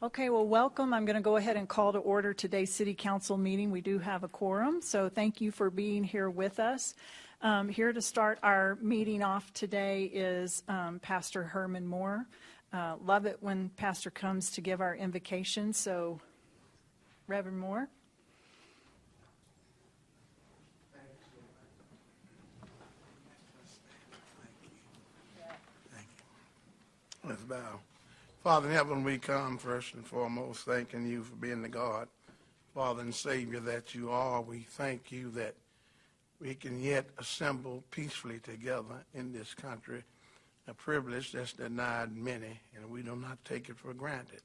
Okay, well, welcome. I'm going to go ahead and call to order today's City Council meeting. We do have a quorum, so thank you for being here with us. Here to start our meeting off today is Pastor Herman Moore. Love it when Pastor comes to give our invocation, so Reverend Moore. Thank you. Let's bow. Father in heaven, we come first and foremost thanking you for being the God, Father and Savior that you are. We thank you that we can yet assemble peacefully together in this country, a privilege that's denied many, and we do not take it for granted.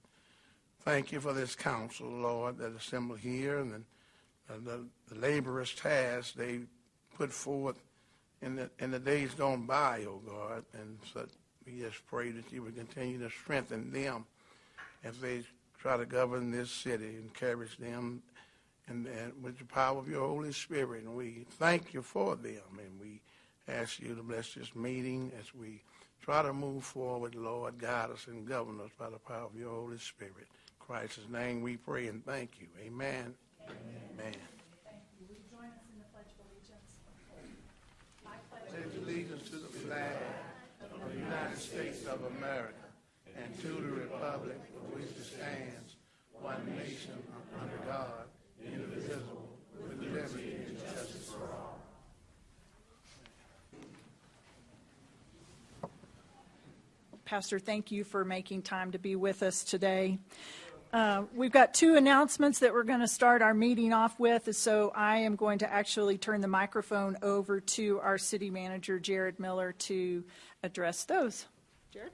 Thank you for this council, Lord, that assembled here, and the laborious task they put forth in the days gone by, oh God, and so we just pray that you would continue to strengthen them as they try to govern this city, encourage them and with the power of your Holy Spirit. And we thank you for them, and we ask you to bless this meeting as we try to move forward. Lord, guide us and govern us by the power of your Holy Spirit. In Christ's name we pray and thank you. Amen. Amen. Amen. Thank you. Will you join us in the Pledge of Allegiance? I pledge allegiance to the flag of the United States of America and to the republic for which it stands, one nation under God, indivisible, with liberty and justice for all. Pastor, thank you for making time to be with us today. We've got two announcements that we're going to start our meeting off with, so I am going to actually turn the microphone over to our city manager, Jared Miller, to address those. Jared?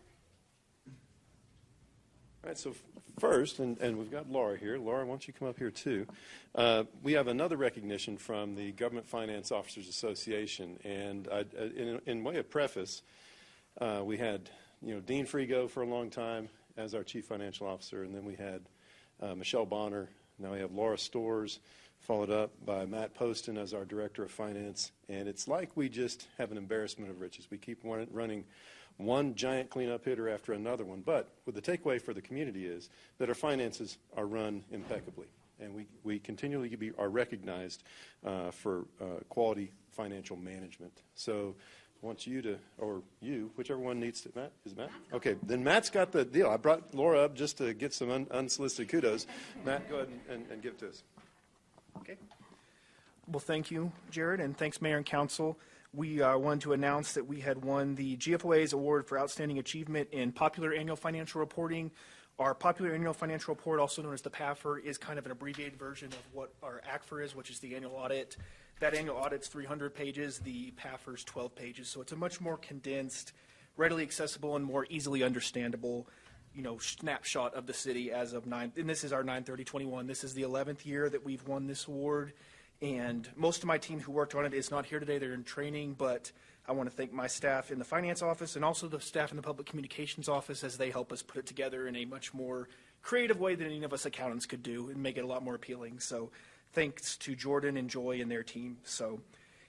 All right, so first, and we've got Laura here. Laura, why don't you come up here too? We have another recognition from the Government Finance Officers Association, and in way of preface, we had Dean Frigo for a long time as our Chief Financial Officer, and then we had Michelle Bonner. Now we have Laura Storrs, followed up by Matt Poston as our Director of Finance, and it's like we just have an embarrassment of riches. We keep running one giant cleanup hitter after another one, but what the takeaway for the community is that our finances are run impeccably, and we continually are recognized for quality financial management. So I want you to, or you, whichever one needs to. Matt? Is it Matt? Okay, then Matt's got the deal. I brought Laura up just to get some unsolicited kudos. Matt, go ahead and give it to us. Okay. Well, thank you, Jared, and thanks, Mayor and Council. We wanted to announce that we had won the GFOA's Award for Outstanding Achievement in Popular Annual Financial Reporting. Our Popular Annual Financial Report, also known as the PAFR, is kind of an abbreviated version of what our ACFR is, which is the annual audit. That annual audit's 300 pages. The PAFR's 12 pages. So it's a much more condensed, readily accessible, and more easily understandable, snapshot of the city as of and this is our 9/30/21. This is the 11th year that we've won this award. And most of my team who worked on it is not here today. They're in training, but I want to thank my staff in the finance office and also the staff in the public communications office as they help us put it together in a much more creative way than any of us accountants could do and make it a lot more appealing. So thanks to Jordan and Joy and their team. So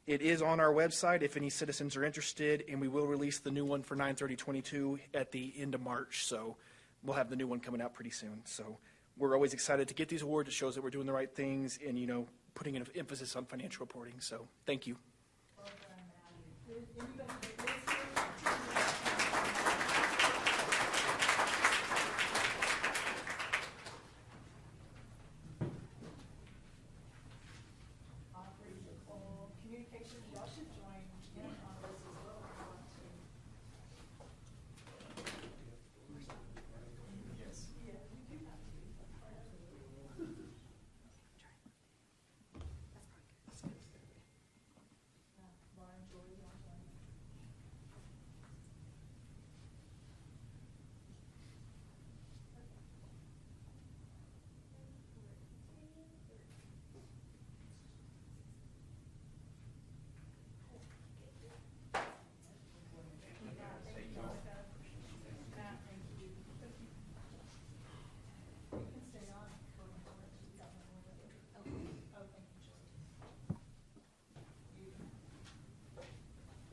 it is on our website if any citizens are interested, and we will release the new one for 9/30/22 at the end of March. So we'll have the new one coming out pretty soon. So we're always excited to get these awards. It shows that we're doing the right things and, putting an emphasis on financial reporting. So thank you.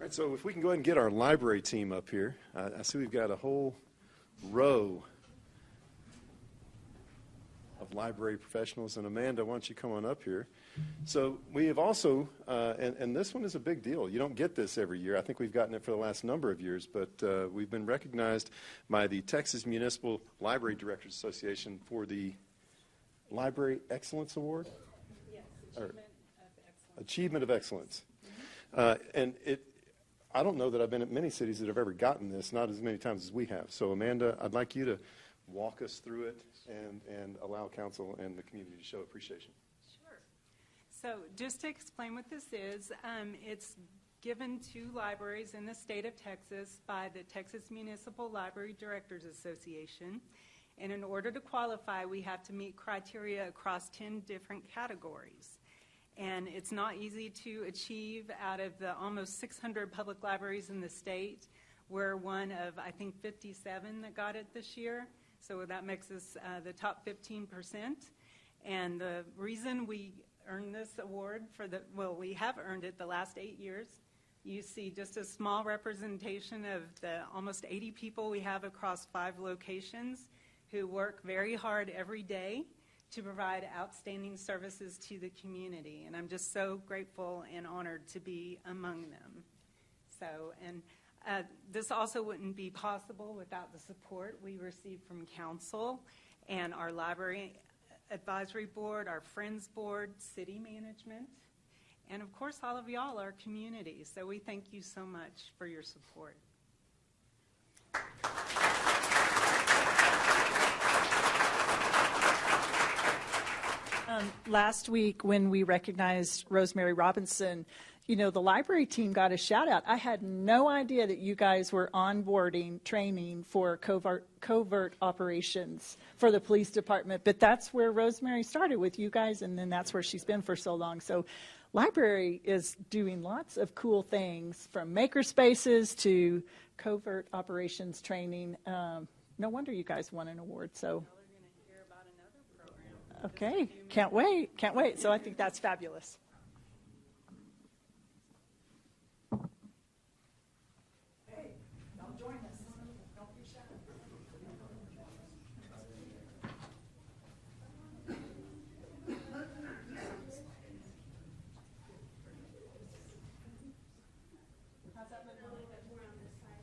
All right, so if we can go ahead and get our library team up here. I see we've got a whole row of library professionals. And Amanda, why don't you come on up here? So we have also, and this one is a big deal. You don't get this every year. I think we've gotten it for the last number of years, but we've been recognized by the Texas Municipal Library Directors Association for the Library Excellence Award? Yes, Achievement of Excellence. And I don't know that I've been at many cities that have ever gotten this, not as many times as we have. So Amanda, I'd like you to walk us through it and allow council and the community to show appreciation. Sure. So just to explain what this is, it's given to libraries in the state of Texas by the Texas Municipal Library Directors Association. And in order to qualify, we have to meet criteria across 10 different categories. And it's not easy to achieve. Out of the almost 600 public libraries in the state, we're one of, I think, 57 that got it this year. So that makes us the top 15%. And the reason we earned this award we have earned it the last 8 years. You see just a small representation of the almost 80 people we have across 5 locations who work very hard every day to provide outstanding services to the community. And I'm just so grateful and honored to be among them. So, and this also wouldn't be possible without the support we receive from council and our library advisory board, our Friends board, city management, and of course all of y'all, our community. So we thank you so much for your support. Last week when we recognized Rosemary Robinson, you know, the library team got a shout out. I had no idea that you guys were onboarding training for covert operations for the police department, but that's where Rosemary started with you guys, and then that's where she's been for so long. So library is doing lots of cool things, from maker spaces to covert operations training. No wonder you guys won an award. So. Okay, can't wait, can't wait. So I think that's fabulous. Hey, don't join us. Don't be shy. How's that look? A little bit more on this side.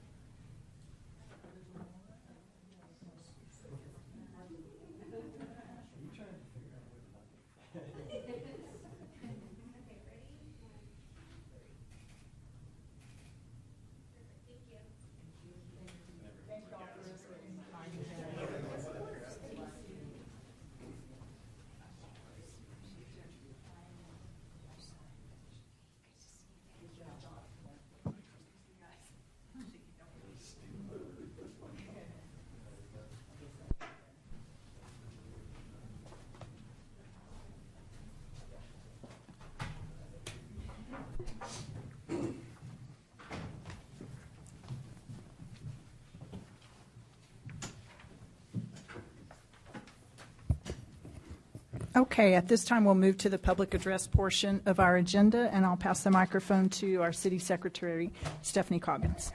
Okay, at this time we'll move to the public address portion of our agenda, and I'll pass the microphone to our City Secretary, Stephanie Coggins.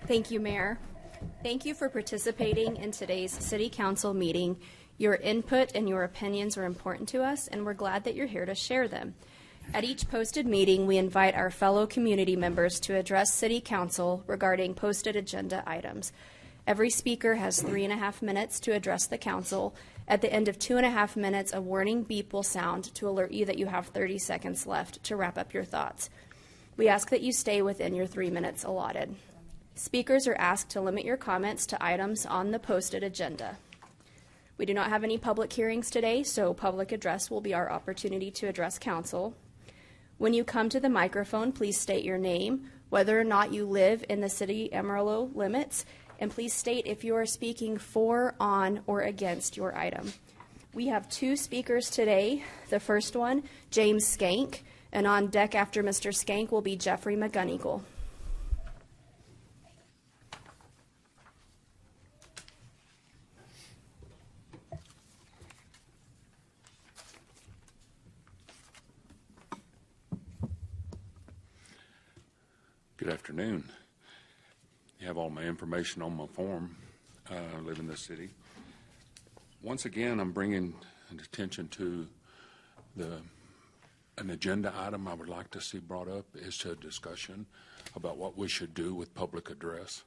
Thank you, Mayor. Thank you for participating in today's City Council meeting. Your input and your opinions are important to us, and we're glad that you're here to share them. At each posted meeting, we invite our fellow community members to address City Council regarding posted agenda items. Every speaker has 3.5 minutes to address the council. At the end of 2.5 minutes, a warning beep will sound to alert you that you have 30 seconds left to wrap up your thoughts. We ask that you stay within your 3 minutes allotted. Speakers are asked to limit your comments to items on the posted agenda. We do not have any public hearings today, so public address will be our opportunity to address council. When you come to the microphone, please state your name, whether or not you live in the city Amarillo limits, and please state if you are speaking for, on, or against your item. We have 2 speakers today. The first one, James Skank, and on deck after Mr. Skank will be Jeffrey McGonigal. Good afternoon. You have all my information on my form. I live in this city. Once again, I'm bringing and attention to an agenda item I would like to see brought up is a discussion about what we should do with public address.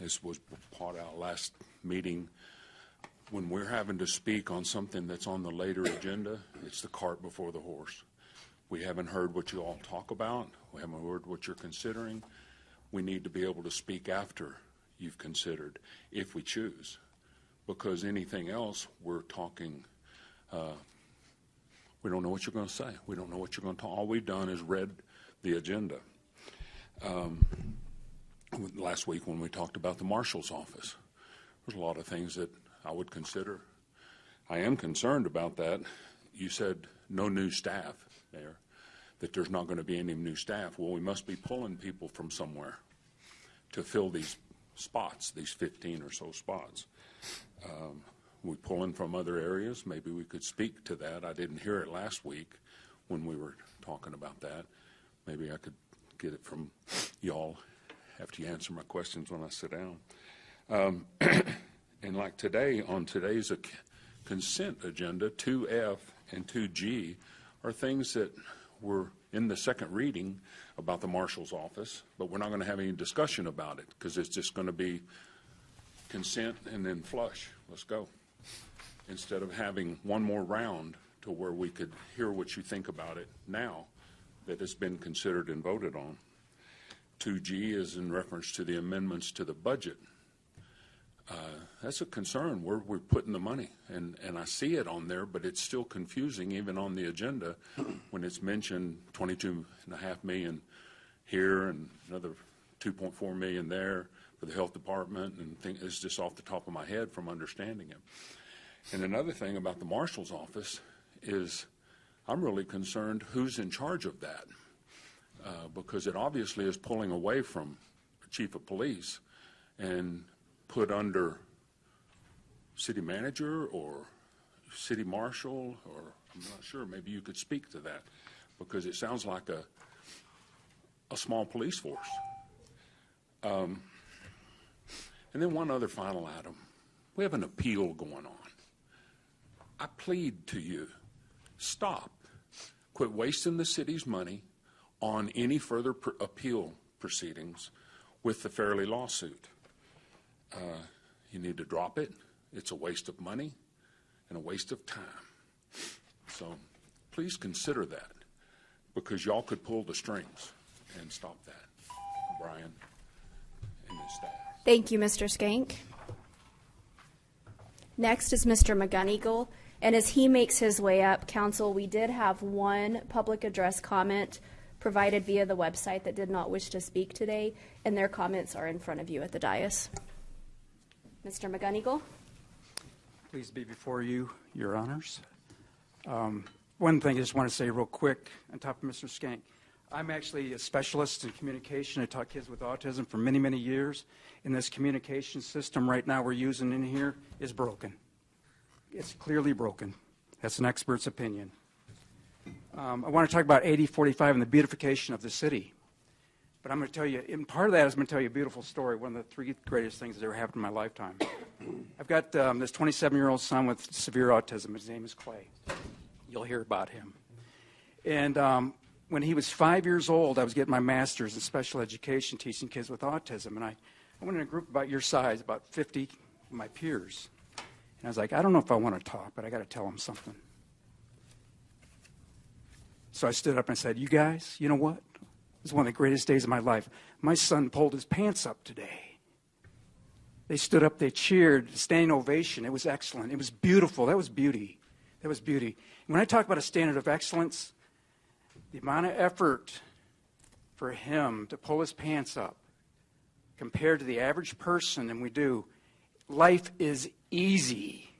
As was brought out last meeting, when we're having to speak on something that's on the later agenda, it's the cart before the horse. We haven't heard what you all talk about. We haven't heard what you're considering. We need to be able to speak after you've considered, if we choose. Because anything else, we're talking, we don't know what you're going to say. We don't know what you're going to talk. All we've done is read the agenda. Last week when we talked about the marshal's office, there's a lot of things that I would consider. I am concerned about that. You said no new staff there, that there's not going to be any new staff. Well, we must be pulling people from somewhere to fill these spots, these 15 or so spots. We pulling from other areas. Maybe we could speak to that. I didn't hear it last week when we were talking about that. Maybe I could get it from y'all after you answer my questions when I sit down. And like today, on today's consent agenda, 2F and 2G are things that were in the second reading about the marshal's office, but we're not going to have any discussion about it because it's just going to be consent and then flush. Let's go. Instead of having one more round to where we could hear what you think about it now that it's been considered and voted on. 2G is in reference to the amendments to the budget. That's a concern. We're putting the money, and I see it on there, but it's still confusing even on the agenda when it's mentioned $22.5 million here and another $2.4 million there for the health department, and it's just off the top of my head from understanding it. And another thing about the marshal's office is I'm really concerned who's in charge of that, because it obviously is pulling away from the chief of police and put under city manager or city marshal, or I'm not sure. Maybe you could speak to that, because it sounds like a small police force. And then one other final item. We have an appeal going on. I plead to you, stop. Quit wasting the city's money on any further appeal proceedings with the Fairley lawsuit. You need to drop it. It's a waste of money and a waste of time. So please consider that, because y'all could pull the strings and stop that. Brian and his staff. Thank you, Mr. Skank. Next is Mr. McGonigal, and as he makes his way up, Council, we did have one public address comment provided via the website that did not wish to speak today, and their comments are in front of you at the dais. Mr. McGonigal. Please be before you, Your Honors. One thing I just want to say real quick on top of Mr. Skank. I'm actually a specialist in communication. I taught kids with autism for many, many years. And this communication system right now we're using in here is broken. It's clearly broken. That's an expert's opinion. I want to talk about 8045 and the beautification of the city. But I'm going to tell you, and part of that is I'm going to tell you a beautiful story, one of the three greatest things that ever happened in my lifetime. I've got this 27-year-old son with severe autism. His name is Clay. You'll hear about him. And when he was 5 years old, I was getting my master's in special education, teaching kids with autism. And I went in a group about your size, about 50 of my peers. And I was like, I don't know if I want to talk, but I got to tell them something. So I stood up and I said, you guys, you know what? It was one of the greatest days of my life. My son pulled his pants up today. They stood up, they cheered, standing ovation. It was excellent. It was beautiful. That was beauty. That was beauty. And when I talk about a standard of excellence, the amount of effort for him to pull his pants up compared to the average person, and we do, life is easy.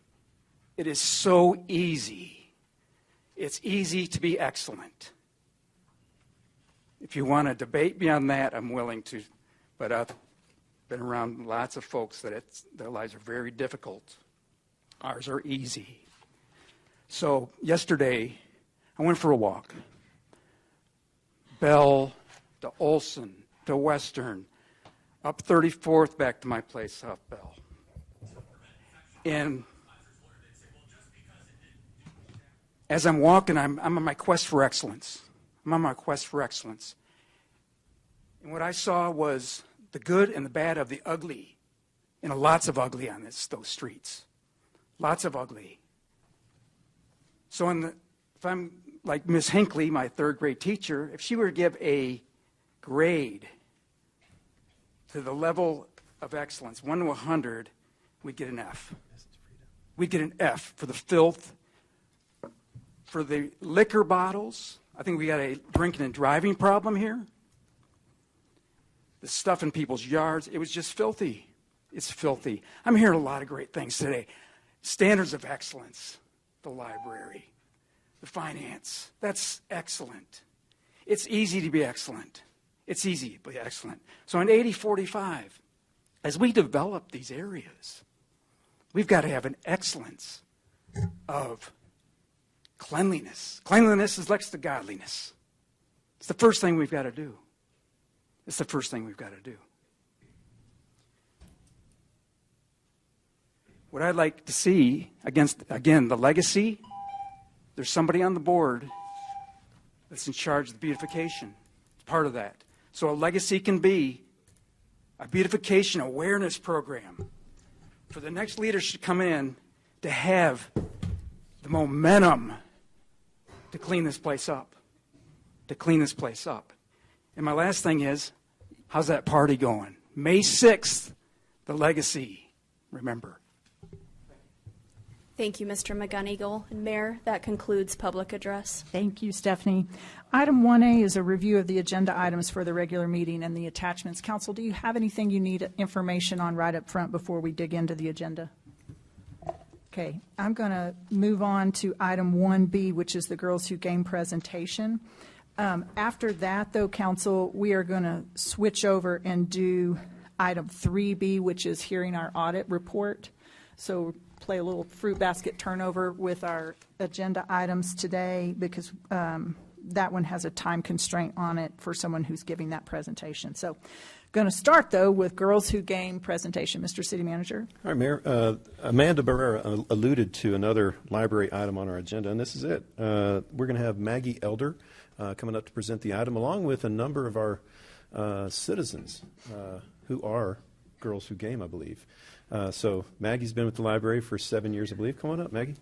It is so easy. It's easy to be excellent. If you want to debate beyond that, I'm willing to, but I've been around lots of folks that their lives are very difficult. Ours are easy. So yesterday, I went for a walk. Bell to Olson to Western, up 34th back to my place, South Bell. And as I'm walking, I'm on my quest for excellence. I'm on my quest for excellence. And what I saw was the good and the bad of the ugly. And lots of ugly on those streets. Lots of ugly. So if I'm like Miss Hinckley, my third grade teacher, if she were to give a grade to the level of excellence, 1 to 100, we'd get an F. We'd get an F for the filth, for the liquor bottles. I think we got a drinking and driving problem here. The stuff in people's yards, it was just filthy. It's filthy. I'm hearing a lot of great things today. Standards of excellence, the library, the finance, that's excellent. It's easy to be excellent. It's easy to be excellent. So in 80-45, as we develop these areas, we've got to have an excellence of cleanliness. Cleanliness is next to godliness. It's the first thing we've got to do. It's the first thing we've got to do. What I'd like to see, again, the legacy, there's somebody on the board that's in charge of the beautification. It's part of that. So a legacy can be a beautification awareness program for the next leaders to come in to have the momentum to clean this place up. To clean this place up. And my last thing is, how's that party going? May 6th, the legacy, remember. Thank you, Mr. McGonigal. And Mayor, that concludes public address. Thank you, Stephanie. Item 1A is a review of the agenda items for the regular meeting and the attachments. Council, do you have anything you need information on right up front before we dig into the agenda? Okay, I'm going to move on to item 1B, which is the Girls Who Game presentation. After that, though, Council, we are going to switch over and do item 3B, which is hearing our audit report. So play a little fruit basket turnover with our agenda items today because that one has a time constraint on it for someone who's giving that presentation. So going to start, though, with Girls Who Game presentation. Mr. City Manager. All right, Mayor. Amanda Barrera alluded to another library item on our agenda, and this is it. We're going to have Maggie Elder coming up to present the item, along with a number of our citizens who are Girls Who Game, I believe. So Maggie's been with the library for 7 years, I believe. Come on up, Maggie.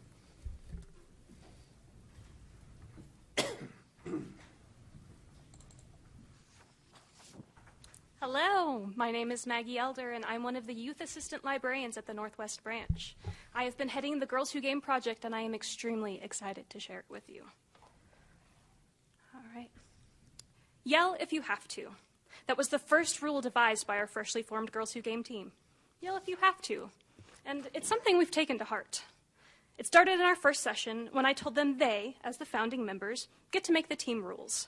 Hello, my name is Maggie Elder, and I'm one of the youth assistant librarians at the Northwest Branch. I have been heading the Girls Who Game project, and I am extremely excited to share it with you. All right. Yell if you have to. That was the first rule devised by our freshly formed Girls Who Game team. Yell if you have to. And it's something we've taken to heart. It started in our first session when I told them they, as the founding members, get to make the team rules.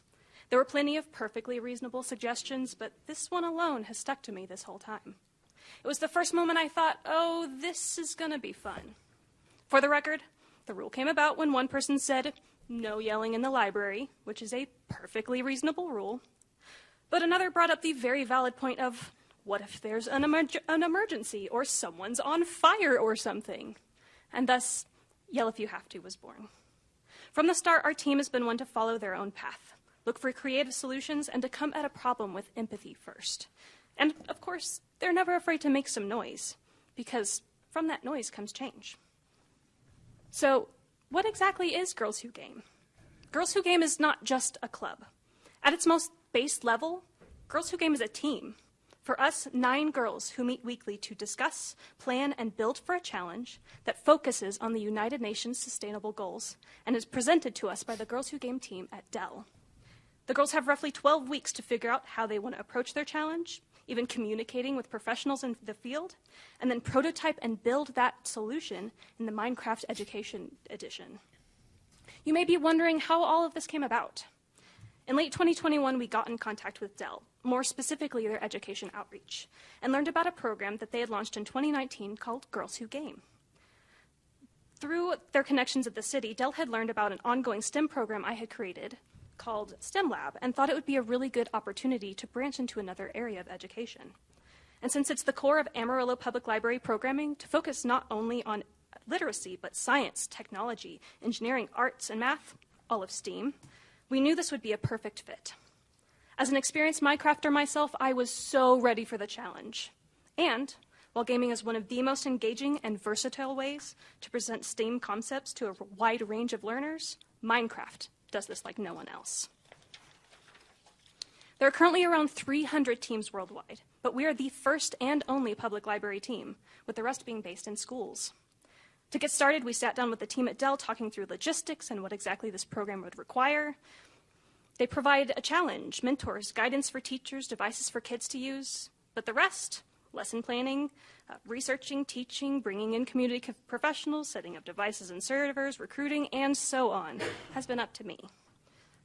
There were plenty of perfectly reasonable suggestions, but this one alone has stuck to me this whole time. It was the first moment I thought, oh, this is going to be fun. For the record, the rule came about when one person said, no yelling in the library, which is a perfectly reasonable rule. But another brought up the very valid point of, what if there's an emergency or someone's on fire or something? And thus, yell if you have to was born. From the start, our team has been one to follow their own path, look for creative solutions, and to come at a problem with empathy first. And, of course, they're never afraid to make some noise, because from that noise comes change. So, what exactly is Girls Who Game? Girls Who Game is not just a club. At its most base level, Girls Who Game is a team. For us, 9 girls who meet weekly to discuss, plan, and build for a challenge that focuses on the United Nations Sustainable Goals and is presented to us by the Girls Who Game team at Dell. The girls have roughly 12 weeks to figure out how they want to approach their challenge, even communicating with professionals in the field, and then prototype and build that solution in the Minecraft Education Edition. You may be wondering how all of this came about. In late 2021, we got in contact with Dell, more specifically their education outreach, and learned about a program that they had launched in 2019 called Girls Who Game. Through their connections at the city, Dell had learned about an ongoing STEM program I had created called STEM Lab and thought it would be a really good opportunity to branch into another area of education. And since it's the core of Amarillo Public Library programming, to focus not only on literacy, but science, technology, engineering, arts, and math, all of STEAM, we knew this would be a perfect fit. As an experienced Minecrafter myself, I was so ready for the challenge. And while gaming is one of the most engaging and versatile ways to present STEAM concepts to a wide range of learners, Minecraft does this like no one else. There are currently around 300 teams worldwide, but we are the first and only public library team, with the rest being based in schools. To get started, we sat down with the team at Dell talking through logistics and what exactly this program would require. They provide a challenge, mentors, guidance for teachers, devices for kids to use, but the rest, lesson planning, researching, teaching, bringing in community professionals, setting up devices and servers, recruiting, and so on, has been up to me.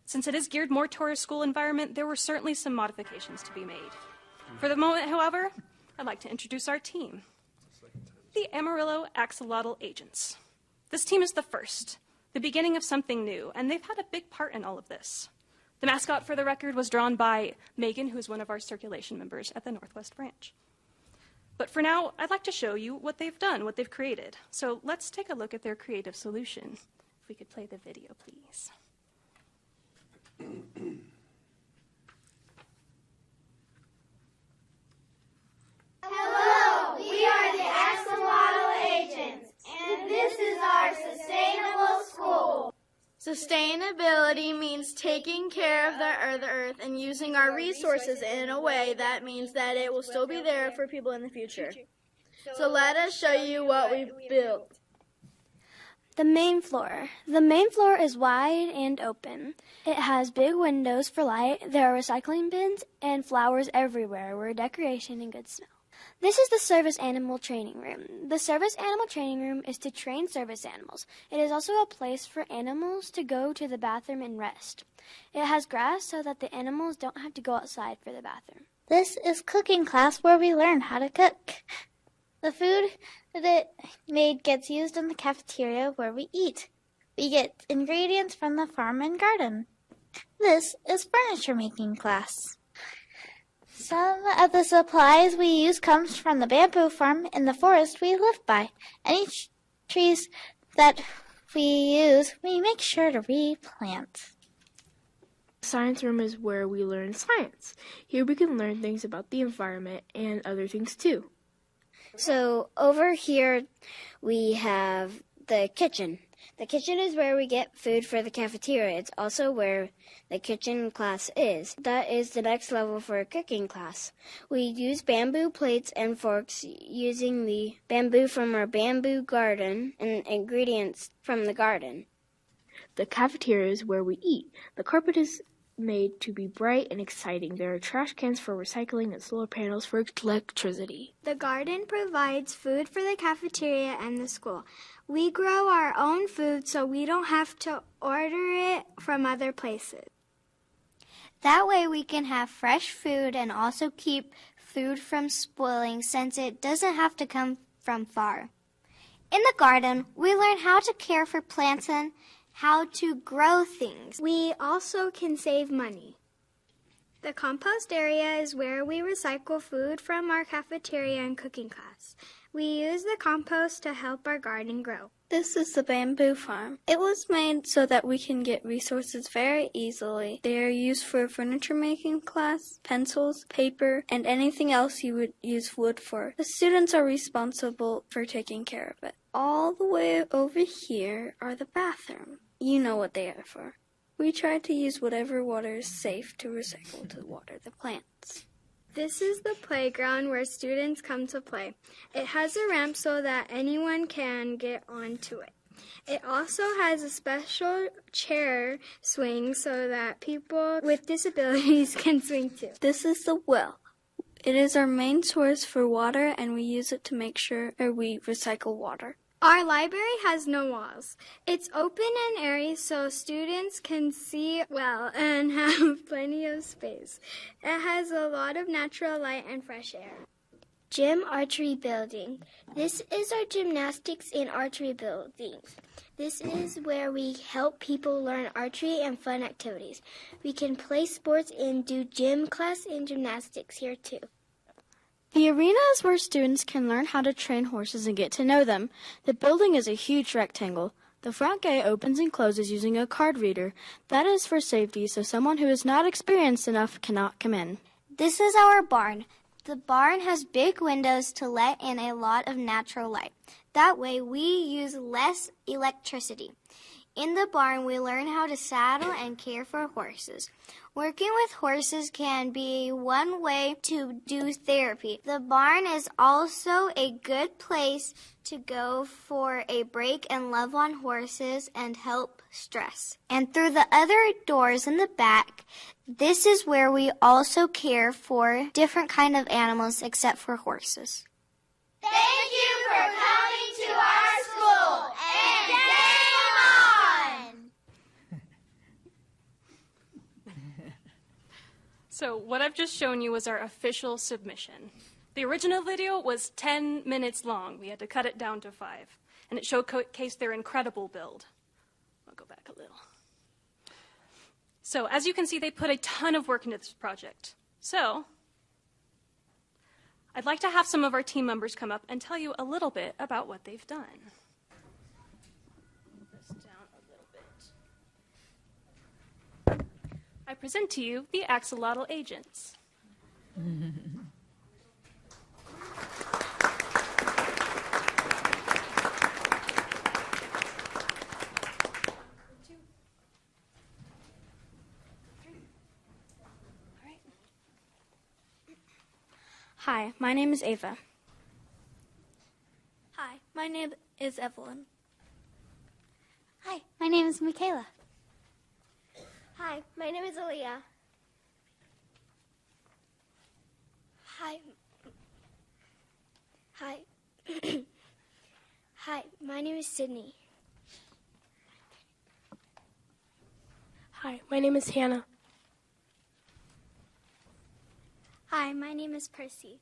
Since it is geared more toward a school environment, there were certainly some modifications to be made. For the moment, however, I'd like to introduce our team, the Amarillo Axolotl Agents. This team is the first, the beginning of something new, and they've had a big part in all of this. The mascot, for the record, was drawn by Megan, who is one of our circulation members at the Northwest Branch. But for now, I'd like to show you what they've done, what they've created. So let's take a look at their creative solution. If we could play the video, please. Hello, we are the Axolotl Agents, and this is our sustainable school. Sustainability means taking care of the earth and using our resources in a way that means that it will still be there for people in the future. So let us show you what we've built. The main floor. The main floor is wide and open. It has big windows for light. There are recycling bins and flowers everywhere. We're decoration and good smell. This is the service animal training room. The service animal training room is to train service animals. It is also a place for animals to go to the bathroom and rest. It has grass so that the animals don't have to go outside for the bathroom. This is cooking class where we learn how to cook. The food that it made gets used in the cafeteria where we eat. We get ingredients from the farm and garden. This is furniture making class. Some of the supplies we use comes from the bamboo farm in the forest we live by. Any trees that we use, we make sure to replant. Science room is where we learn science. Here we can learn things about the environment and other things too. So over here we have the kitchen. The kitchen is where we get food for the cafeteria. It's also where the kitchen class is. That is the next level for a cooking class. We use bamboo plates and forks using the bamboo from our bamboo garden and ingredients from the garden. The cafeteria is where we eat. The carpet is made to be bright and exciting. There are trash cans for recycling and solar panels for electricity. The garden provides food for the cafeteria and the school. We grow our own food so we don't have to order it from other places. That way we can have fresh food and also keep food from spoiling since it doesn't have to come from far. In the garden, we learn how to care for plants and how to grow things. We also can save money. The compost area is where we recycle food from our cafeteria and cooking class. We use the compost to help our garden grow. This is the bamboo farm. It was made so that we can get resources very easily. They are used for furniture making class, pencils, paper, and anything else you would use wood for. The students are responsible for taking care of it. All the way over here are the bathrooms. You know what they are for. We try to use whatever water is safe to recycle to water the plants. This is the playground where students come to play. It has a ramp so that anyone can get onto it. It also has a special chair swing so that people with disabilities can swing too. This is the well. It is our main source for water, and we use it to make sure we recycle water. Our library has no walls. It's open and airy so students can see well and have plenty of space. It has a lot of natural light and fresh air. Gym archery building. This is our gymnastics and archery building. This is where we help people learn archery and fun activities. We can play sports and do gym class and gymnastics here too. The arena is where students can learn how to train horses and get to know them. The building is a huge rectangle. The front gate opens and closes using a card reader. That is for safety, so someone who is not experienced enough cannot come in. This is our barn. The barn has big windows to let in a lot of natural light. That way we use less electricity. In the barn, we learn how to saddle and care for horses. Working with horses can be one way to do therapy. The barn is also a good place to go for a break and love on horses and help stress. And through the other doors in the back, this is where we also care for different kind of animals except for horses. Thank you for coming to our school, and game on! So what I've just shown you was our official submission. The original video was 10 minutes long. We had to cut it down to 5, and it showcased their incredible build. I'll go back a little. So as you can see, they put a ton of work into this project. So I'd like to have some of our team members come up and tell you a little bit about what they've done. Move this down a little bit. I present to you the axolotl agents. Hi, my name is Ava. Hi, my name is Evelyn. Hi, my name is Michaela. Hi, my name is Aaliyah. Hi. Hi. Hi, my name is Sydney. Hi, my name is Hannah. Hi, my name is Percy.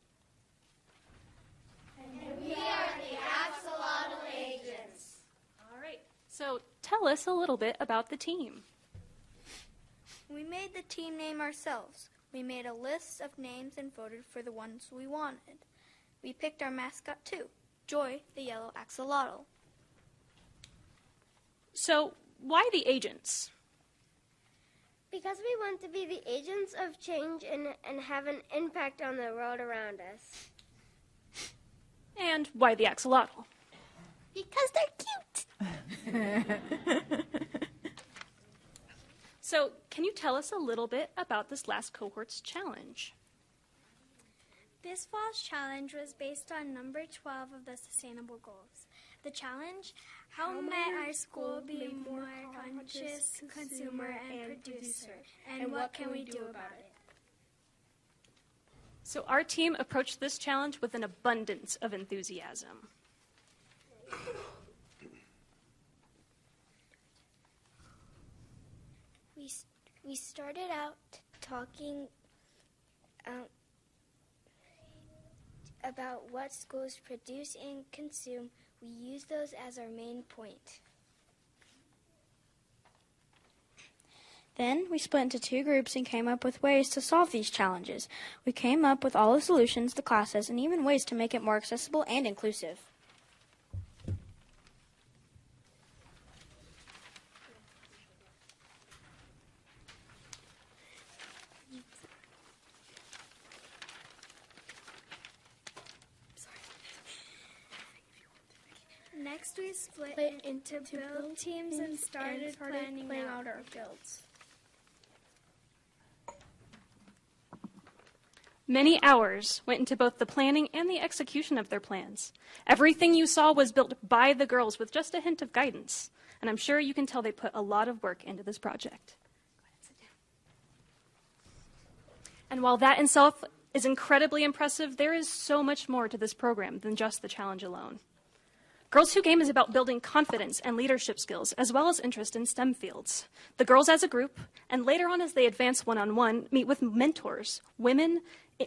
And we are the Axolotl Agents. All right, so tell us a little bit about the team. We made the team name ourselves. We made a list of names and voted for the ones we wanted. We picked our mascot too, Joy, the yellow axolotl. So why the agents? Because we want to be the agents of change and have an impact on the world around us. And why the axolotl? Because they're cute. So can you tell us a little bit about this last cohort's challenge? This fall's challenge was based on number 12 of the Sustainable Goals. The challenge, how might our school be a more conscious consumer and producer, and what can we do about it? So our team approached this challenge with an abundance of enthusiasm. We started out talking about what schools produce and consume. We use those as our main point. Then we split into 2 groups and came up with ways to solve these challenges. We came up with all the solutions, the classes, and even ways to make it more accessible and inclusive. Next, we split into build teams and started planning out our builds. Many hours went into both the planning and the execution of their plans. Everything you saw was built by the girls with just a hint of guidance, and I'm sure you can tell they put a lot of work into this project. Go ahead and sit down. And while that in itself is incredibly impressive, there is so much more to this program than just the challenge alone. Girls Who Game is about building confidence and leadership skills, as well as interest in STEM fields. The girls as a group, and later on as they advance one-on-one, meet with mentors, women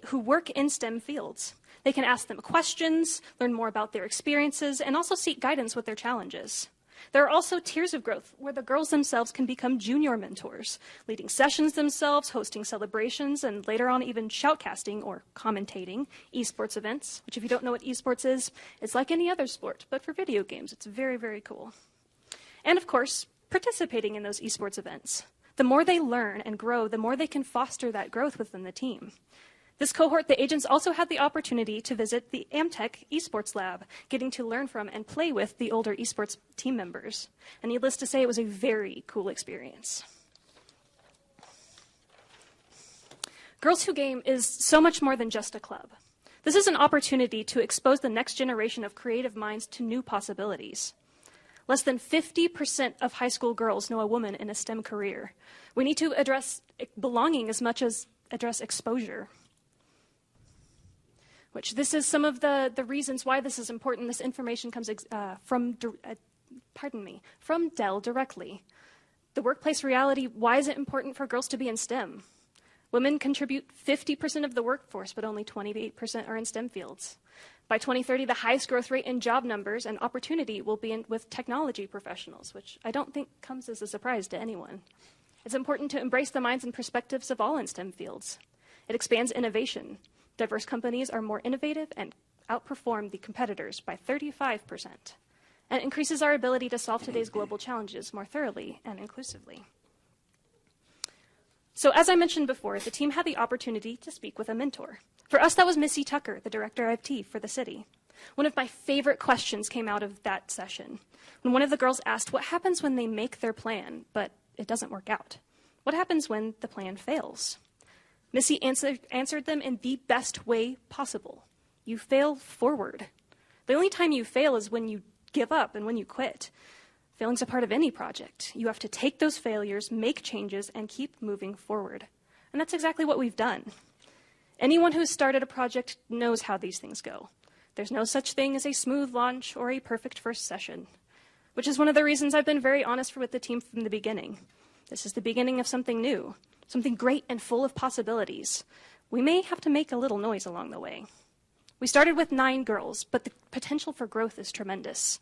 who work in STEM fields. They can ask them questions, learn more about their experiences, and also seek guidance with their challenges. There are also tiers of growth where the girls themselves can become junior mentors, leading sessions themselves, hosting celebrations, and later on even shoutcasting or commentating esports events, which if you don't know what esports is, it's like any other sport, but for video games. It's very, very cool. And of course, participating in those esports events. The more they learn and grow, the more they can foster that growth within the team. This cohort, the agents also had the opportunity to visit the Amtech Esports Lab, getting to learn from and play with the older esports team members. And needless to say, it was a very cool experience. Girls Who Game is so much more than just a club. This is an opportunity to expose the next generation of creative minds to new possibilities. Less than 50% of high school girls know a woman in a STEM career. We need to address belonging as much as address exposure. Which this is some of the reasons why this is important. This information comes from Dell directly. The workplace reality, why is it important for girls to be in STEM? Women contribute 50% of the workforce, but only 28% are in STEM fields. By 2030, the highest growth rate in job numbers and opportunity will be with technology professionals, which I don't think comes as a surprise to anyone. It's important to embrace the minds and perspectives of all in STEM fields. It expands innovation. Diverse companies are more innovative and outperform the competitors by 35%, and increases our ability to solve today's global challenges more thoroughly and inclusively. So as I mentioned before, the team had the opportunity to speak with a mentor. For us, that was Missy Tucker, the director of IT for the city. One of my favorite questions came out of that session, when one of the girls asked, what happens when they make their plan, but it doesn't work out? What happens when the plan fails? Missy answered them in the best way possible. You fail forward. The only time you fail is when you give up and when you quit. Failing's a part of any project. You have to take those failures, make changes, and keep moving forward. And that's exactly what we've done. Anyone who's started a project knows how these things go. There's no such thing as a smooth launch or a perfect first session, which is one of the reasons I've been very honest with the team from the beginning. This is the beginning of something new, something great and full of possibilities. We may have to make a little noise along the way. We started with 9 girls, but the potential for growth is tremendous.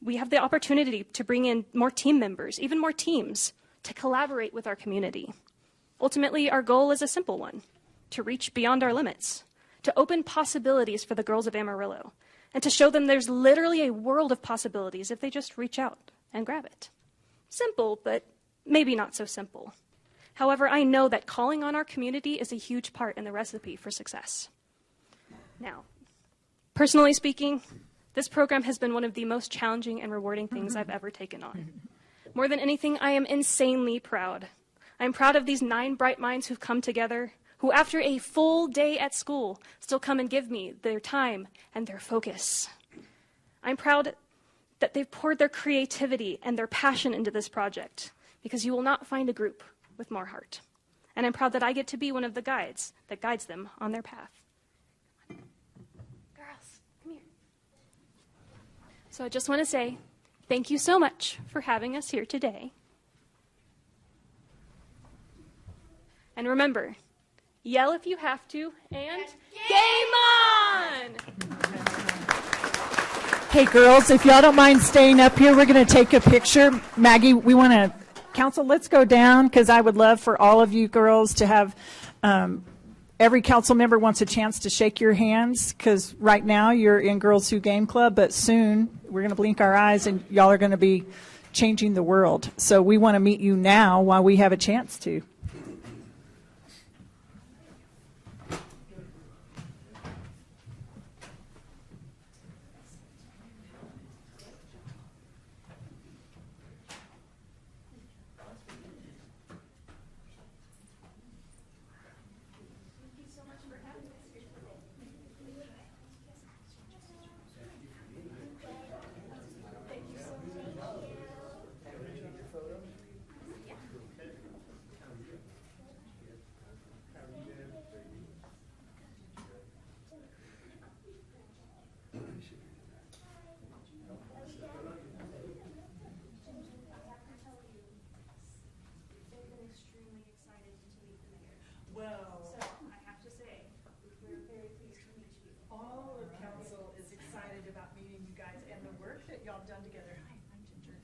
We have the opportunity to bring in more team members, even more teams, to collaborate with our community. Ultimately, our goal is a simple one, to reach beyond our limits, to open possibilities for the girls of Amarillo, and to show them there's literally a world of possibilities if they just reach out and grab it. Simple, but maybe not so simple. However, I know that calling on our community is a huge part in the recipe for success. Now, personally speaking, this program has been one of the most challenging and rewarding things I've ever taken on. More than anything, I am insanely proud. I'm proud of these 9 bright minds who've come together, who after a full day at school still come and give me their time and their focus. I'm proud that they've poured their creativity and their passion into this project, because you will not find a group with more heart. And I'm proud that I get to be one of the guides that guides them on their path. Girls, come here. So I just want to say thank you so much for having us here today. And remember, yell if you have to, and game on! Hey, girls, if y'all don't mind staying up here, we're going to take a picture. Maggie, we want to, council, let's go down, because I would love for all of you girls to have, every council member wants a chance to shake your hands, because right now you're in Girls Who Game Club, but soon we're going to blink our eyes and y'all are going to be changing the world. So we want to meet you now while we have a chance to. All of council is excited about meeting you guys and the work that y'all have done together. Hi, I'm Ginger.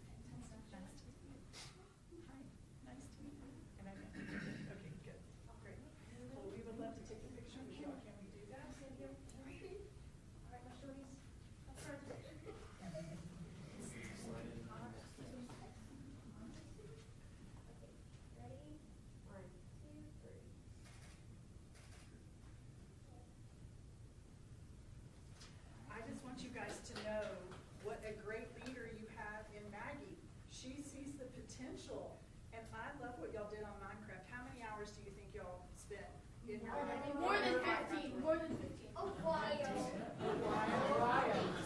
she sees the potential. And I love what y'all did on Minecraft. How many hours do you think y'all spent in your More than 15. More than 15.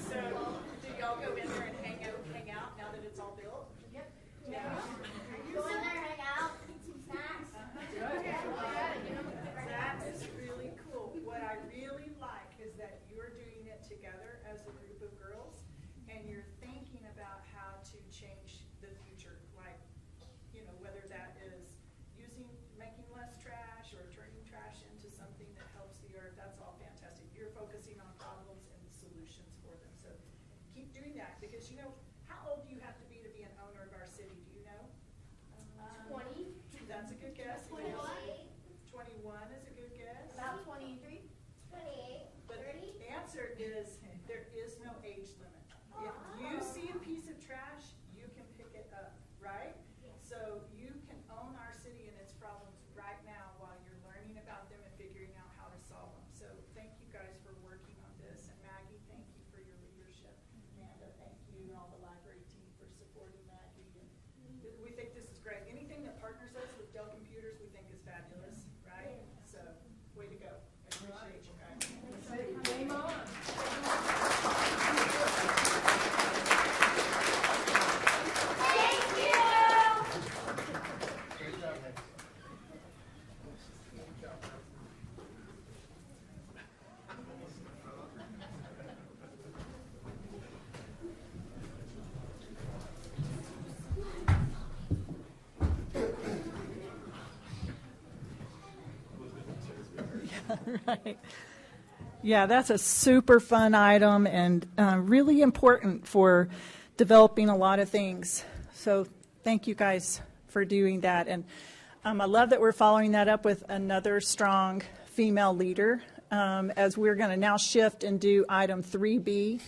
So do y'all go in there and hang out now that it's all built? Yep. Yeah. Go in there, hang out, eat some snacks. That is really cool. What I really like is that you're doing it together as a group of girls, and you're thinking about how to change the future. Like, whether that is making less trash or turning trash into something that helps the earth. That's all fantastic. You're focusing on problems and solutions for them. So keep doing that, because how old do you have to be an owner of our city? Do you know? 20. That's a good guess. 21. 21 is a good guess. About 23. 28. But 30. the answer is there is no age limit. If you see a piece of trash, you can pick it up, right? So you can own our city and its problems right now while you're learning about them and figuring out how to solve them. So thank you guys for working on this. And Maggie, thank you for your leadership. Amanda, thank you, and all the library team for supporting Maggie. And we think this is great. Anything that partners us with Dell Computers, we think is fabulous, right? So way to go. I appreciate you guys. Game on. Right. Yeah, that's a super fun item and really important for developing a lot of things. So thank you guys for doing that. And I love that we're following that up with another strong female leader, as we're going to now shift and do item 3B,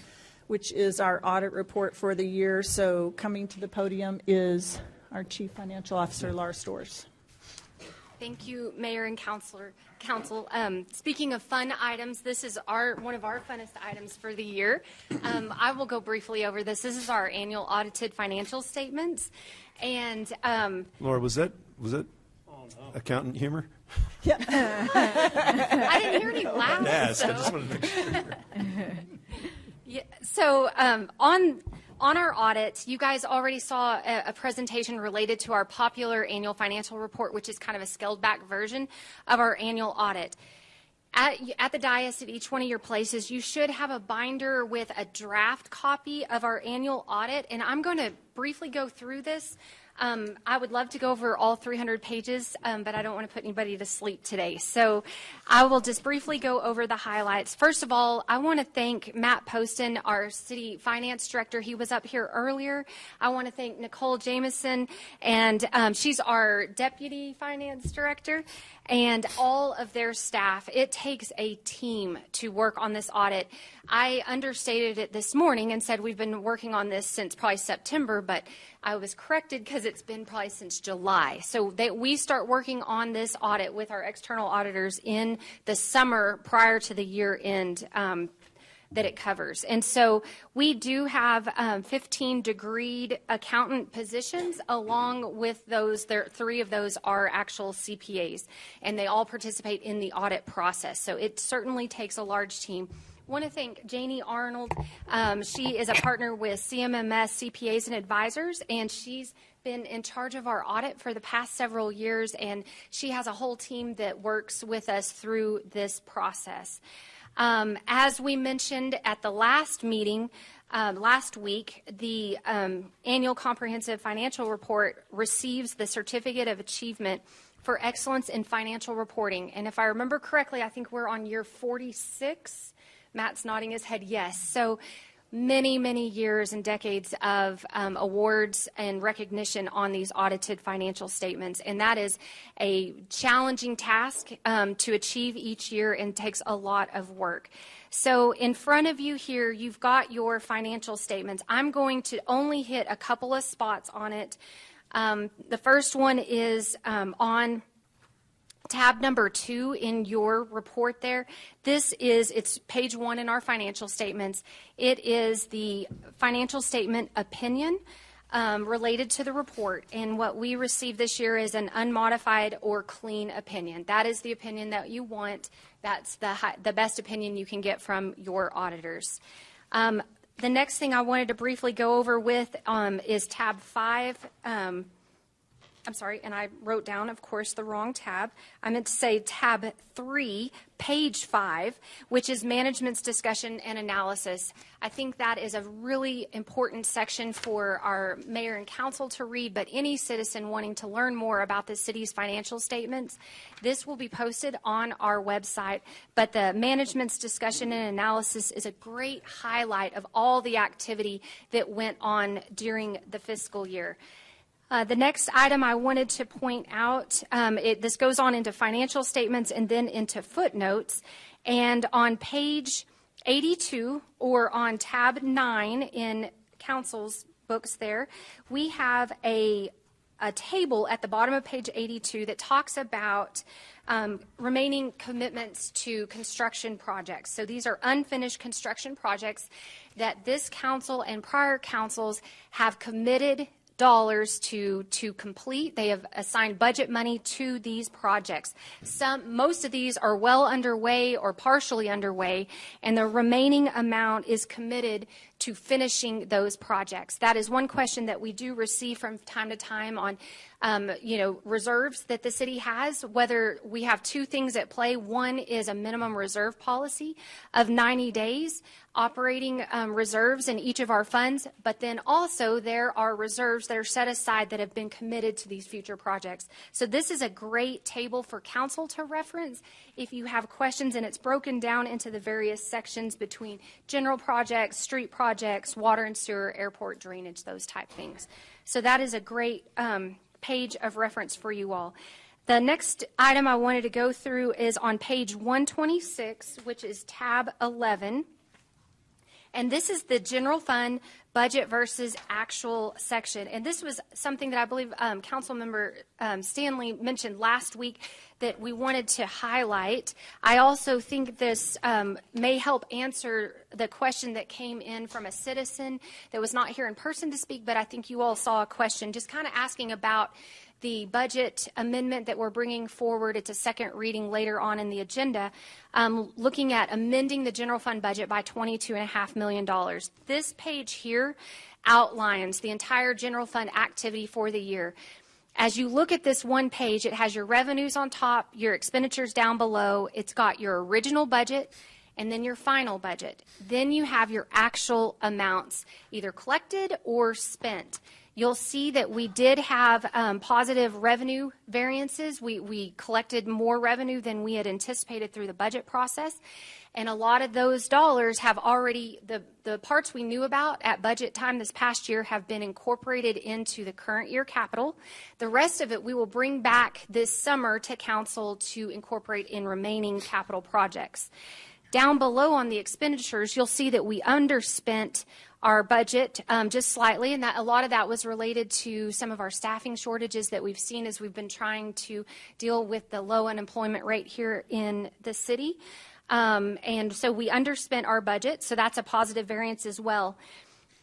which is our audit report for the year. So coming to the podium is our Chief Financial Officer, Laura Storrs. Thank you, Mayor and Council. Speaking of fun items, this is one of our funnest items for the year. I will go briefly over this. This is our annual audited financial statements. And Laura, was that accountant humor? Yeah. I didn't hear any laughs. Yes, so. I just wanted to make sure. Yeah, so on our audit, you guys already saw a presentation related to our popular annual financial report, which is kind of a scaled back version of our annual audit. At the dais at each one of your places, you should have a binder with a draft copy of our annual audit, and I'm going to briefly go through this. I would love to go over all 300 pages, but I don't want to put anybody to sleep today. So I will just briefly go over the highlights. First of all, I want to thank Matt Poston, our city finance director. He was up here earlier. I want to thank Nicole Jameson, and she's our deputy finance director, and all of their staff. It takes a team to work on this audit. I understated it this morning and said we've been working on this since probably September, but I was corrected because it's been probably since July. So we start working on this audit with our external auditors in the summer prior to the year end that it covers. And so we do have 15 degreed accountant positions. Along with those, 3 of those are actual CPAs, and they all participate in the audit process. So it certainly takes a large team. I want to thank Janie Arnold. She is a partner with CMMS CPAs and Advisors, and she's been in charge of our audit for the past several years, and she has a whole team that works with us through this process. As we mentioned at the last meeting, last week, the annual comprehensive financial report receives the Certificate of Achievement for Excellence in Financial Reporting. And if I remember correctly, I think we're on year 46. Matt's nodding his head yes. So many, many years and decades of awards and recognition on these audited financial statements. And that is a challenging task to achieve each year and takes a lot of work. So in front of you here, you've got your financial statements. I'm going to only hit a couple of spots on it. The first one is on tab number 2 in your report there. It's page 1 in our financial statements. It is the financial statement opinion. related to the report, and what we received this year is an unmodified or clean opinion. That is the opinion that you want. That's the best opinion you can get from your auditors. The next thing I wanted to briefly go over with is tab 5. I'm sorry, and I wrote down, of course, the wrong tab. I meant to say tab 3, page 5, which is management's discussion and analysis. I think that is a really important section for our mayor and council to read, but any citizen wanting to learn more about the city's financial statements, this will be posted on our website. But the management's discussion and analysis is a great highlight of all the activity that went on during the fiscal year. The next item I wanted to point out, this goes on into financial statements and then into footnotes. And on page 82, or on tab 9 in council's books there, we have a table at the bottom of page 82 that talks about remaining commitments to construction projects. So these are unfinished construction projects that this council and prior councils have committed dollars to complete. They have assigned budget money to these projects. Most of these are well underway or partially underway, and the remaining amount is committed to finishing those projects. That is one question that we do receive from time to time on reserves that the city has, whether we have two things at play. One is a minimum reserve policy of 90 days, operating reserves in each of our funds, but then also there are reserves that are set aside that have been committed to these future projects. So this is a great table for council to reference if you have questions, and it's broken down into the various sections between general projects, street projects, water and sewer, airport drainage, those type things. So that is a great page of reference for you all. The next item I wanted to go through is on page 126, which is tab 11. And this is the general fund budget versus actual section. And this was something that I believe Council Member Stanley mentioned last week that we wanted to highlight. I also think this may help answer the question that came in from a citizen that was not here in person to speak, but I think you all saw a question just kind of asking about the budget amendment that we're bringing forward. It's a second reading later on in the agenda, looking at amending the general fund budget by $22.5 million. This page here outlines the entire general fund activity for the year. As you look at this one page, it has your revenues on top, your expenditures down below. It's got your original budget and then your final budget. Then you have your actual amounts, either collected or spent. You'll see that we did have positive revenue variances. We collected more revenue than we had anticipated through the budget process. And a lot of those dollars have already, the parts we knew about at budget time this past year have been incorporated into the current year capital. The rest of it we will bring back this summer to council to incorporate in remaining capital projects. Down below on the expenditures, you'll see that we underspent our budget just slightly, and that a lot of that was related to some of our staffing shortages that we've seen as we've been trying to deal with the low unemployment rate here in the city. And so we underspent our budget, so that's a positive variance as well.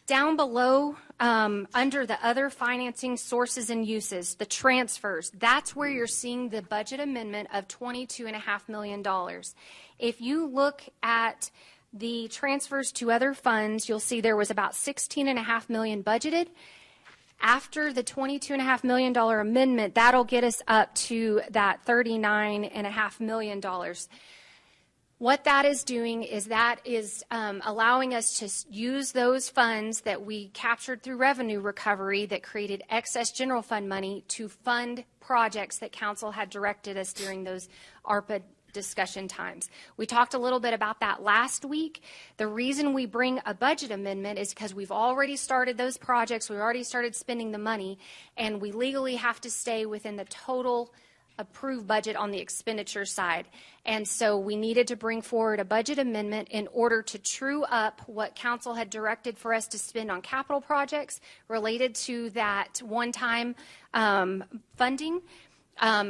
Down below, under the other financing sources and uses, the transfers, that's where you're seeing the budget amendment of $22.5 million. If you look at the transfers to other funds, you'll see there was about $16.5 million budgeted. After the $22.5 million amendment, that'll get us up to that $39.5 million. What that is doing is allowing us to use those funds that we captured through revenue recovery that created excess general fund money to fund projects that council had directed us during those ARPA discussion times. We talked a little bit about that last week. The reason we bring a budget amendment is because we've already started those projects, we've already started spending the money, and we legally have to stay within the total approved budget on the expenditure side. And so we needed to bring forward a budget amendment in order to true up what council had directed for us to spend on capital projects related to that one-time funding.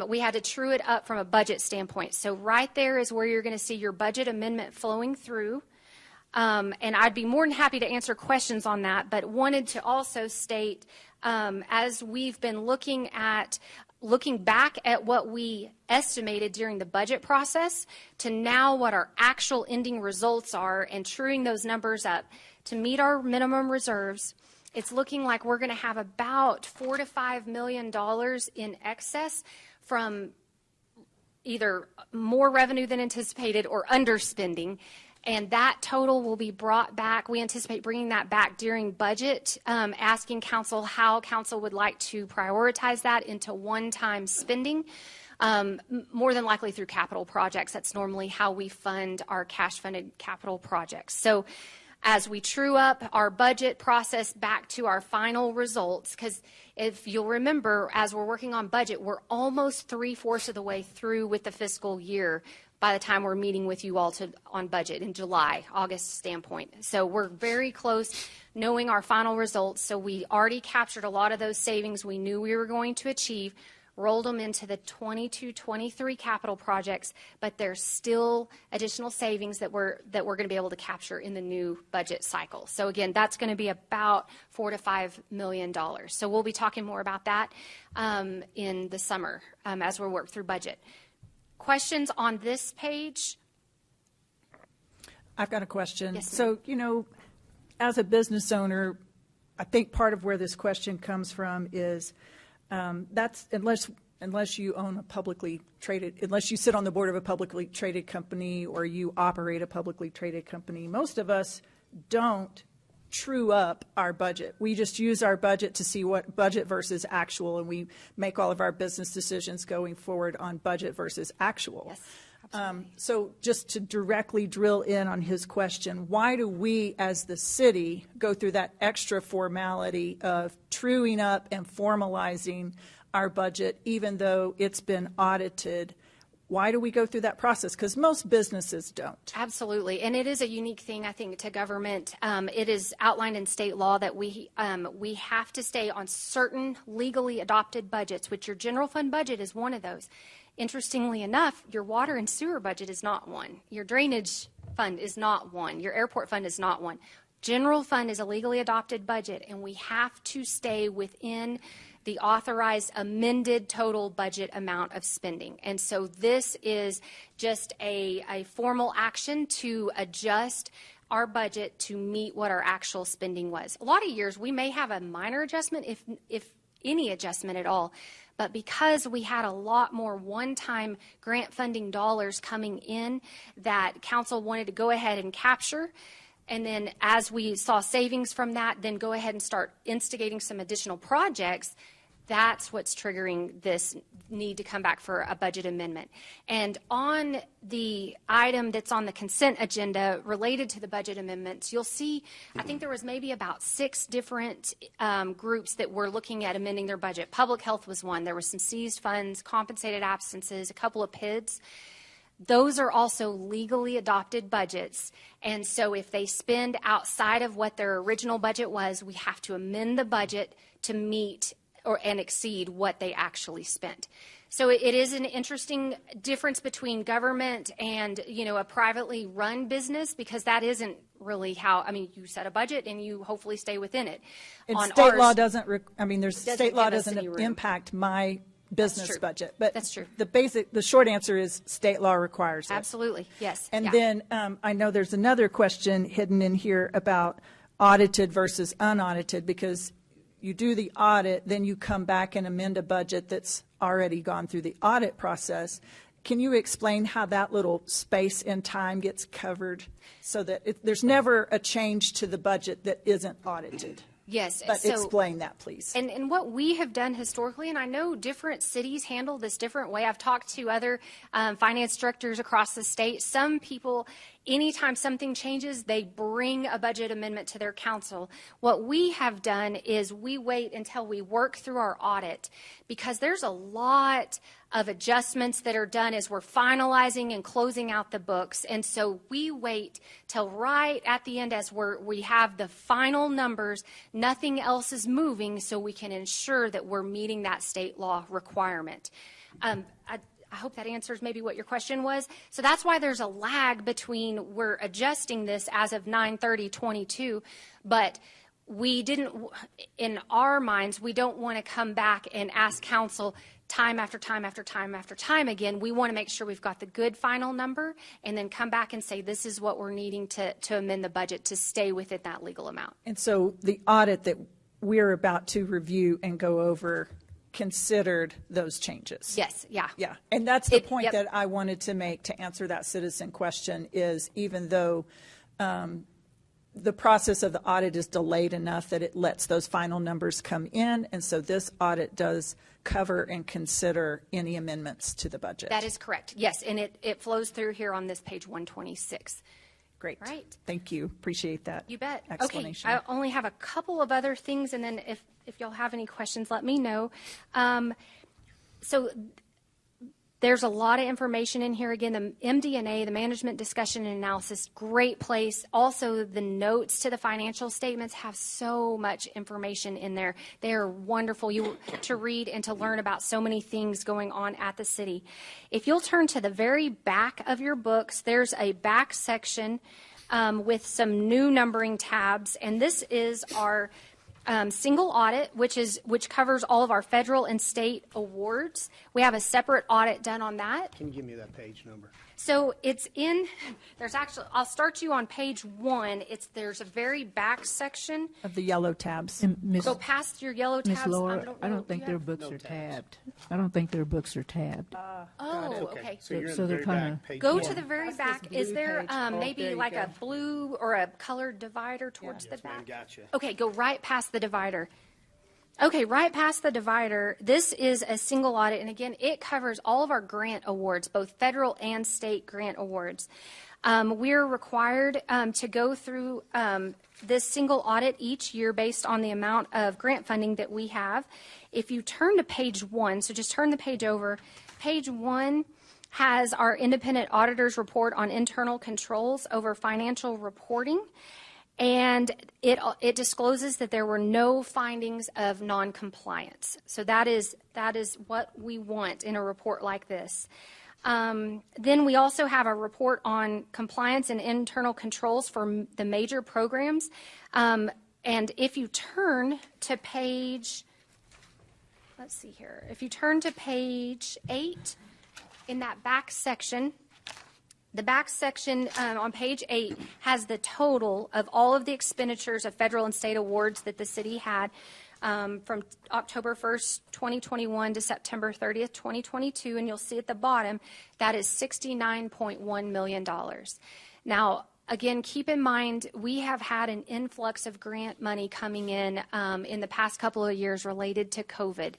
We had to true it up from a budget standpoint. So right there is where you're going to see your budget amendment flowing through. And I'd be more than happy to answer questions on that, but wanted to also state, as we've been looking back at what we estimated during the budget process to now what our actual ending results are and truing those numbers up to meet our minimum reserves, it's looking like we're going to have about $4 to $5 million in excess from either more revenue than anticipated or underspending. And that total will be brought back. We anticipate bringing that back during budget, asking council how council would like to prioritize that into one-time spending, more than likely through capital projects. That's normally how we fund our cash-funded capital projects. So as we true up our budget process back to our final results, because if you'll remember, as we're working on budget, we're almost 3/4 of the way through with the fiscal year by the time we're meeting with you all on budget in July, August standpoint. So we're very close knowing our final results. So we already captured a lot of those savings we knew we were going to achieve, rolled them into the 22-23 capital projects, but there's still additional savings that we're going to be able to capture in the new budget cycle. So again, that's going to be about $4 to $5 million. So we'll be talking more about that in the summer as we work through budget. Questions on this page? I've got a question. Yes, so, as a business owner, I think part of where this question comes from is that's unless you own a publicly traded, unless you sit on the board of a publicly traded company or you operate a publicly traded company, most of us don't true up our budget. We just use our budget to see what budget versus actual, and we make all of our business decisions going forward on budget versus actual. Yes, absolutely. So just to directly drill in on his question, why do we as the city go through that extra formality of truing up and formalizing our budget even though it's been audited? Why do we go through that process? Because most businesses don't. Absolutely, and it is a unique thing, I think, to government. It is outlined in state law that we have to stay on certain legally adopted budgets, which your general fund budget is one of those. Interestingly enough, your water and sewer budget is not one. Your drainage fund is not one. Your airport fund is not one. General fund is a legally adopted budget, and we have to stay within the authorized amended total budget amount of spending. And so this is just a formal action to adjust our budget to meet what our actual spending was. A lot of years we may have a minor adjustment, if any adjustment at all. But because we had a lot more one-time grant funding dollars coming in that council wanted to go ahead and capture, and then as we saw savings from that, then go ahead and start instigating some additional projects, that's what's triggering this need to come back for a budget amendment. And on the item that's on the consent agenda related to the budget amendments, you'll see, I think there was maybe about 6 different groups that were looking at amending their budget. Public health was one. There were some seized funds, compensated absences, a couple of PIDs. Those are also legally adopted budgets, and so if they spend outside of what their original budget was, we have to amend the budget to meet and exceed what they actually spent. So it is an interesting difference between government and, a privately run business, because that isn't really how, you set a budget and you hopefully stay within it. And state law doesn't, state law doesn't impact my business budget, but that's true. The short answer is state law requires it. Absolutely, yes. And then I know there's another question hidden in here about audited versus unaudited, because you do the audit, then you come back and amend a budget that's already gone through the audit process. Can you explain how that little space in time gets covered so that there's never a change to the budget that isn't audited? Yes. But explain that, please. And what we have done historically, and I know different cities handle this different way. I've talked to other finance directors across the state. Some people, anytime something changes, they bring a budget amendment to their council. What we have done is we wait until we work through our audit, because there's a lot of adjustments that are done as we're finalizing and closing out the books. And so we wait till right at the end as we have the final numbers, nothing else is moving, so we can ensure that we're meeting that state law requirement. I hope that answers maybe what your question was. So that's why there's a lag between we're adjusting this as of 9/30/22, but we didn't, in our minds, we don't want to come back and ask council time after time after time after time again. We want to make sure we've got the good final number and then come back and say this is what we're needing to amend the budget to stay within that legal amount. And so the audit that we're about to review and go over considered those changes. Yes, yeah. Yeah, and that's the point that I wanted to make to answer that citizen question is even though the process of the audit is delayed enough that it lets those final numbers come in, and so this audit does cover and consider any amendments to the budget. That is correct, yes, and it flows through here on this page 126. Great. Right. Thank you. Appreciate that. You bet. Explanation. Okay. I only have a couple of other things, and then if y'all have any questions, let me know. So there's a lot of information in here. Again, the MD&A, the Management Discussion and Analysis, great place. Also, the notes to the financial statements have so much information in there. They are wonderful to read and to learn about so many things going on at the city. If you'll turn to the very back of your books, there's a back section with some new numbering tabs, and this is our single audit, which covers all of our federal and state awards. We have a separate audit done on that. Can you give me that page number? So it's there's actually, I'll start you on page 1. There's a very back section. Of the yellow tabs. Go past your yellow tabs. Ms. Laura, I don't think their books are tabbed. I don't think their books are tabbed. Okay. So you're in So the they're very kinda- back page. Go one. to the very back. Is there maybe like a blue or a colored divider towards the back? Gotcha. Okay, go right past the divider. Okay, right past the divider, this is a single audit, and again, it covers all of our grant awards, both federal and state grant awards. We're required to go through this single audit each year based on the amount of grant funding that we have. If you turn to page 1, so just turn the page over, page 1 has our independent auditor's report on internal controls over financial reporting. And it discloses that there were no findings of noncompliance. So that is what we want in a report like this. Then we also have a report on compliance and internal controls for the major programs. And if you turn to page, let's see here, if you turn to page 8, in that back section, the back section on page 8 has the total of all of the expenditures of federal and state awards that the city had from October 1st, 2021 to September 30th, 2022. And you'll see at the bottom, that is $69.1 million. Now, again, keep in mind, we have had an influx of grant money coming in the past couple of years related to COVID.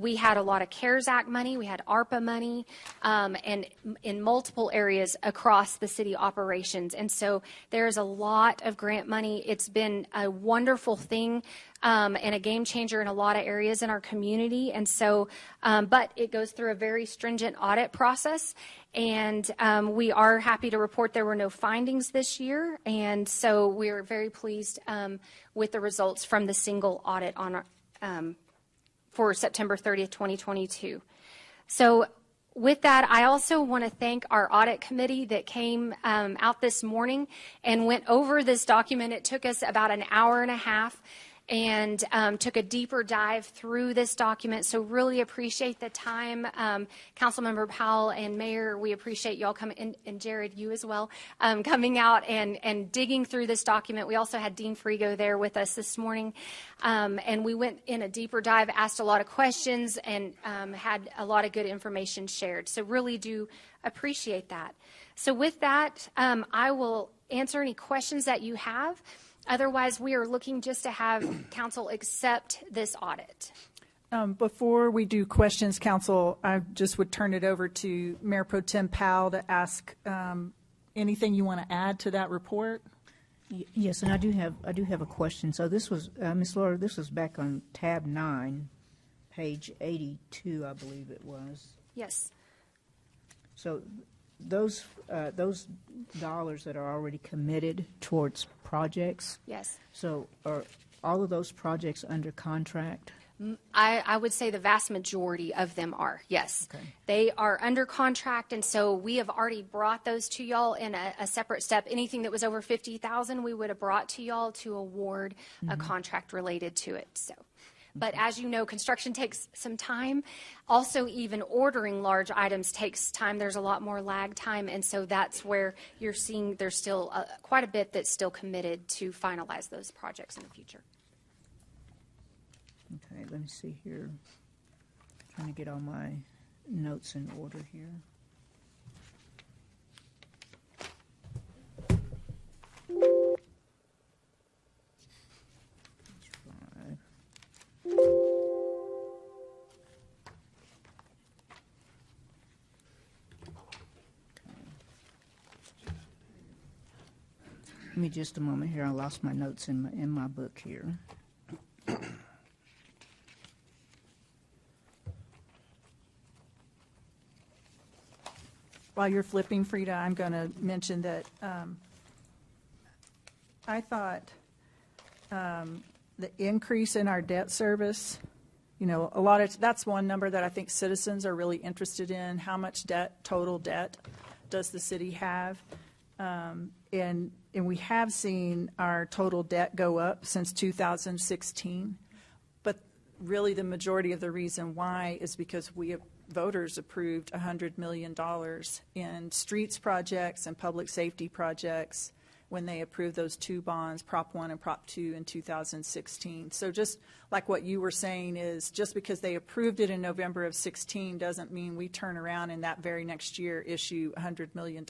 We had a lot of CARES Act money, we had ARPA money, and in multiple areas across the city operations. And so there's a lot of grant money. It's been a wonderful thing and a game changer in a lot of areas in our community. And so, but it goes through a very stringent audit process. And we are happy to report there were no findings this year. And so we're very pleased with the results from the single audit on our for September 30th, 2022. So with that, I also want to thank our audit committee that came out this morning and went over this document. It took us about an hour and a half and took a deeper dive through this document. So really appreciate the time. Councilmember Powell and Mayor, we appreciate y'all coming, and Jared, you as well, coming out and digging through this document. We also had Dean Frigo there with us this morning. And we went in a deeper dive, asked a lot of questions, and had a lot of good information shared. So really do appreciate that. So with that, I will answer any questions that you have. Otherwise, we are looking just to have council accept this audit. Before we do questions, council, I just would turn it over to Mayor Pro Tem Powell to ask anything you want to add to that report. Yes, and I do have a question. So this was, Ms. Laura, this was back on tab 9, page 82, I believe it was. Yes. So those dollars that are already committed towards projects. Yes. So are all of those projects under contract? I would say the vast majority of them are, yes. Okay. They are under contract, and so we have already brought those to y'all in a separate step. Anything that was over $50,000, we would have brought to y'all to award a contract related to it. So, but as you know, construction takes some time. Also, even ordering large items takes time. There's a lot more lag time, and so that's where you're seeing there's still quite a bit that's still committed to finalize those projects in the future. Okay, let me see here. Trying to get all my notes in order here. Give me just a moment here. I lost my notes in my book here. While you're flipping, Frida, I'm going to mention that I thought the increase in our debt service, you know, that's one number that I think citizens are really interested in. How much total debt does the city have? And we have seen our total debt go up since 2016. But really the majority of the reason why is because voters approved $100 million in streets projects and public safety projects when they approved those two bonds, Prop 1 and Prop 2 in 2016. So just like what you were saying is just because they approved it in November of 16 doesn't mean we turn around and that very next year issue $100 million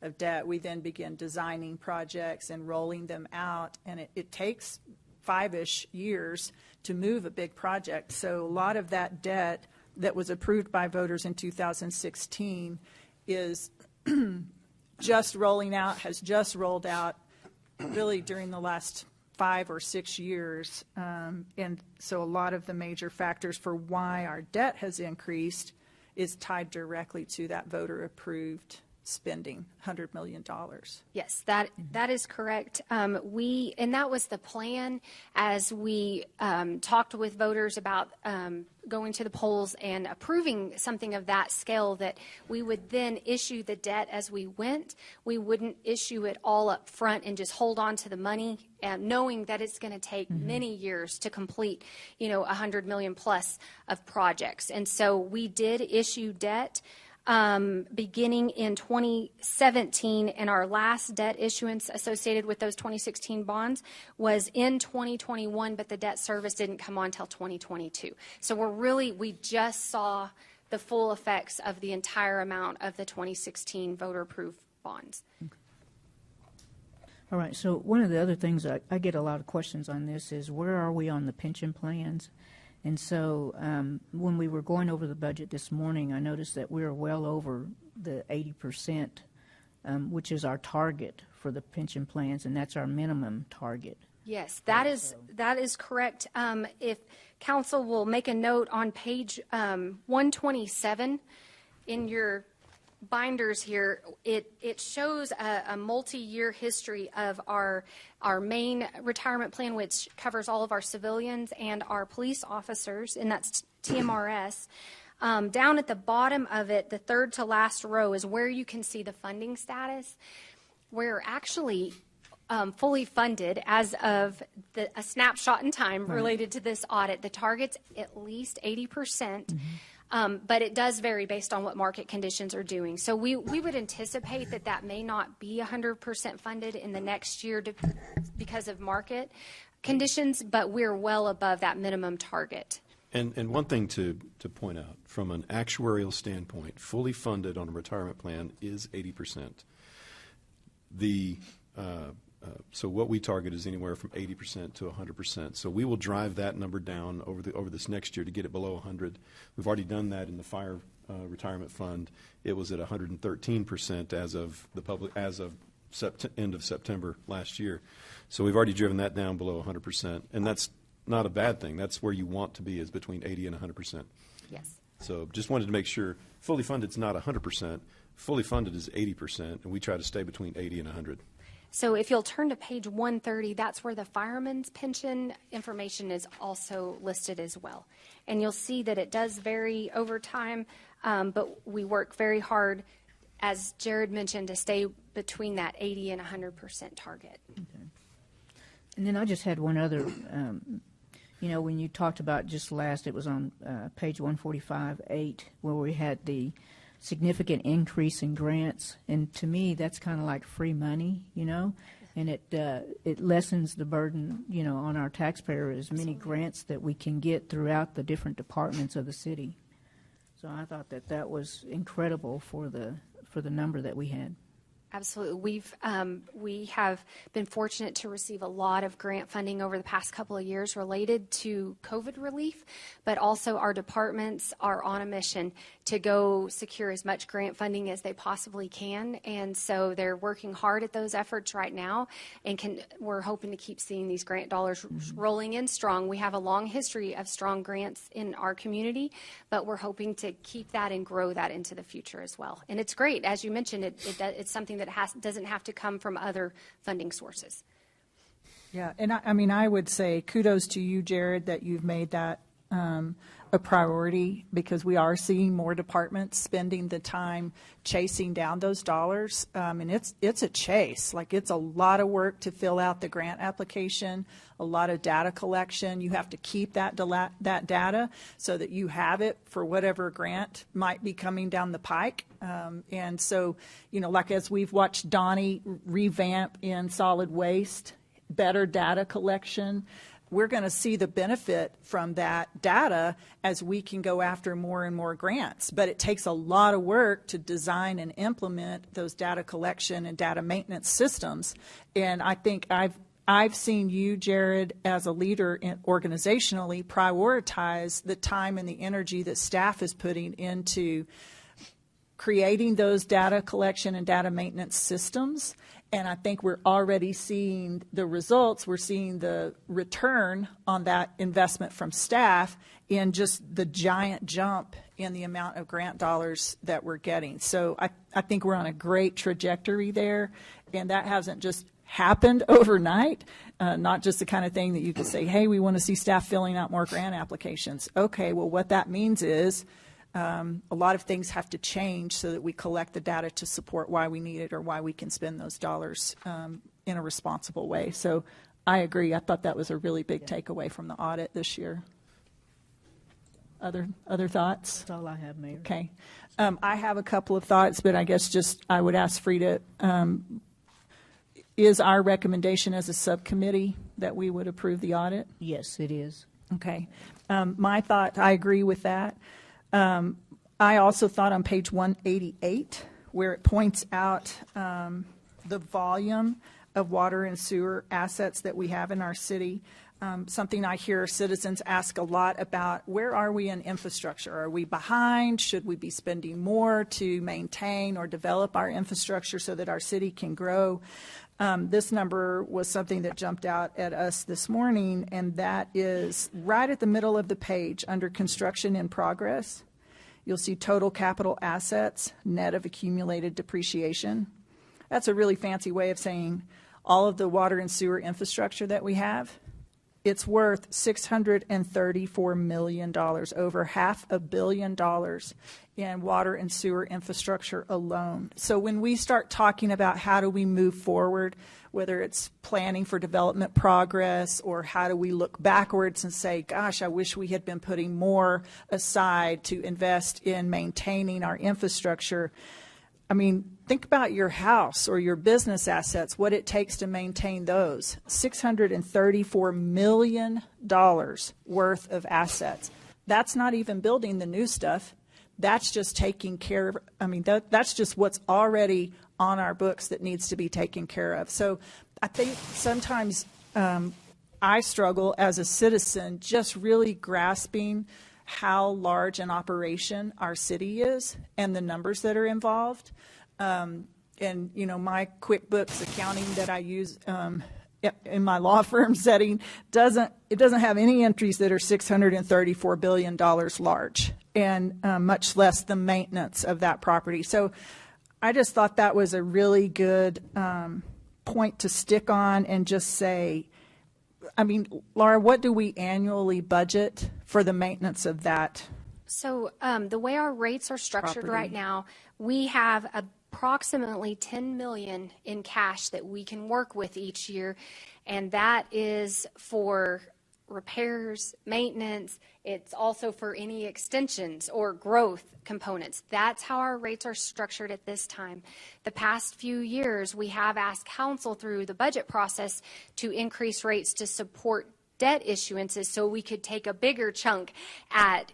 of debt. We then begin designing projects and rolling them out, and it takes 5-ish years to move a big project. So a lot of that debt that was approved by voters in 2016 is just rolling out, has just rolled out really during the last 5 or 6 years. And so a lot of the major factors for why our debt has increased is tied directly to that voter-approved spending, $100 million. Yes, that is correct. And that was the plan as we talked with voters about going to the polls and approving something of that scale, that we would then issue the debt as we went. We wouldn't issue it all up front and just hold on to the money, knowing that it's going to take many years to complete, $100 million plus of projects. And so we did issue debt beginning in 2017, and our last debt issuance associated with those 2016 bonds was in 2021, but the debt service didn't come on until 2022. So we just saw the full effects of the entire amount of the 2016 voter-approved bonds. All right, so one of the other things I get a lot of questions on this is where are we on the pension plans? And so when we were going over the budget this morning, I noticed that we are well over the 80%, which is our target for the pension plans, and that's our minimum target. Yes, that is correct. If council will make a note on page 127 in your binders here, it shows a multi-year history of our main retirement plan, which covers all of our civilians and our police officers, and that's TMRS. Down at the bottom of it, the third to last row is where you can see the funding status. We're actually fully funded as of a snapshot in time related to this audit. The target's at least 80%. But it does vary based on what market conditions are doing. So we would anticipate that may not be 100% funded in the next year because of market conditions, but we're well above that minimum target. And one thing to point out, from an actuarial standpoint, fully funded on a retirement plan is 80%. So what we target is anywhere from 80% to 100%. So we will drive that number down over this next year to get it below 100. We've already done that in the fire retirement fund. It was at 113% as of end of September last year. So we've already driven that down below 100%, and that's not a bad thing. That's where you want to be, is between 80 and 100%. Yes. So just wanted to make sure fully funded is not 100%. Fully funded is 80%, and we try to stay between 80 and 100. So if you'll turn to page 130, that's where the fireman's pension information is also listed as well. And you'll see that it does vary over time, but we work very hard, as Jared mentioned, to stay between that 80 and 100% target. Okay. And then I just had one other, when you talked about just last, it was on page 145-8, where we had the significant increase in grants. And to me, that's kind of like free money, and it lessens the burden, on our taxpayer, as many grants that we can get throughout the different departments of the city. So I thought that was incredible for the number that we had. Absolutely. We have been fortunate to receive a lot of grant funding over the past couple of years related to COVID relief, but also our departments are on a mission to go secure as much grant funding as they possibly can. And so they're working hard at those efforts right now, and we're hoping to keep seeing these grant dollars rolling in strong. We have a long history of strong grants in our community, but we're hoping to keep that and grow that into the future as well. And it's great. As you mentioned, it's something that doesn't have to come from other funding sources. Yeah, and I would say kudos to you, Jared, that you've made that a priority, because we are seeing more departments spending the time chasing down those dollars. And it's a chase. Like, it's a lot of work to fill out the grant application, a lot of data collection. You have to keep that data so that you have it for whatever grant might be coming down the pike. And so, like as we've watched Donnie revamp in solid waste, better data collection, we're going to see the benefit from that data as we can go after more and more grants. But it takes a lot of work to design and implement those data collection and data maintenance systems. And I think I've seen you, Jared, as a leader organizationally, prioritize the time and the energy that staff is putting into creating those data collection and data maintenance systems. And I think we're already seeing the results. We're seeing the return on that investment from staff in just the giant jump in the amount of grant dollars that we're getting. So I think we're on a great trajectory there. And that hasn't just happened overnight, not just the kind of thing that you can say, hey, we want to see staff filling out more grant applications. Okay, well, what that means is a lot of things have to change so that we collect the data to support why we need it or why we can spend those dollars in a responsible way. So I agree. I thought that was a really big takeaway from the audit this year. Other thoughts? That's all I have, Mayor. Okay. I have a couple of thoughts, but I guess just I would ask Frida, is our recommendation as a subcommittee that we would approve the audit? Yes, it is. Okay. My thought, I agree with that. I also thought on page 188, where it points out the volume of water and sewer assets that we have in our city, something I hear citizens ask a lot about: where are we in infrastructure? Are we behind? Should we be spending more to maintain or develop our infrastructure so that our city can grow? This number was something that jumped out at us this morning, and that is right at the middle of the page under construction in progress. You'll see total capital assets, net of accumulated depreciation. That's a really fancy way of saying all of the water and sewer infrastructure that we have. It's worth $634 million, over $500 million in water and sewer infrastructure alone. So when we start talking about how do we move forward, whether it's planning for development progress or how do we look backwards and say, gosh, I wish we had been putting more aside to invest in maintaining our infrastructure. I mean, think about your house or your business assets, what it takes to maintain those. $634 million worth of assets. That's not even building the new stuff. That's just taking care of, that's just what's already on our books that needs to be taken care of. So I think sometimes I struggle as a citizen just really grasping how large an operation our city is and the numbers that are involved. And, my QuickBooks accounting that I use in my law firm setting doesn't have any entries that are $634 billion large, and much less the maintenance of that property. So I just thought that was a really good point to stick on and just say, I mean, Laura, what do we annually budget for the maintenance of that? So the way our rates are structured Property. right now, we have approximately $10 million in cash that we can work with each year, and that is for repairs, maintenance. It's also for any extensions or growth components. That's how our rates are structured at this time. The past few years, we have asked council through the budget process to increase rates to support debt issuances so we could take a bigger chunk at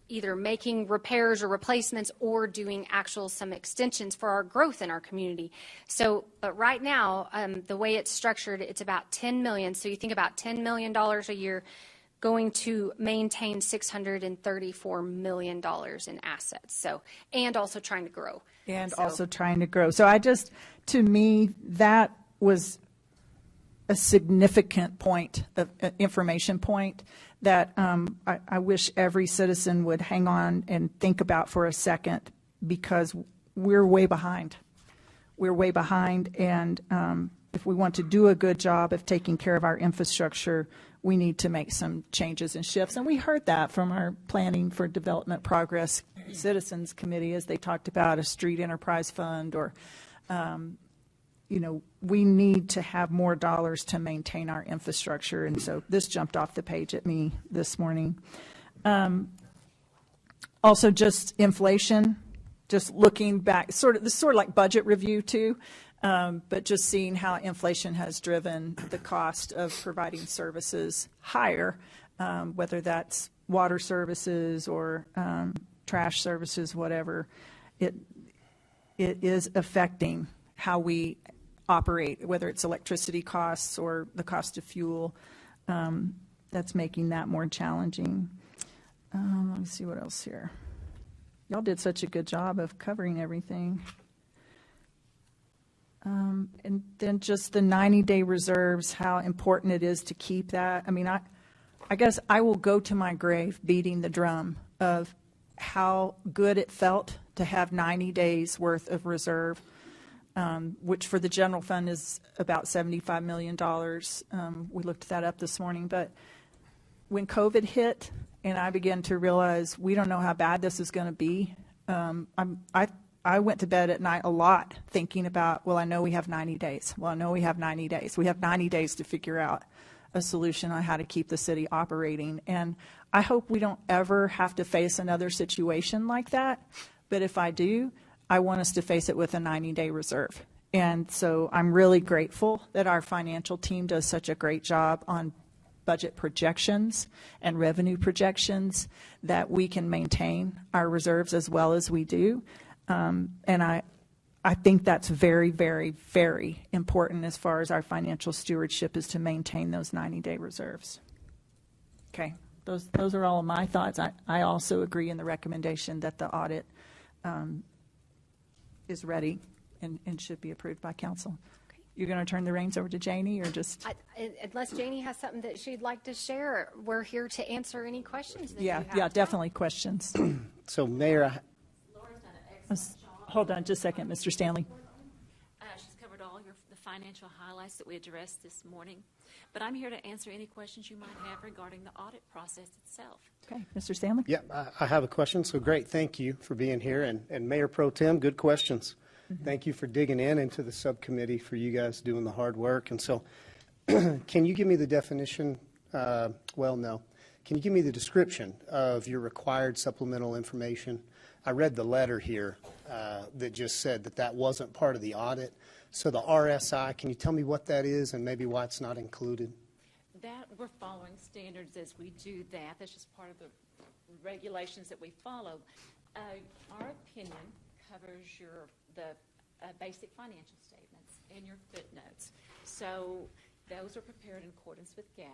either making repairs or replacements or doing some extensions for our growth in our community. So, but right now, the way it's structured, it's about $10 million. So you think about $10 million a year going to maintain $634 million in assets. So, and also trying to grow. And also trying to grow. So to me, that was a significant point, information point that I wish every citizen would hang on and think about for a second, because we're way behind. We're way behind, and if we want to do a good job of taking care of our infrastructure, we need to make some changes and shifts. And we heard that from our Planning for Development Progress Citizens Committee as they talked about a street enterprise fund or we need to have more dollars to maintain our infrastructure. And so this jumped off the page at me this morning. Also, just inflation, just looking back, this is sort of like budget review too, but just seeing how inflation has driven the cost of providing services higher, whether that's water services or trash services, whatever. It is affecting how we operate, whether it's electricity costs or the cost of fuel. That's making that more challenging. Let me see what else here. Y'all did such a good job of covering everything. And then just the 90-day reserves, how important it is to keep that. I mean, I guess I will go to my grave beating the drum of how good it felt to have 90 days worth of reserve. Which for the general fund is about $75 million. We looked that up this morning. But when COVID hit and I began to realize we don't know how bad this is going to be, I went to bed at night a lot thinking about, well, I know we have 90 days. Well, I know we have 90 days. We have 90 days to figure out a solution on how to keep the city operating. And I hope we don't ever have to face another situation like that. But if I do, I want us to face it with a 90-day reserve. And so I'm really grateful that our financial team does such a great job on budget projections and revenue projections that we can maintain our reserves as well as we do. And I think that's very, very, very important as far as our financial stewardship is to maintain those 90-day reserves. Okay, those are all of my thoughts. I also agree in the recommendation that the audit is ready and should be approved by council. Okay. You're going to turn the reins over to Janie, or just? Unless Janie has something that she'd like to share, we're here to answer any questions that you have. Yeah, definitely questions. So, Mayor, Laura's done an excellent job. Hold on just a second, Mr. Stanley. She's covered all the financial highlights that we addressed this morning. But I'm here to answer any questions you might have regarding the audit process itself. Okay, Mr. Stanley? Yeah, I have a question. So great. Thank you for being here. And Mayor Pro Tem, good questions. Mm-hmm. Thank you for digging into the subcommittee, for you guys doing the hard work. And so can you give me the definition? Can you give me the description of your required supplemental information? I read the letter here that just said that wasn't part of the audit. So the RSI, can you tell me what that is and maybe why it's not included? That we're following standards as we do that. That's just part of the regulations that we follow. Our opinion covers the basic financial statements and your footnotes. So those are prepared in accordance with GAAP.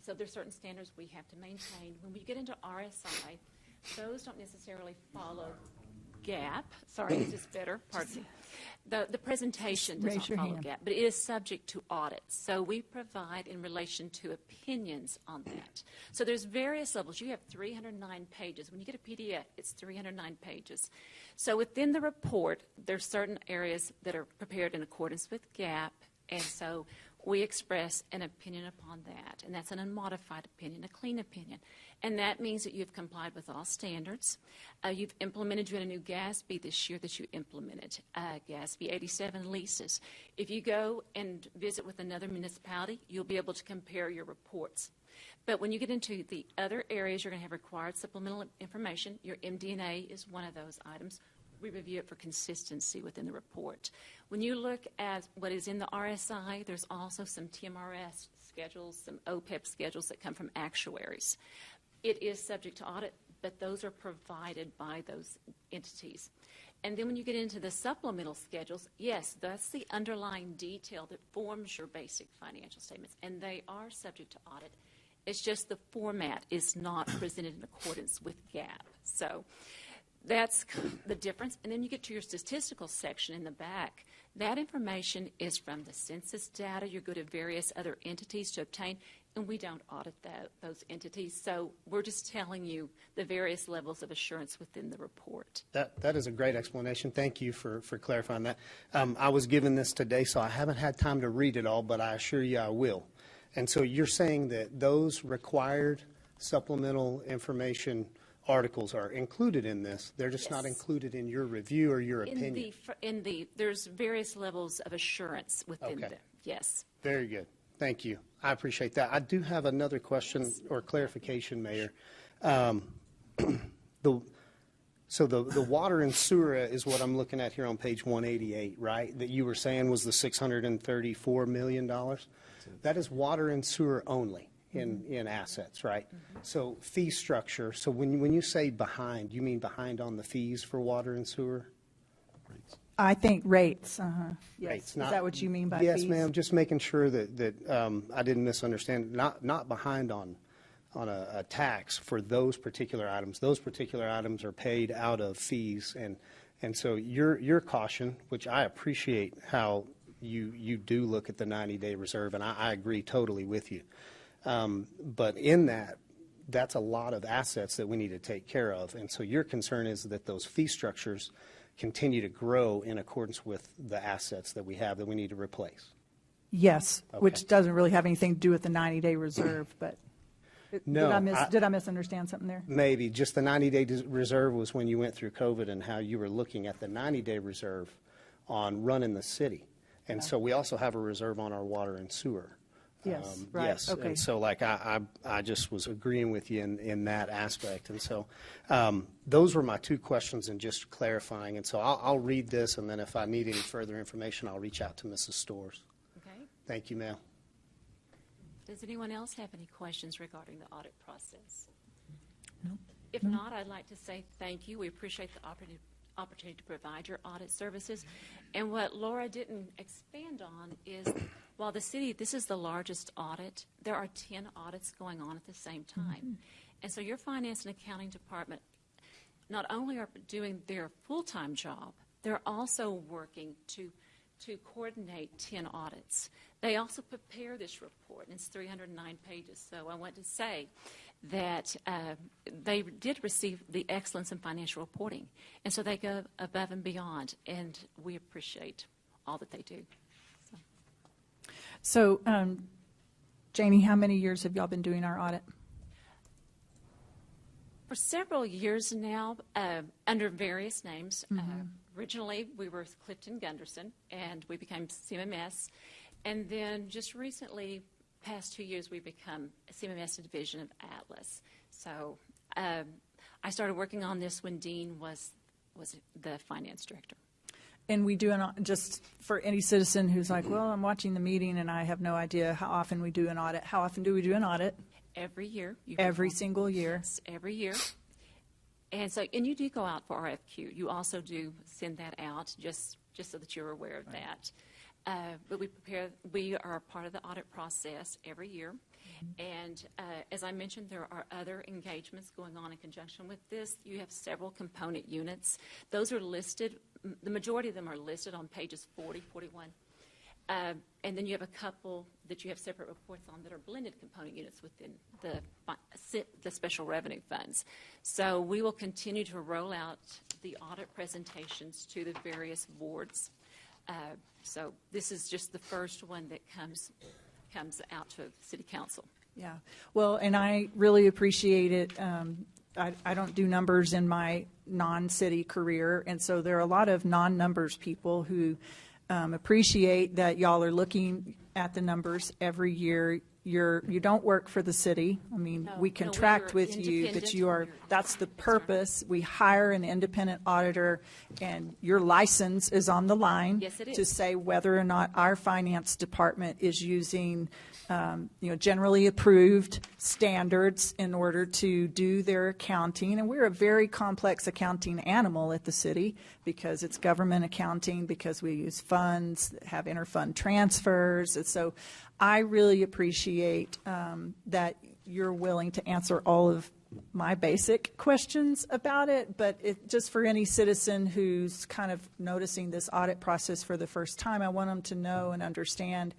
So there's certain standards we have to maintain. When we get into RSI, those don't necessarily follow GAAP. Sorry, is this better? Pardon me. The presentation does not follow GAAP, but it is subject to audit. So we provide in relation to opinions on that. So there's various levels. You have 309 pages. When you get a PDF, it's 309 pages. So within the report, there's certain areas that are prepared in accordance with GAAP, And so we express an opinion upon that, and that's an unmodified opinion, a clean opinion. And that means that you've complied with all standards. You've implemented, you had a new GASB this year that you implemented, GASB 87 leases. If you go and visit with another municipality, you'll be able to compare your reports. But when you get into the other areas, you're going to have required supplemental information. Your MD&A is one of those items. We review it for consistency within the report. When you look at what is in the RSI, there's also some TMRS schedules, some OPEB schedules that come from actuaries. It is subject to audit, but those are provided by those entities. And then when you get into the supplemental schedules, yes, that's the underlying detail that forms your basic financial statements, and they are subject to audit. It's just the format is not presented in accordance with GAAP. So that's the difference. And then you get to your statistical section in the back. That information is from the census data. You go to various other entities to obtain, and we don't audit those entities. So we're just telling you the various levels of assurance within the report. That is a great explanation. Thank you for clarifying that. I was given this today, so I haven't had time to read it all, but I assure you I will. And so you're saying that those required supplemental information articles are included in this. They're just not included in your review or your opinion. There's various levels of assurance within them. Yes. Very good. Thank you. I appreciate that. I do have another question or clarification, Mayor. So the water and sewer is what I'm looking at here on page 188, right? That you were saying was the $634 million? That is water and sewer only in assets, right? Mm-hmm. So fee structure, so when you say behind, you mean behind on the fees for water and sewer? I think rates. Yes. Rates, Is that what you mean by fees? Yes, ma'am. Just making sure that I didn't misunderstand. Not behind on a tax for those particular items. Those particular items are paid out of fees, and so your caution, which I appreciate how you do look at the 90-day reserve, and I agree totally with you. But in that's a lot of assets that we need to take care of, and so your concern is that those fee structures continue to grow in accordance with the assets that we have that we need to replace. Yes, okay. Which doesn't really have anything to do with the 90-day reserve, but no, did I misunderstand something there? Maybe. Just the 90-day reserve was when you went through COVID and how you were looking at the 90-day reserve on running the city. And so we also have a reserve on our water and sewer. Yes, right. Yes, okay. And so like I just was agreeing with you in that aspect. And so those were my two questions and just clarifying. And so I'll read this, and then if I need any further information, I'll reach out to Mrs. Storrs. Okay. Thank you, ma'am. Does anyone else have any questions regarding the audit process? No. If not, I'd like to say thank you. We appreciate the opportunity to provide your audit services. And what Laura didn't expand on is, while the city, this is the largest audit, there are 10 audits going on at the same time. Mm-hmm. And so your finance and accounting department not only are doing their full-time job, they're also working to coordinate 10 audits. They also prepare this report, and it's 309 pages. So I want to say that they did receive the excellence in financial reporting, and so they go above and beyond, and we appreciate all that they do. So Janie, how many years have y'all been doing our audit? For several years now, under various names. Mm-hmm. Originally, we were Clifton Gunderson, and we became CMMS. And then just recently, past 2 years, we've become a CMMS division of Atlas. So I started working on this when Dean was the finance director. And we do, just for any citizen who's like, well, I'm watching the meeting and I have no idea how often we do an audit. How often do we do an audit? Every year. Every single year? Yes, every year. And so, and you do go out for RFQ. You also do send that out, just so that you're aware of that. But we are a part of the audit process every year. Mm-hmm. And as I mentioned, there are other engagements going on in conjunction with this. You have several component units. Those are listed. The majority of them are listed on pages 40, 41. And then you have a couple that you have separate reports on that are blended component units within the special revenue funds. So we will continue to roll out the audit presentations to the various boards. So this is just the first one that comes out to City Council. Yeah. Well, and I really appreciate it. I don't do numbers in my non-city career, and so there are a lot of non-numbers people who appreciate that y'all are looking at the numbers every year. You don't work for the city. I mean, we contract with you, but you are, that's the purpose. We hire an independent auditor, and your license is on the line. Yes, it is. To say whether or not our finance department is using generally approved standards in order to do their accounting. And we're a very complex accounting animal at the city because it's government accounting, because we use funds, have interfund transfers. And so I really appreciate that you're willing to answer all of my basic questions about it, but just for any citizen who's kind of noticing this audit process for the first time, I want them to know and understand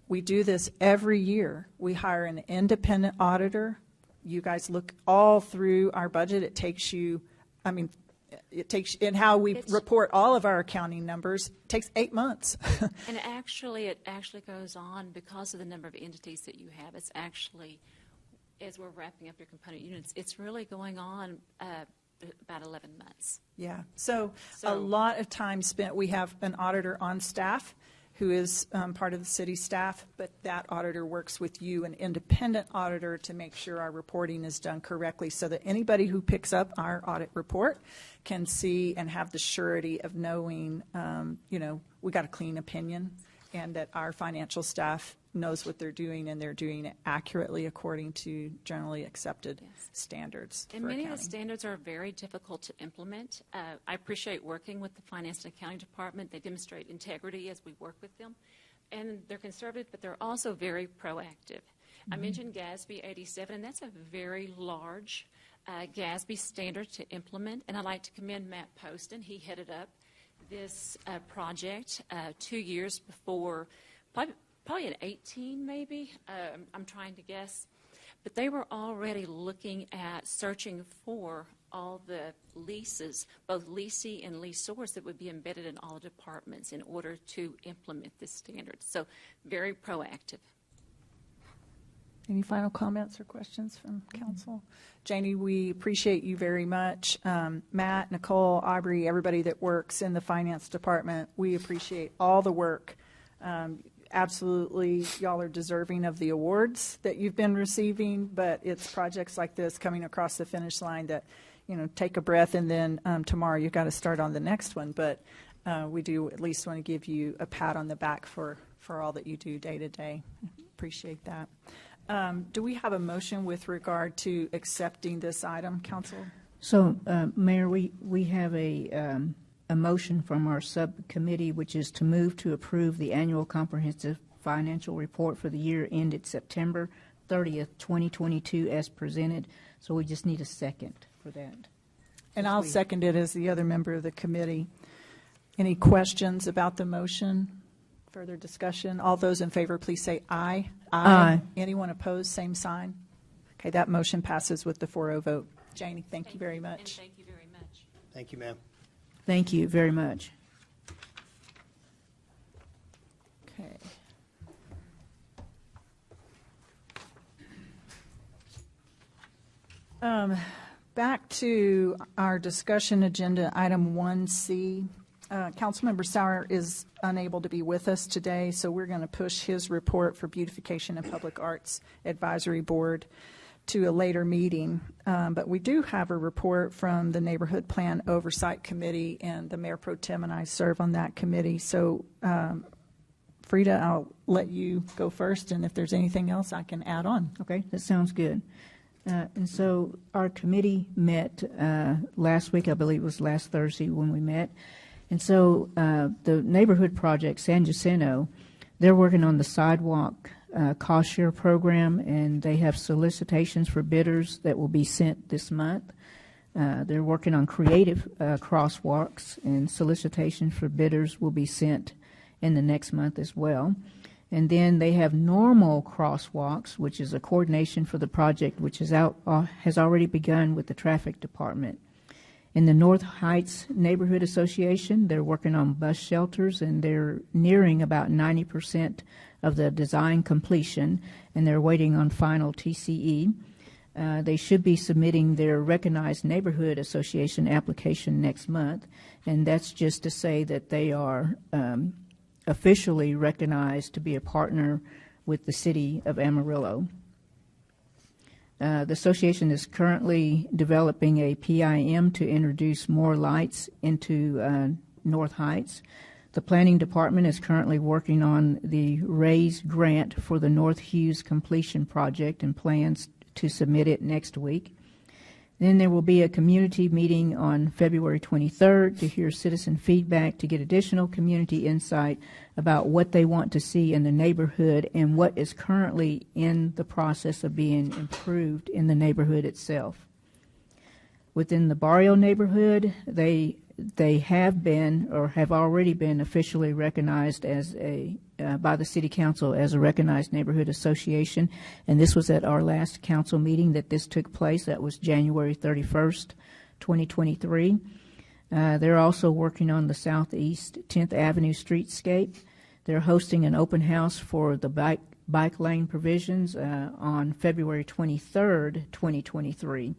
we do this every year. We hire an independent auditor. You guys look all through our budget. It takes you, in how we report all of our accounting numbers, it takes 8 months. And it actually goes on because of the number of entities that you have. It's actually, as we're wrapping up your component units, it's really going on about 11 months. Yeah. So a lot of time spent. We have an auditor on staff who is part of the city staff, but that auditor works with you, an independent auditor, to make sure our reporting is done correctly so that anybody who picks up our audit report can see and have the surety of knowing, we got a clean opinion and that our financial staff knows what they're doing and they're doing it accurately according to generally accepted standards. And many of the standards are very difficult to implement. I appreciate working with the Finance and Accounting Department. They demonstrate integrity as we work with them. And they're conservative, but they're also very proactive. I mentioned GASB 87, and that's a very large GASB standard to implement. And I'd like to commend Matt Poston. He headed up this project 2 years before, probably in 18 maybe, I'm trying to guess. But they were already looking at searching for all the leases, both leasee and leasors, that would be embedded in all the departments in order to implement this standard. So very proactive. Any final comments or questions from council? Janie, we appreciate you very much. Matt, Nicole, Aubrey, everybody that works in the finance department, we appreciate all the work. Absolutely, y'all are deserving of the awards that you've been receiving, but it's projects like this coming across the finish line that, take a breath, and then tomorrow you've got to start on the next one. But we do at least want to give you a pat on the back for all that you do day to day. Appreciate that. Do we have a motion with regard to accepting this item, council? So, Mayor, we have a motion from our subcommittee, which is to move to approve the annual comprehensive financial report for the year ended September 30th, 2022 as presented. So we just need a second for that. And I'll second it as the other member of the committee. Any questions about the motion? Further discussion? All those in favor, please say aye. Aye. Anyone opposed, same sign. Okay, that motion passes with the 4-0 vote. Janie, thank you very much. And thank you very much. Thank you, ma'am. Thank you very much. Okay. Back to our discussion agenda, item 1C. Councilmember Sauer is unable to be with us today, so we're going to push his report for Beautification and Public Arts Advisory Board to a later meeting. But we do have a report from the Neighborhood Plan Oversight Committee, and the Mayor Pro Tem and I serve on that committee. So, Frida, I'll let you go first, and if there's anything else I can add on. Okay, that sounds good. And so our committee met last week, I believe it was last Thursday when we met. And so the neighborhood project, San Jacinto, they're working on the sidewalk cost share program, and they have solicitations for bidders that will be sent this month. They're working on creative crosswalks, and solicitations for bidders will be sent in the next month as well. And then they have normal crosswalks, which is a coordination for the project, which is has already begun with the traffic department. In the North Heights Neighborhood Association, they're working on bus shelters, and they're nearing about 90% of the design completion, and they're waiting on final TCE. They should be submitting their Recognized Neighborhood Association application next month, and that's just to say that they are officially recognized to be a partner with the city of Amarillo. The association is currently developing a PIM to introduce more lights into North Heights. The planning department is currently working on the RAISE grant for the North Hughes completion project and plans to submit it next week. Then there will be a community meeting on February 23rd to hear citizen feedback, to get additional community insight about what they want to see in the neighborhood and what is currently in the process of being improved in the neighborhood itself. Within the Barrio neighborhood, they have been or have already been officially recognized as by the City Council as a recognized neighborhood association, and this was at our last council meeting that this took place. That was January 31st, 2023. They're also working on the Southeast 10th Avenue streetscape. They're hosting an open house for the bike lane provisions on February 23rd, 2023.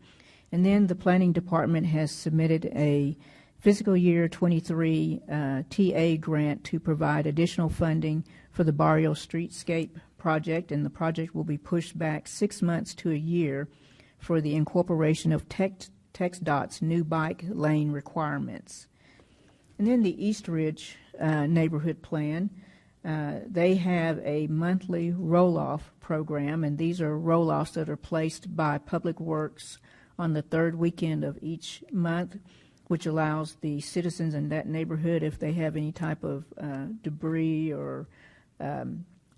And then the planning department has submitted a fiscal year 23 TA grant to provide additional funding for the Barrio Streetscape project, and the project will be pushed back 6 months to a year for the incorporation of TxDOT's new bike lane requirements. And then the East Ridge neighborhood plan, they have a monthly roll-off program, and these are roll-offs that are placed by Public Works on the third weekend of each month, which allows the citizens in that neighborhood, if they have any type of debris or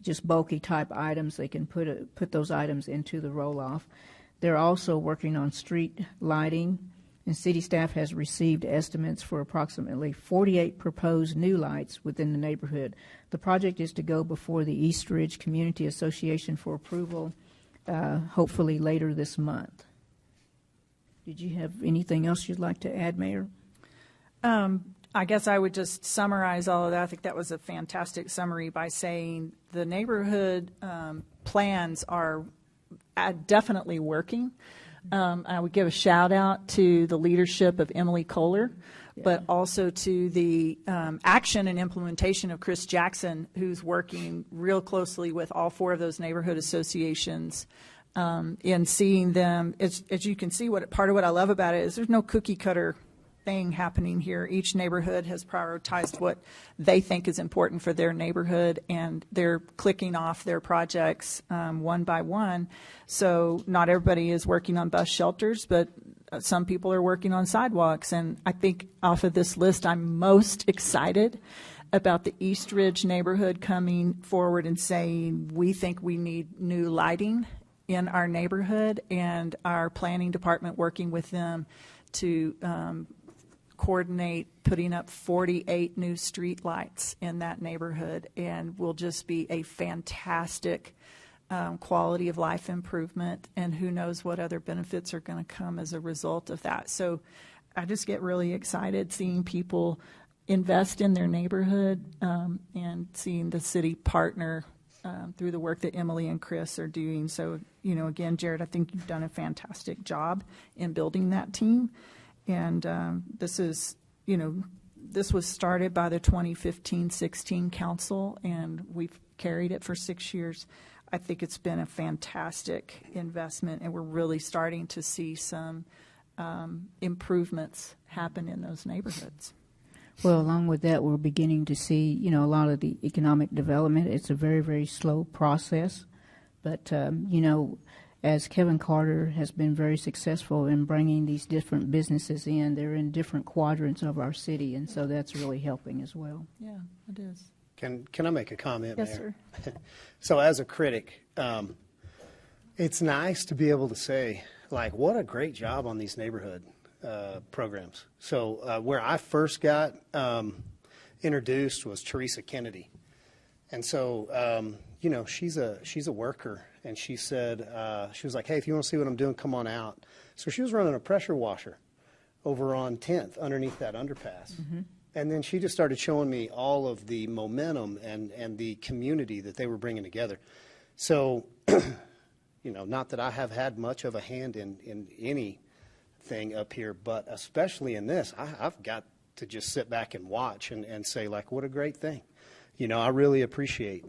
just bulky type items, they can put those items into the roll-off. They're also working on street lighting, and city staff has received estimates for approximately 48 proposed new lights within the neighborhood. The project is to go before the East Ridge Community Association for approval, hopefully later this month. Did you have anything else you'd like to add, Mayor? I guess I would just summarize all of that. I think that was a fantastic summary by saying the neighborhood plans are definitely working. I would give a shout out to the leadership of Emily Kohler, but also to the action and implementation of Chris Jackson, who's working real closely with all 4 of those neighborhood associations in seeing them. As you can see, part of what I love about it is there's no cookie cutter thing happening here. Each neighborhood has prioritized what they think is important for their neighborhood, and they're clicking off their projects one by one. So not everybody is working on bus shelters, but some people are working on sidewalks. And I think off of this list, I'm most excited about the East Ridge neighborhood coming forward and saying, we think we need new lighting in our neighborhood, and our planning department working with them to coordinate putting up 48 new street lights in that neighborhood, and will just be a fantastic quality of life improvement, and who knows what other benefits are going to come as a result of that. So I just get really excited seeing people invest in their neighborhood and seeing the city partner through the work that Emily and Chris are doing. So, again, Jared, I think you've done a fantastic job in building that team. And this was started by the 2015-16 council, and we've carried it for 6 years. I think it's been a fantastic investment, and we're really starting to see some improvements happen in those neighborhoods. Well, along with that, we're beginning to see, a lot of the economic development. It's a very, very slow process. But, as Kevin Carter has been very successful in bringing these different businesses in, they're in different quadrants of our city, and so that's really helping as well. Yeah, it is. Can I make a comment, Yes, Mayor? sir. So as a critic, it's nice to be able to say, what a great job on these neighborhood programs. So where I first got introduced was Teresa Kennedy. And so, she's a worker. And she said, she was like, hey, if you want to see what I'm doing, come on out. So she was running a pressure washer over on 10th underneath that underpass. And then she just started showing me all of the momentum and the community that they were bringing together. So, you know, not that I have had much of a hand in anything up here, but especially in this, I've got to just sit back and watch and say, like, what a great thing. You know, I really appreciate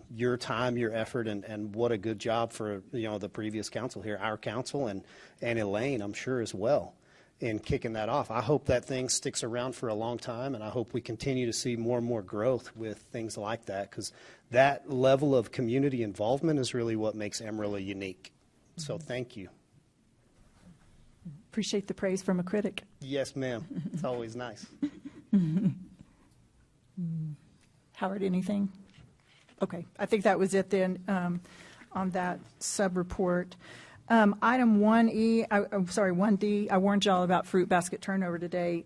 your time, your effort, and what a good job for, you know, the previous council here, our council, and Elaine, I'm sure, as well, in kicking that off. I hope that thing sticks around for a long time, and I hope we continue to see more and more growth with things like that, because that level of community involvement is really what makes Amarillo unique. So thank you. Appreciate the praise from a critic. Yes, ma'am. It's always nice. Howard, anything? Okay, I think that was it then on that sub-report. Item 1D, I warned y'all about fruit basket turnover today.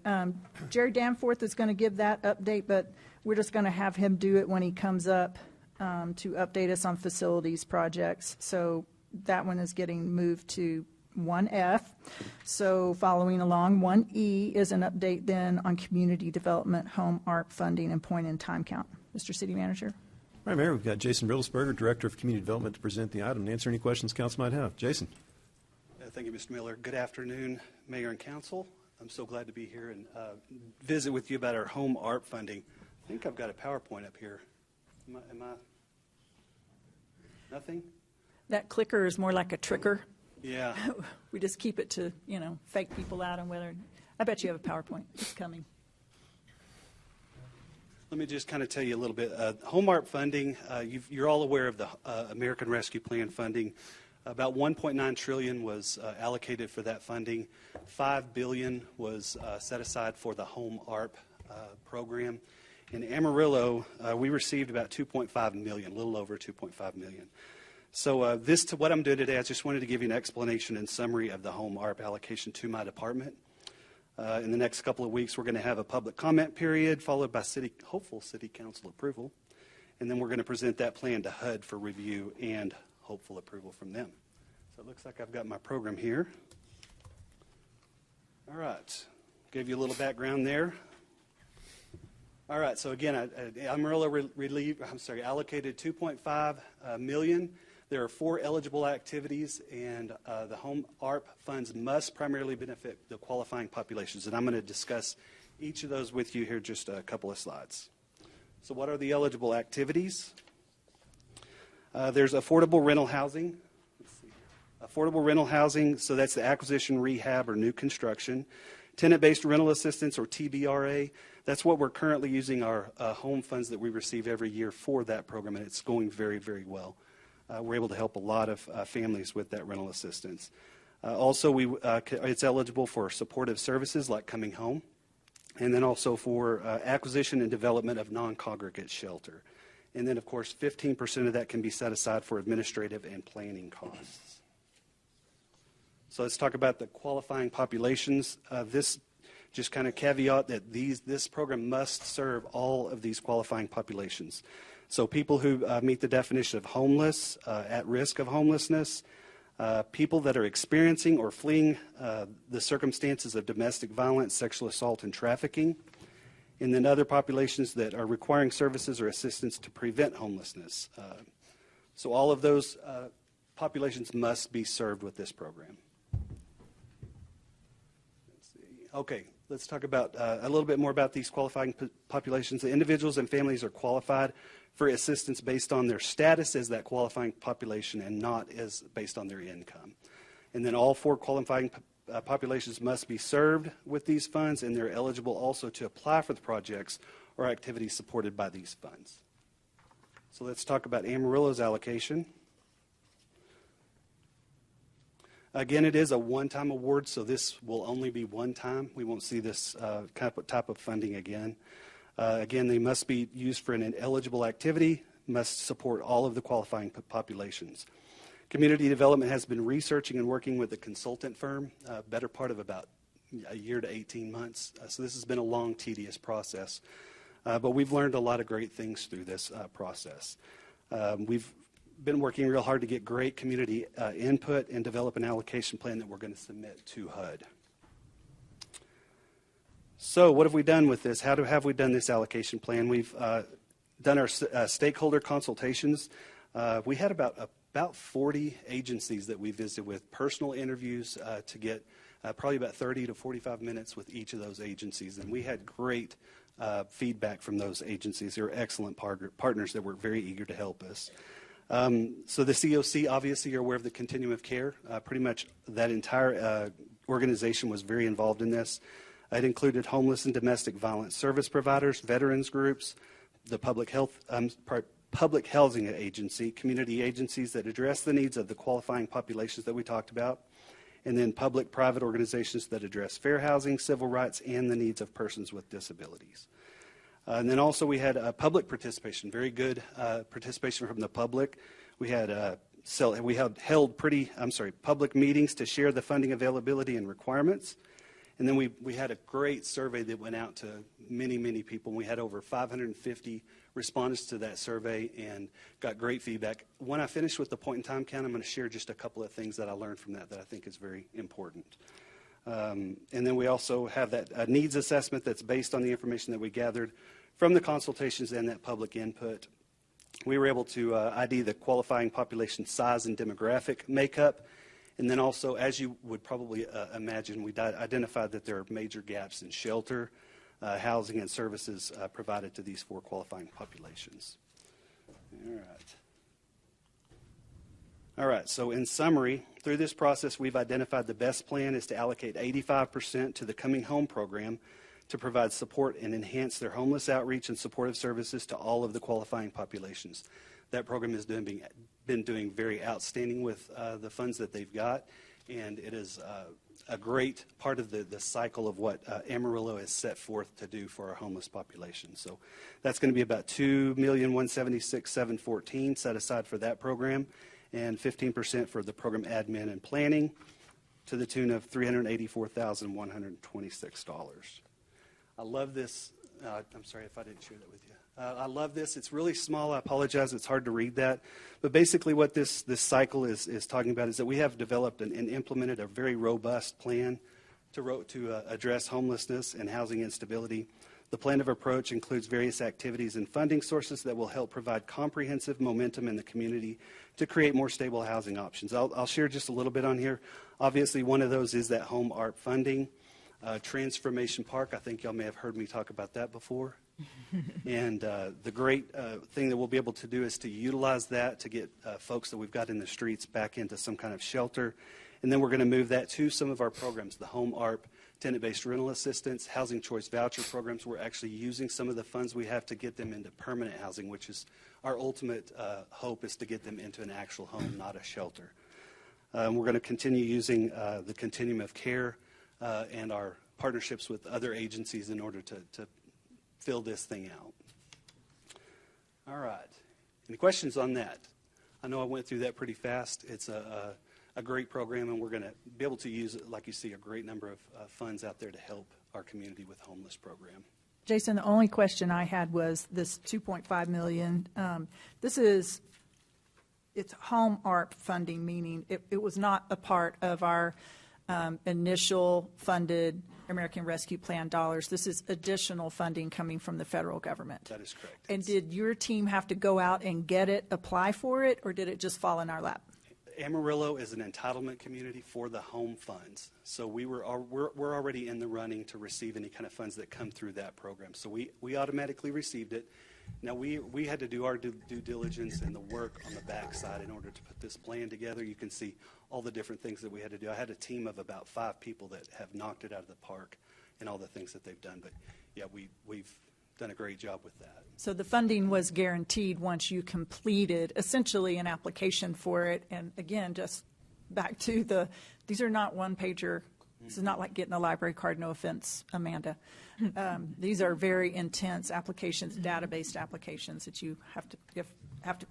Jerry Danforth is going to give that update, but we're just going to have him do it when he comes up to update us on facilities projects. So that one is getting moved to 1F. So following along, 1E is an update then on community development, home ARP funding, and point in time count. Mr. City Manager. All right, Mayor, we've got Jason Riddlesberger, Director of Community Development, to present the item and answer any questions council might have. Jason. Thank you, Mr. Miller. Good afternoon, Mayor and Council. I'm so glad to be here and visit with you about our home ARP funding. I think I've got a PowerPoint up here. Am I? Nothing? That clicker is more like a tricker. Yeah. We just keep it to, you know, fake people out on whether. I bet you have a PowerPoint. It's coming. Let me just kind of tell you a little bit. Home ARP funding, you're all aware of the American Rescue Plan funding. About $1.9 trillion was allocated for that funding. $5 billion was set aside for the home ARP program. In Amarillo, we received about $2.5 million, a little over $2.5 million. So what I'm doing today, I just wanted to give you an explanation and summary of the home ARP allocation to my department. In the next couple of weeks, we're going to have a public comment period, followed by hopeful city council approval. And then we're going to present that plan to HUD for review and hopeful approval from them. So it looks like I've got my program here. All right. Gave you a little background there. All right. So again, Amarillo allocated $2.5 million. There are 4 eligible activities, and the home ARP funds must primarily benefit the qualifying populations. And I'm going to discuss each of those with you here in just a couple of slides. So what are the eligible activities? There's affordable rental housing. Let's see. Affordable rental housing, so that's the acquisition, rehab, or new construction. Tenant-based rental assistance, or TBRA. That's what we're currently using our home funds that we receive every year for that program, and it's going very, very well. We're able to help a lot of families with that rental assistance. Also, it's eligible for supportive services like coming home, and then also for acquisition and development of non-congregate shelter. And then, of course, 15% of that can be set aside for administrative and planning costs. So let's talk about the qualifying populations. This just kind of caveat that this program must serve all of these qualifying populations. So people who meet the definition of homeless, at risk of homelessness, people that are experiencing or fleeing the circumstances of domestic violence, sexual assault, and trafficking, and then other populations that are requiring services or assistance to prevent homelessness. So all of those populations must be served with this program. Let's see. Okay. Let's talk about a little bit more about these qualifying populations. The individuals and families are qualified for assistance based on their status as that qualifying population and not as based on their income. And then all 4 qualifying populations must be served with these funds, and they're eligible also to apply for the projects or activities supported by these funds. So let's talk about Amarillo's allocation. Again, it is a one-time award, so this will only be one time. We won't see this type of funding again. Again, they must be used for an eligible activity, must support all of the qualifying populations. Community development has been researching and working with a consultant firm, better part of about a year to 18 months. So this has been a long, tedious process. But we've learned a lot of great things through this process. We've been working real hard to get great community input and develop an allocation plan that we're going to submit to HUD. So what have we done with this? How have we done this allocation plan? We've done our stakeholder consultations. We had about 40 agencies that we visited with, personal interviews to get probably about 30 to 45 minutes with each of those agencies. And we had great feedback from those agencies. They were excellent partners that were very eager to help us. So the COC, obviously, you're aware of the continuum of care. Pretty much that entire organization was very involved in this. It included homeless and domestic violence service providers, veterans groups, the public housing agency, community agencies that address the needs of the qualifying populations that we talked about, and then public-private organizations that address fair housing, civil rights, and the needs of persons with disabilities. And then also we had public participation, very good participation from the public. We had held public meetings to share the funding availability and requirements. And then we had a great survey that went out to many, many people. We had over 550 respondents to that survey and got great feedback. When I finish with the point in time count, I'm going to share just a couple of things that I learned from that I think is very important. And then we also have that needs assessment that's based on the information that we gathered from the consultations and that public input. We were able to ID the qualifying population size and demographic makeup. And then also, as you would probably imagine, we identified that there are major gaps in shelter, housing, and services provided to these 4 qualifying populations. All right, so in summary, through this process, we've identified the best plan is to allocate 85% to the Coming Home program to provide support and enhance their homeless outreach and supportive services to all of the qualifying populations. That program has been doing very outstanding with the funds that they've got, and it is a great part of the cycle of what Amarillo has set forth to do for our homeless population. So that's going to be about $2,176,714 set aside for that program, and 15% for the program admin and planning to the tune of $384,126. I love this. I'm sorry if I didn't share that with you. I love this. It's really small. I apologize. It's hard to read that. But basically what this cycle is talking about is that we have developed and implemented a very robust plan to address homelessness and housing instability. The plan of approach includes various activities and funding sources that will help provide comprehensive momentum in the community to create more stable housing options. I'll share just a little bit on here. Obviously, one of those is that home ARP funding. Transformation Park, I think y'all may have heard me talk about that before. And the great thing that we'll be able to do is to utilize that to get folks that we've got in the streets back into some kind of shelter. And then we're going to move that to some of our programs, the home ARP, tenant-based rental assistance, housing choice voucher programs. We're actually using some of the funds we have to get them into permanent housing, which is our ultimate hope is to get them into an actual home, not a shelter. We're going to continue using the continuum of care and our partnerships with other agencies in order to fill this thing out. All right. Any questions on that? I know I went through that pretty fast. It's a great program, and we're going to be able to use, like you see, a great number of funds out there to help our community with homeless program. Jason, the only question I had was this $2.5 million. It's home ARP funding, meaning it was not a part of our initial funded American Rescue Plan dollars. This is additional funding coming from the federal government. That is correct. And did your team have to go out and get it, apply for it, or did it just fall in our lap? Amarillo is an entitlement community for the home funds. So we're already in the running to receive any kind of funds that come through that program. So we automatically received it. Now, we had to do our due diligence and the work on the backside in order to put this plan together. You can see all the different things that we had to do. I had a team of about 5 people that have knocked it out of the park and all the things that they've done. But, yeah, we've done a great job with that. So the funding was guaranteed once you completed essentially an application for it. And, again, just back to these are not one-pager. This is not like getting a library card, no offense, Amanda. These are very intense applications, database applications that you have to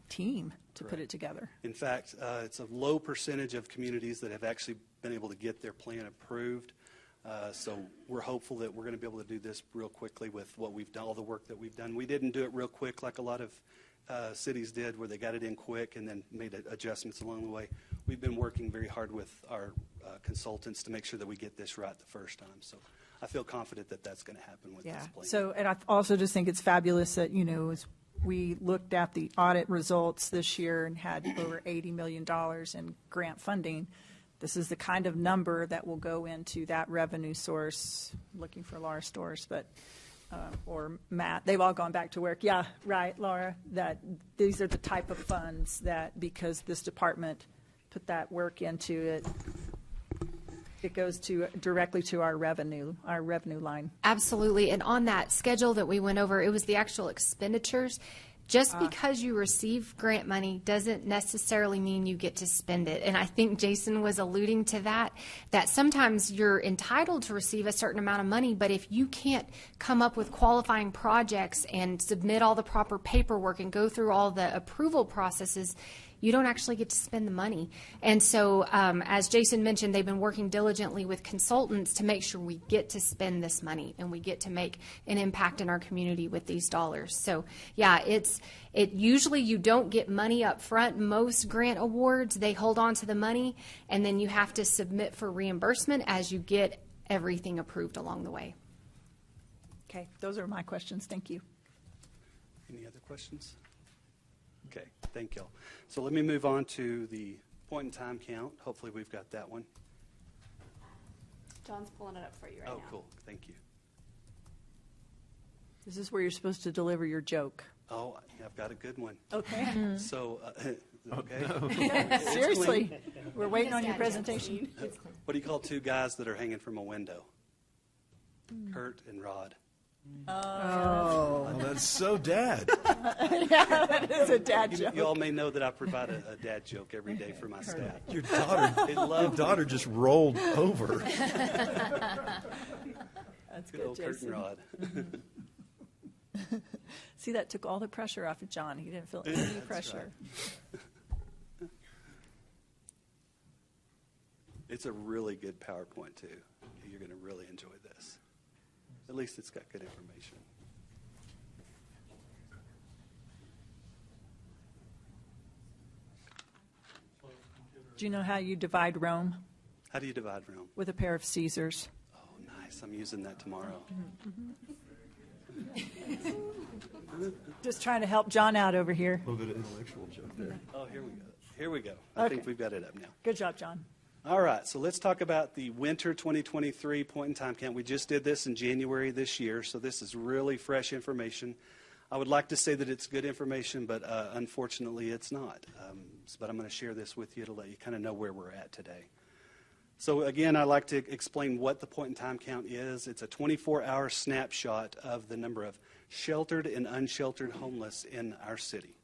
team to put it together. In fact, it's a low percentage of communities that have actually been able to get their plan approved. So we're hopeful that we're going to be able to do this real quickly with what we've done, all the work that we've done. We didn't do it real quick like a lot of cities did, where they got it in quick and then made adjustments along the way. We've been working very hard with our consultants to make sure that we get this right the first time. So I feel confident that that's going to happen with this plan. So, and I also just think it's fabulous that, as we looked at the audit results this year and had over $80 million in grant funding, this is the kind of number that will go into that revenue source. Looking for Laura Stores, but or Matt, they've all gone back to work. Yeah, right, Laura, that these are the type of funds that, because this department put that work into it, it goes directly to our revenue line. Absolutely. And on that schedule that we went over, it was the actual expenditures. Just because you receive grant money doesn't necessarily mean you get to spend it. And I think Jason was alluding to that sometimes you're entitled to receive a certain amount of money, but if you can't come up with qualifying projects and submit all the proper paperwork and go through all the approval processes, you don't actually get to spend the money. And so, as Jason mentioned, they've been working diligently with consultants to make sure we get to spend this money and we get to make an impact in our community with these dollars. So, yeah, it usually you don't get money up front. Most grant awards, they hold on to the money, and then you have to submit for reimbursement as you get everything approved along the way. Okay, those are my questions. Thank you. Any other questions? Okay, thank y'all. So let me move on to the point in time count. Hopefully we've got that one. John's pulling it up for you right now. Oh, cool. Thank you. This is where you're supposed to deliver your joke. Oh, I've got a good one. Okay. So, okay. No. Seriously, we're waiting on your presentation. What do you call two guys that are hanging from a window? Kurt and Rod. Oh, that's so dad. Yeah, that is a dad joke. You all may know that I provide a dad joke every day for my staff. Your daughter just rolled over. That's good, old Kurt and Rod. See, that took all the pressure off of John. He didn't feel any pressure. Right. It's a really good PowerPoint, too. You're going to really enjoy this. At least it's got good information. Do you know how you divide Rome? How do you divide Rome? With a pair of Caesars. Oh, nice. I'm using that tomorrow. Just trying to help John out over here. A little bit of intellectual joke there. Oh, here we go. Here we go. I think we've got it up now. Good job, John. All right, so let's talk about the winter 2023 point in time count. We just did this in January this year, so this is really fresh information. I would like to say that it's good information, but unfortunately it's not. But I'm going to share this with you to let you kind of know where we're at today. So again, I'd like to explain what the point in time count is. It's a 24-hour snapshot of the number of sheltered and unsheltered homeless in our city.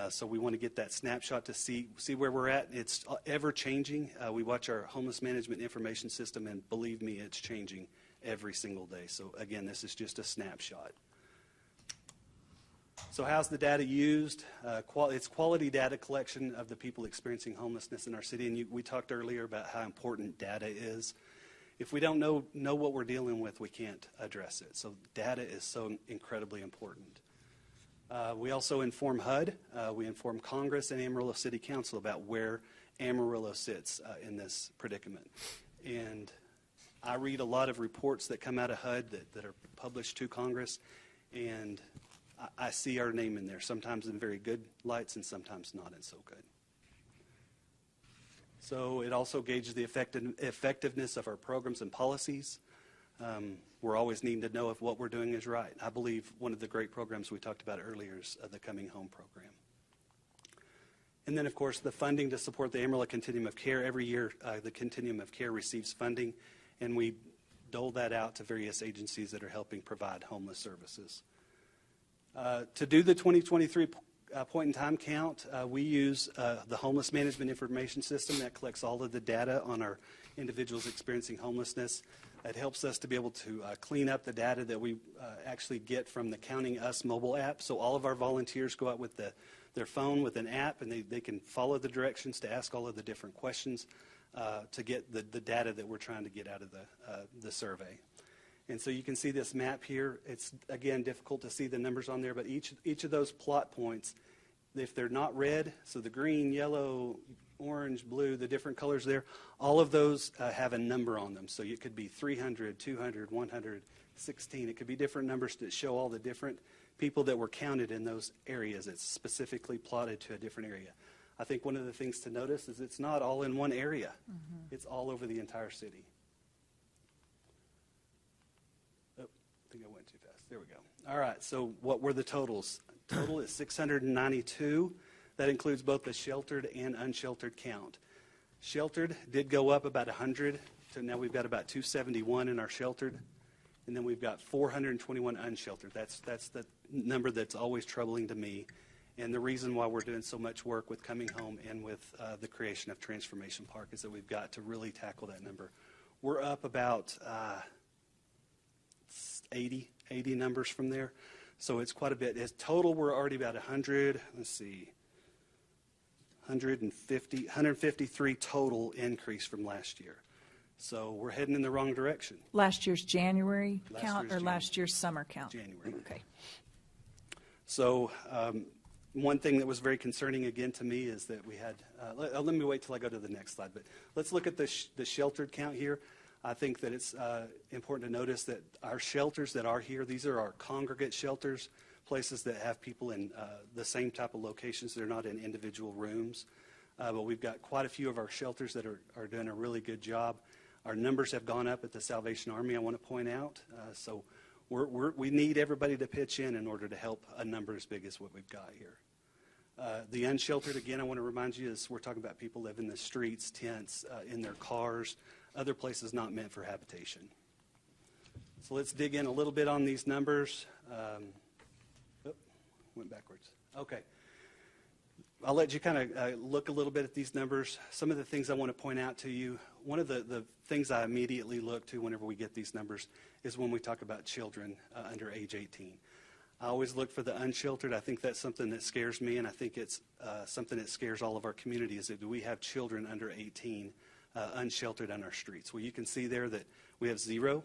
So we want to get that snapshot to see where we're at. It's ever changing. We watch our homeless management information system, and believe me, it's changing every single day. So again, this is just a snapshot. So how's the data used? It's quality data collection of the people experiencing homelessness in our city. And we talked earlier about how important data is. If we don't know what we're dealing with, we can't address it. So data is so incredibly important. We also inform HUD, we inform Congress and Amarillo City Council about where Amarillo sits in this predicament. And I read a lot of reports that come out of HUD that are published to Congress, and I see our name in there, sometimes in very good lights and sometimes not in so good. So it also gauges the effectiveness of our programs and policies. We're always needing to know if what we're doing is right. I believe one of the great programs we talked about earlier is the Coming Home program. And then, of course, the funding to support the Amarillo Continuum of Care. Every year, the Continuum of Care receives funding, and we dole that out to various agencies that are helping provide homeless services. To do the 2023 point in time count, we use the Homeless Management Information System that collects all of the data on our individuals experiencing homelessness. It helps us to be able to clean up the data that we actually get from the Counting Us mobile app. So all of our volunteers go out with their phone with an app, and they can follow the directions to ask all of the different questions to get the data that we're trying to get out of the survey. And so you can see this map here. It's, again, difficult to see the numbers on there, but each of those plot points if they're not red, so the green, yellow, orange, blue, the different colors there, all of those have a number on them. So it could be 300, 200, 116. It could be different numbers that show all the different people that were counted in those areas. It's specifically plotted to a different area. I think one of the things to notice is it's not all in one area. Mm-hmm. It's all over the entire city. Oh, I think I went too fast. There we go. All right, so what were the totals? Total is 692. That includes both the sheltered and unsheltered count. Sheltered did go up about 100, so now we've got about 271 in our sheltered, and then we've got 421 unsheltered. That's the number that's always troubling to me, and the reason why we're doing so much work with Coming Home and with the creation of Transformation Park is that we've got to really tackle that number. We're up about 80 numbers from there, so it's quite a bit. As total, we're already about 100. Let's see. 153 total increase from last year. So we're heading in the wrong direction. Last year's January count or last year's summer count? January. Okay. So one thing that was very concerning again to me is that we had, let me wait till I go to the next slide, but let's look at the sheltered count here. I think that it's important to notice that our shelters that are here, these are our congregate shelters, places that have people in the same type of locations. They're not in individual rooms. But we've got quite a few of our shelters that are doing a really good job. Our numbers have gone up at the Salvation Army, I want to point out. So we need everybody to pitch in order to help a number as big as what we've got here. The unsheltered, again, I want to remind you, is we're talking about people living in the streets, tents, in their cars, other places not meant for habitation. So let's dig in a little bit on these numbers. Went backwards. Okay. I'll let you kind of look a little bit at these numbers. Some of the things I want to point out to you, one of the things I immediately look to whenever we get these numbers is when we talk about children under age 18. I always look for the unsheltered. I think that's something that scares me, and I think it's something that scares all of our community, is that do we have children under 18 unsheltered on our streets? Well, you can see there that we have 0.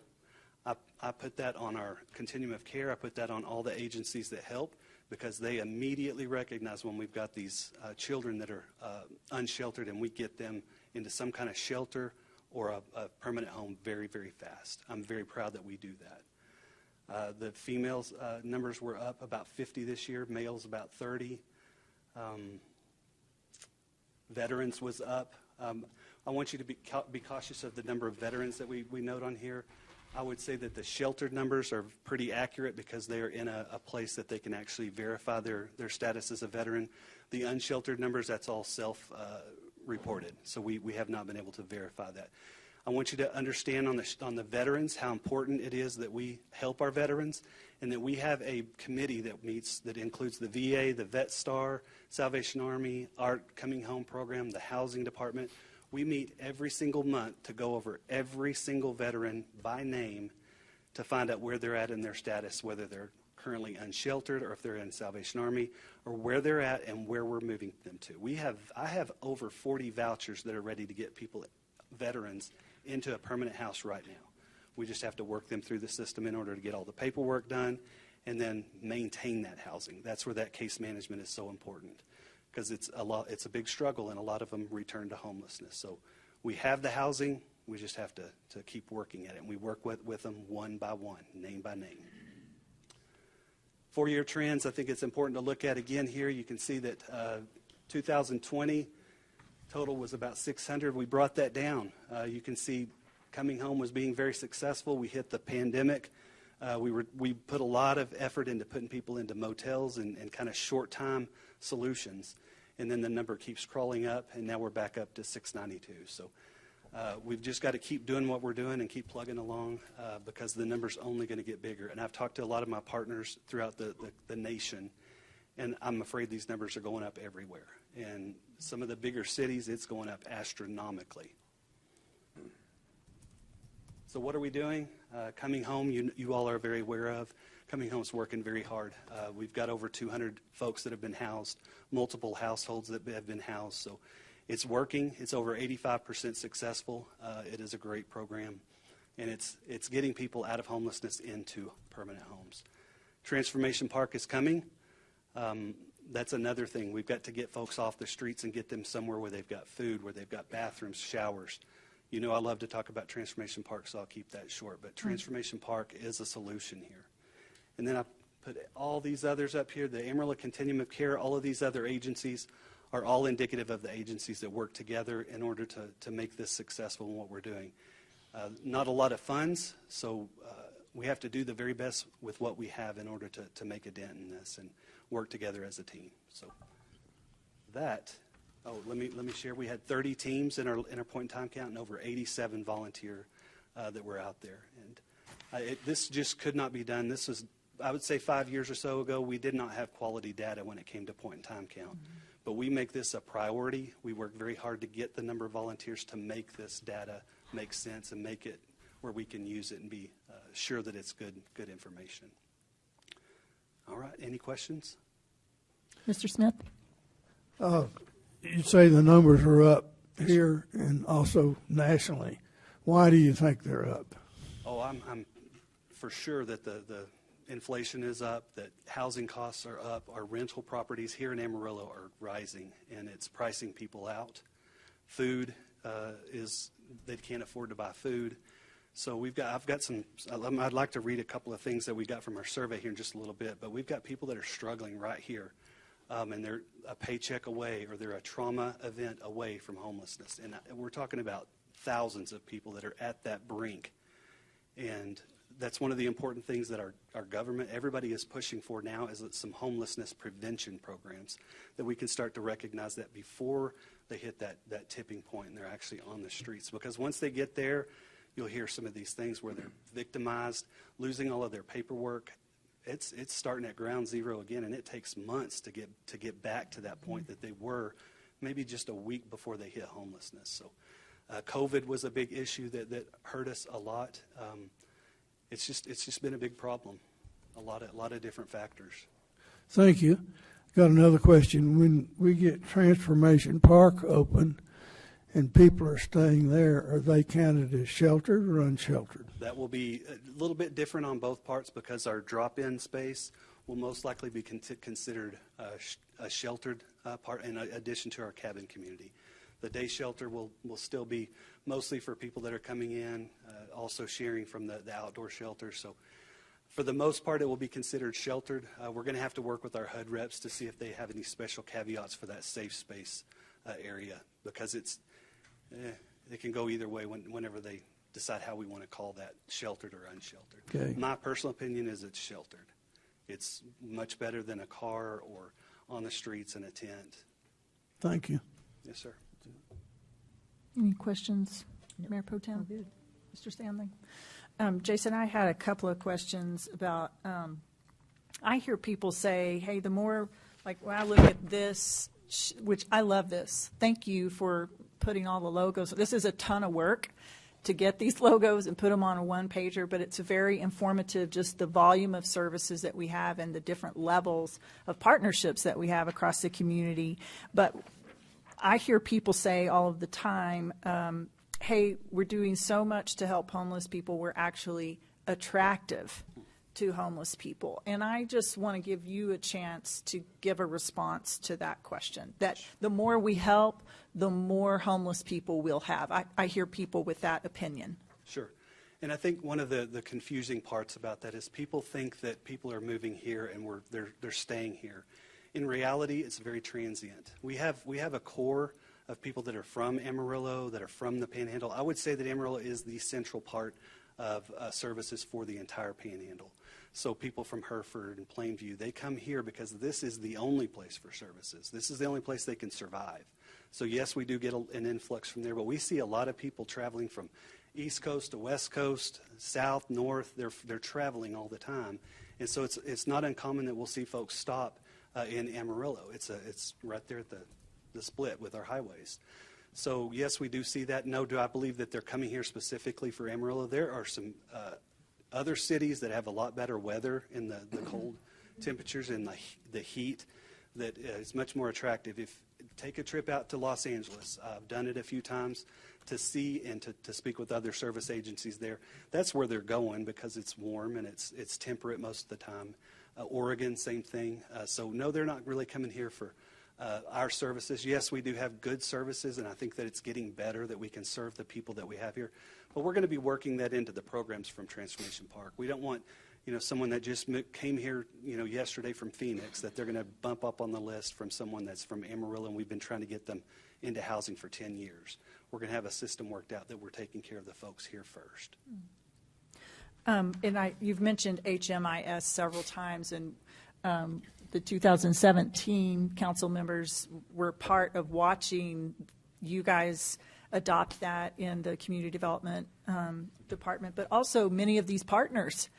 I put that on our continuum of care. I put that on all the agencies that help, because they immediately recognize when we've got these children that are unsheltered, and we get them into some kind of shelter or a permanent home very, very fast. I'm very proud that we do that. The females numbers were up about 50 this year, males about 30. Veterans was up. I want you to be cautious of the number of veterans that we note on here. I would say that the sheltered numbers are pretty accurate because they are in a place that they can actually verify their status as a veteran. The unsheltered numbers, that's all self-reported, so we have not been able to verify that. I want you to understand on the veterans how important it is that we help our veterans, and that we have a committee that meets that includes the VA, the Vet Star, Salvation Army, our Coming Home program, the Housing Department. We meet every single month to go over every single veteran by name to find out where they're at in their status, whether they're currently unsheltered or if they're in Salvation Army, or where they're at and where we're moving them to. I have over 40 vouchers that are ready to get people, veterans, into a permanent house right now. We just have to work them through the system in order to get all the paperwork done and then maintain that housing. That's where that case management is so important, because it's a big struggle, and a lot of them return to homelessness. So we have the housing, we just have to keep working at it, and we work with them one by one, name by name. 4-year trends, I think it's important to look at again here. You can see that 2020 total was about 600. We brought that down. You can see Coming Home was being very successful. We hit the pandemic. We put a lot of effort into putting people into motels and kind of short-time solutions. And then the number keeps crawling up, and now we're back up to 692. So we've just got to keep doing what we're doing and keep plugging along because the number's only going to get bigger. And I've talked to a lot of my partners throughout the nation, and I'm afraid these numbers are going up everywhere. And some of the bigger cities, it's going up astronomically. So what are we doing? Coming Home, you all are very aware of. Coming Home's working very hard. We've got over 200 folks that have been housed, multiple households that have been housed. So it's working. It's over 85% successful. It is a great program. And it's getting people out of homelessness into permanent homes. Transformation Park is coming. That's another thing. We've got to get folks off the streets and get them somewhere where they've got food, where they've got bathrooms, showers. You know, I love to talk about Transformation Park, so I'll keep that short. But Transformation Park is a solution here. And then I put all these others up here, the Amarillo Continuum of Care, all of these other agencies are all indicative of the agencies that work together in order to make this successful in what we're doing. Not a lot of funds, so we have to do the very best with what we have in order to make a dent in this and work together as a team. So that, let me share. We had 30 teams in our point in time count and over 87 volunteer that were out there. And this just could not be done. This was, I would say 5 years or so ago, we did not have quality data when it came to point in time count. But we make this a priority. We work very hard to get the number of volunteers to make this data make sense and make it where we can use it and be sure that it's good information. All right, any questions? Mr. Smith? You say the numbers are up here and also nationally. Why do you think they're up? Oh, I'm for sure that the inflation is up, that housing costs are up, our rental properties here in Amarillo are rising, and it's pricing people out. Food they can't afford to buy food. So I've got some, I'd like to read a couple of things that we got from our survey here in just a little bit, but we've got people that are struggling right here, and they're a paycheck away or they're a trauma event away from homelessness. And we're talking about thousands of people that are at that brink. And that's one of the important things that our government, everybody is pushing for now, is some homelessness prevention programs that we can start to recognize that before they hit that tipping point and they're actually on the streets. Because once they get there, you'll hear some of these things where they're victimized, losing all of their paperwork. It's starting at ground zero again, and it takes months to get back to that point that they were maybe just a week before they hit homelessness. So COVID was a big issue that hurt us a lot. It's just been a big problem, a lot of different factors. Thank you. Got another question. When we get Transformation Park open and people are staying there, are they counted as sheltered or unsheltered? That will be a little bit different on both parts because our drop-in space will most likely be considered a sheltered part in addition to our cabin community. The day shelter will still be mostly for people that are coming in, also sharing from the outdoor shelter. So for the most part, it will be considered sheltered. We're going to have to work with our HUD reps to see if they have any special caveats for that safe space area, because it can go either way whenever they decide how we want to call that, sheltered or unsheltered. Okay. My personal opinion is it's sheltered. It's much better than a car or on the streets in a tent. Thank you. Yes, sir. Any questions, Mayor Pro Tem? Mr. Stanley? Jason, I had a couple of questions about, I hear people say, hey, the more, like when I look at this, which I love this. Thank you for putting all the logos. This is a ton of work to get these logos and put them on a one-pager, but it's very informative, just the volume of services that we have and the different levels of partnerships that we have across the community. But I hear people say all of the time, hey, we're doing so much to help homeless people, we're actually attractive to homeless people. And I just want to give you a chance to give a response to that question, that the more we help, the more homeless people we'll have. I hear people with that opinion. Sure. And I think one of the confusing parts about that is people think that people are moving here and they're staying here. In reality, it's very transient. We have a core of people that are from Amarillo, that are from the Panhandle. I would say that Amarillo is the central part of services for the entire Panhandle. So people from Hereford and Plainview, they come here because this is the only place for services. This is the only place they can survive. So yes, we do get an influx from there, but we see a lot of people traveling from East Coast to West Coast, South, North. They're traveling all the time. And so it's not uncommon that we'll see folks stop in Amarillo. It's right there at the split with our highways. So yes, we do see that. No, do I believe that they're coming here specifically for Amarillo? There are some other cities that have a lot better weather in the cold temperatures and the heat that is much more attractive. If take a trip out to Los Angeles, I've done it a few times to see and to speak with other service agencies there. That's where they're going because it's warm and it's temperate most of the time. Oregon, same thing. So no, they're not really coming here for our services. Yes, we do have good services, and I think that it's getting better that we can serve the people that we have here. But we're going to be working that into the programs from Transformation Park. We don't want, someone that just came here, yesterday from Phoenix, that they're going to bump up on the list from someone that's from Amarillo, and we've been trying to get them into housing for 10 years. We're going to have a system worked out that we're taking care of the folks here first. And you've mentioned HMIS several times, and the 2017 council members were part of watching you guys adopt that in the community development department, but also many of these partners.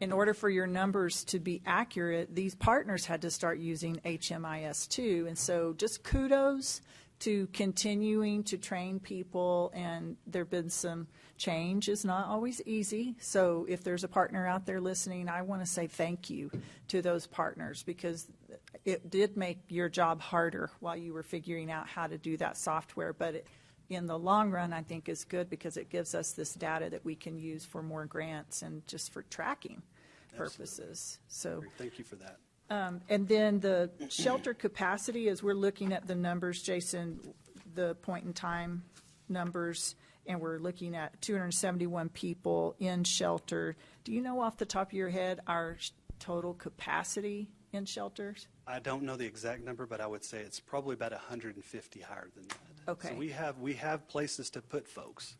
In order for your numbers to be accurate, these partners had to start using HMIS too. And so just kudos to continuing to train people, and there have been some change. Is not always easy. So if there's a partner out there listening, I want to say thank you to those partners, because it did make your job harder while you were figuring out how to do that software. But in the long run, I think is good, because it gives us this data that we can use for more grants and just for tracking purposes. So thank you for that. And then the shelter capacity, as we're looking at the numbers, Jason, the point in time numbers, and we're looking at 271 people in shelter. Do you know off the top of your head our total capacity in shelters? I don't know the exact number, but I would say it's probably about 150 higher than that. Okay. So we have places to put folks.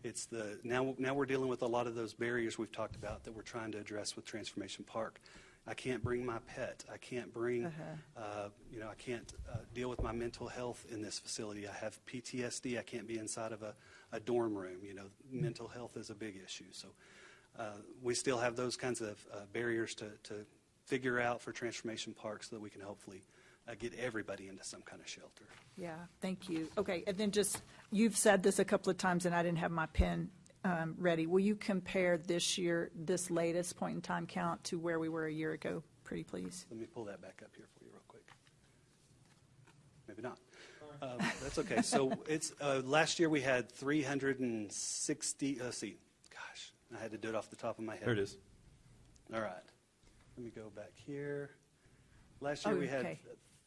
It's now we're dealing with a lot of those barriers we've talked about that we're trying to address with Transformation Park. I can't bring my pet. I can't bring, I can't deal with my mental health in this facility. I have PTSD. I can't be inside of a dorm room. Mental health is a big issue. So we still have those kinds of barriers to figure out for Transformation Park, so that we can hopefully get everybody into some kind of shelter. Yeah, thank you. Okay, and then you've said this a couple of times, and I didn't have my pen ready. Will you compare this latest point in time count to where we were a year ago, pretty please? Let me pull that back up here for you real quick. Maybe not. That's okay. So it's last year we had 360. Let's see. Gosh, I had to do it off the top of my head. There it is. All right. Let me go back here. Last year we had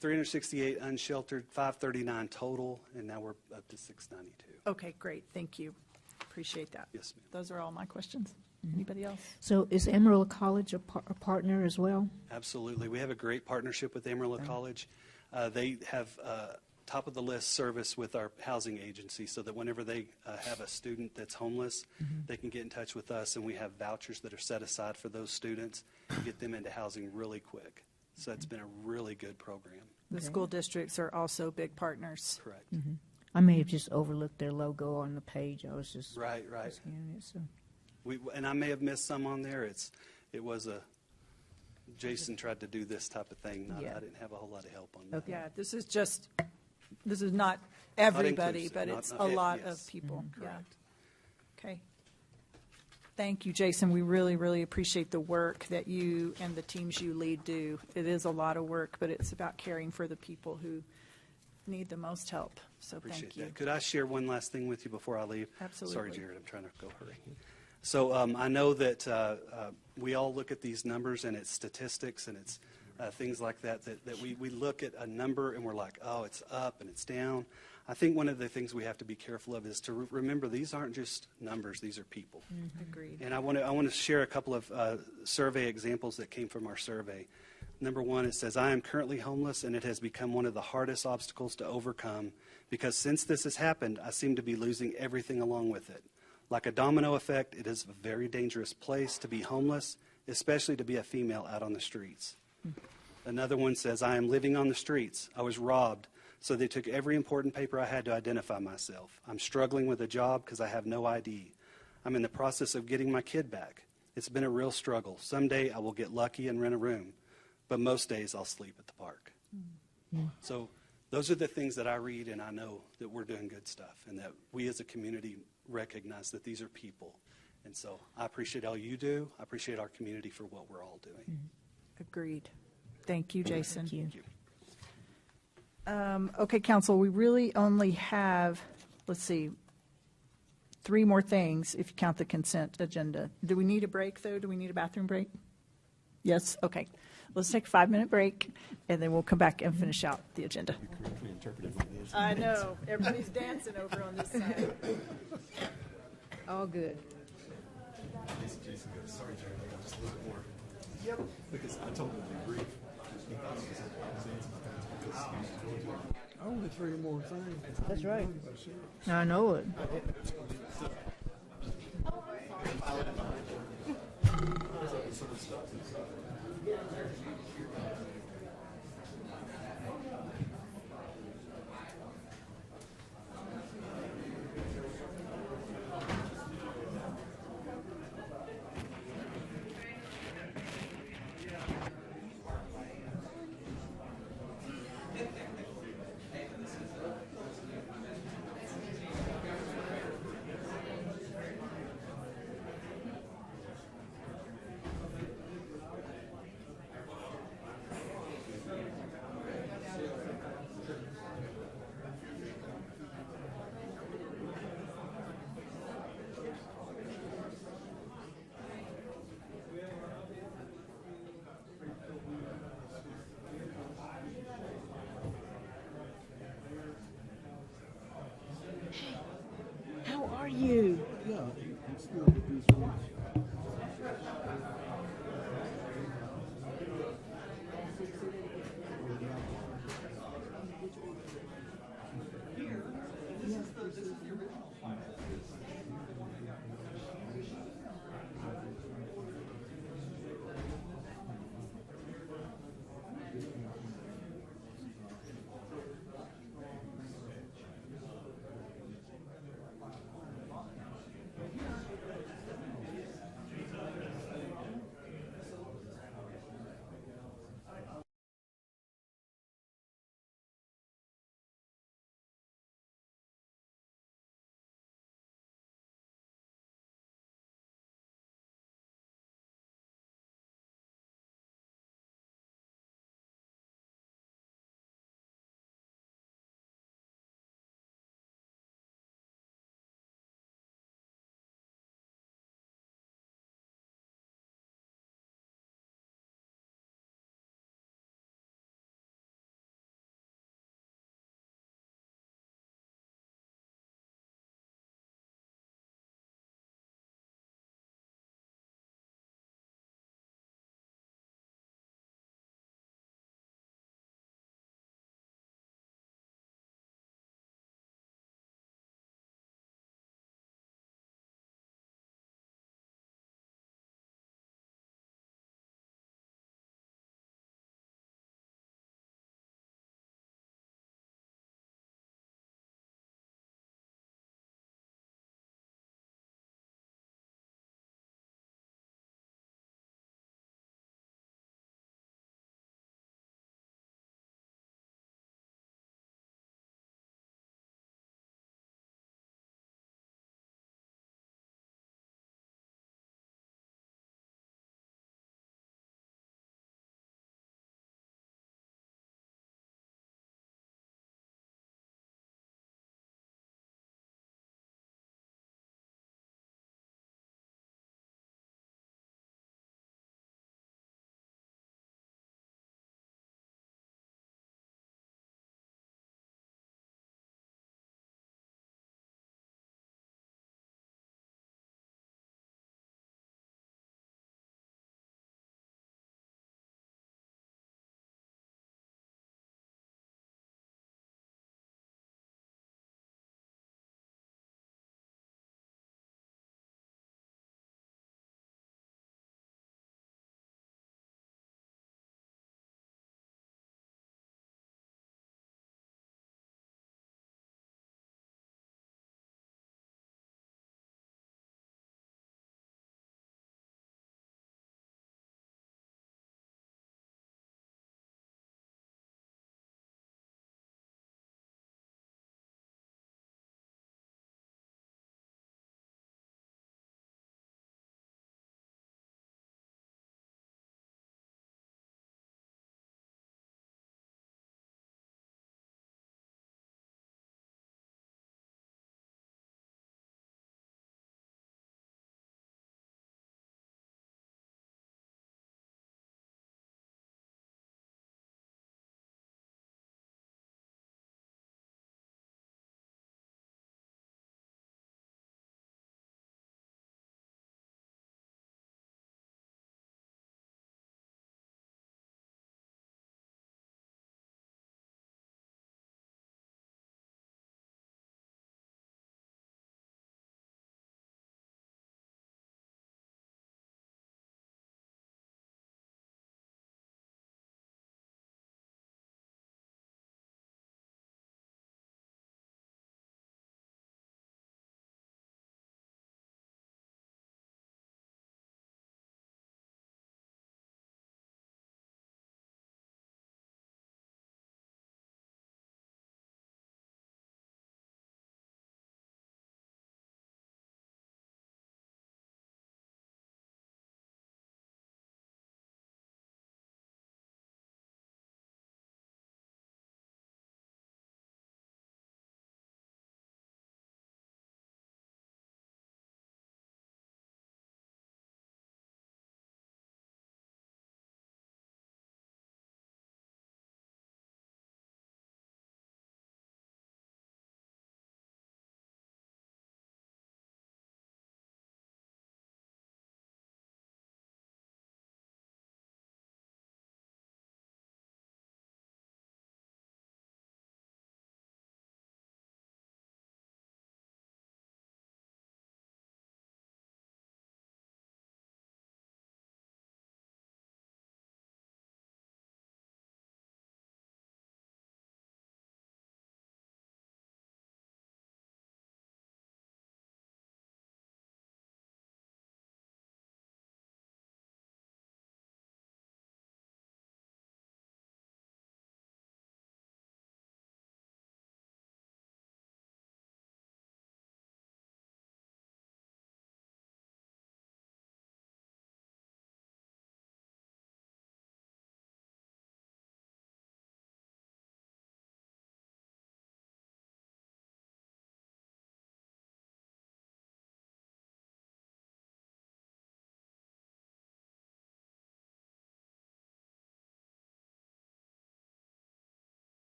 368 unsheltered, 539 total, and now we're up to 692. Okay, great. Thank you. Appreciate that. Yes, ma'am. Those are all my questions. Anybody else? So is Amarillo College a partner as well? Absolutely. We have a great partnership with Amarillo College. They have top of the list service with our housing agency, so that whenever they have a student that's homeless, they can get in touch with us, and we have vouchers that are set aside for those students to get them into housing really quick. So it's been a really good program. The school districts are also big partners. Correct. I may have just overlooked their logo on the page. I was just right. Scanning it, so. And I may have missed some on there. It was Jason tried to do this type of thing. I didn't have a whole lot of help on that. Okay. Yeah, this is not everybody, but it's a lot of people. Correct. Yeah. Okay. Thank you, Jason. We really, really appreciate the work that you and the teams you lead do. It is a lot of work, but it's about caring for the people who need the most help. So thank you. That. Could I share one last thing with you before I leave? Absolutely. Sorry, Jared, I'm trying to go hurry. So I know that we all look at these numbers, and it's statistics, and it's things like that we look at a number and we're like, oh, it's up and it's down. I think one of the things we have to be careful of is to remember these aren't just numbers, these are people. Agreed. And I want to share a couple of survey examples that came from our survey. Number one, it says, I am currently homeless, and it has become one of the hardest obstacles to overcome, because since this has happened, I seem to be losing everything along with it. Like a domino effect, it is a very dangerous place to be homeless, especially to be a female out on the streets. Another one says, I am living on the streets. I was robbed, so they took every important paper I had to identify myself. I'm struggling with a job because I have no ID. I'm in the process of getting my kid back. It's been a real struggle. Someday I will get lucky and rent a room, but most days I'll sleep at the park. So those are the things that I read, and I know that we're doing good stuff, and that we as a community recognize that these are people. And so I appreciate all you do. I appreciate our community for what we're all doing. Agreed. Thank you, Jason. Thank you. Okay, Council, we really only have, let's see, 3 more things if you count the consent agenda. Do we need a break, though? Do we need a bathroom break? Yes? Okay. Let's take a 5-minute break, and then we'll come back and finish out the agenda. I know. Everybody's dancing over on this side. All good. Sorry, Jerry, I got just a little bit more. Yep. Because I told him to be brief. Only 3 more things. That's right. I know it. How are you? Yeah.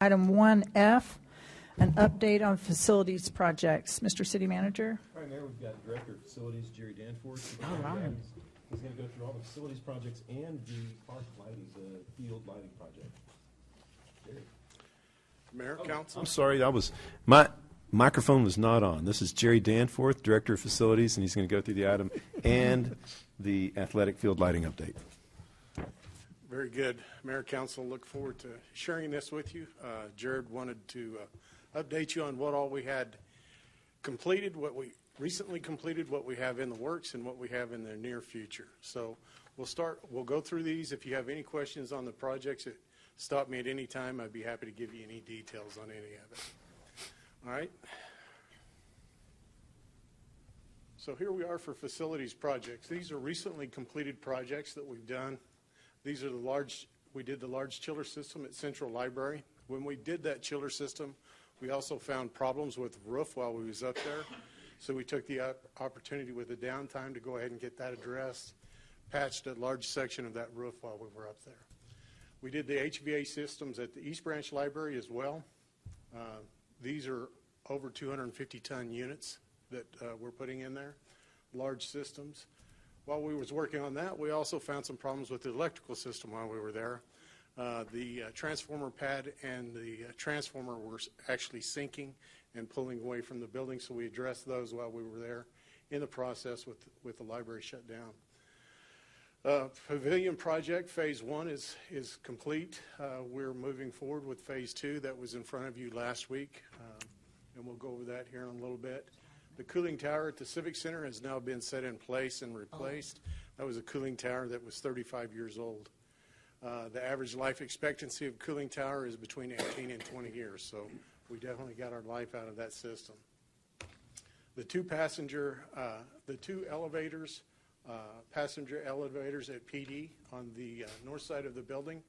Item 1F, an update on facilities projects. Mr. City Manager? All right, Mayor, we've got Director of Facilities, Jerry Danforth. All right. He's going to go through all the facilities projects and the park lighting, the field lighting project. Jerry. Mayor, Council. I'm sorry, my microphone was not on. This is Jerry Danforth, Director of Facilities, and he's going to go through the item and the athletic field lighting update. Very good. Mayor, Council, look forward to sharing this with you. Jared wanted to update you on what all we had completed, what we recently completed, what we have in the works, and what we have in the near future. So we'll go through these. If you have any questions on the projects, stop me at any time. I'd be happy to give you any details on any of it. All right. So here we are for facilities projects. These are recently completed projects that we've done. These are we did the large chiller system at Central Library. When we did that chiller system, we also found problems with the roof while we was up there. So we took the opportunity with the downtime to go ahead and get that addressed, patched a large section of that roof while we were up there. We did the HVA systems at the East Branch Library as well. These are over 250-ton units that we're putting in there, large systems. While we was working on that, we also found some problems with the electrical system while we were there. The transformer pad and the transformer were actually sinking and pulling away from the building, so we addressed those while we were there in the process with the library shut down. Pavilion project, phase 1 is complete. We're moving forward with phase 2 that was in front of you last week, and we'll go over that here in a little bit. The cooling tower at the Civic Center has now been set in place and replaced. That was a cooling tower that was 35 years old. The average life expectancy of cooling tower is between 18 and 20 years, so we definitely got our life out of that system. The two elevators, passenger elevators at PD on the north side of the building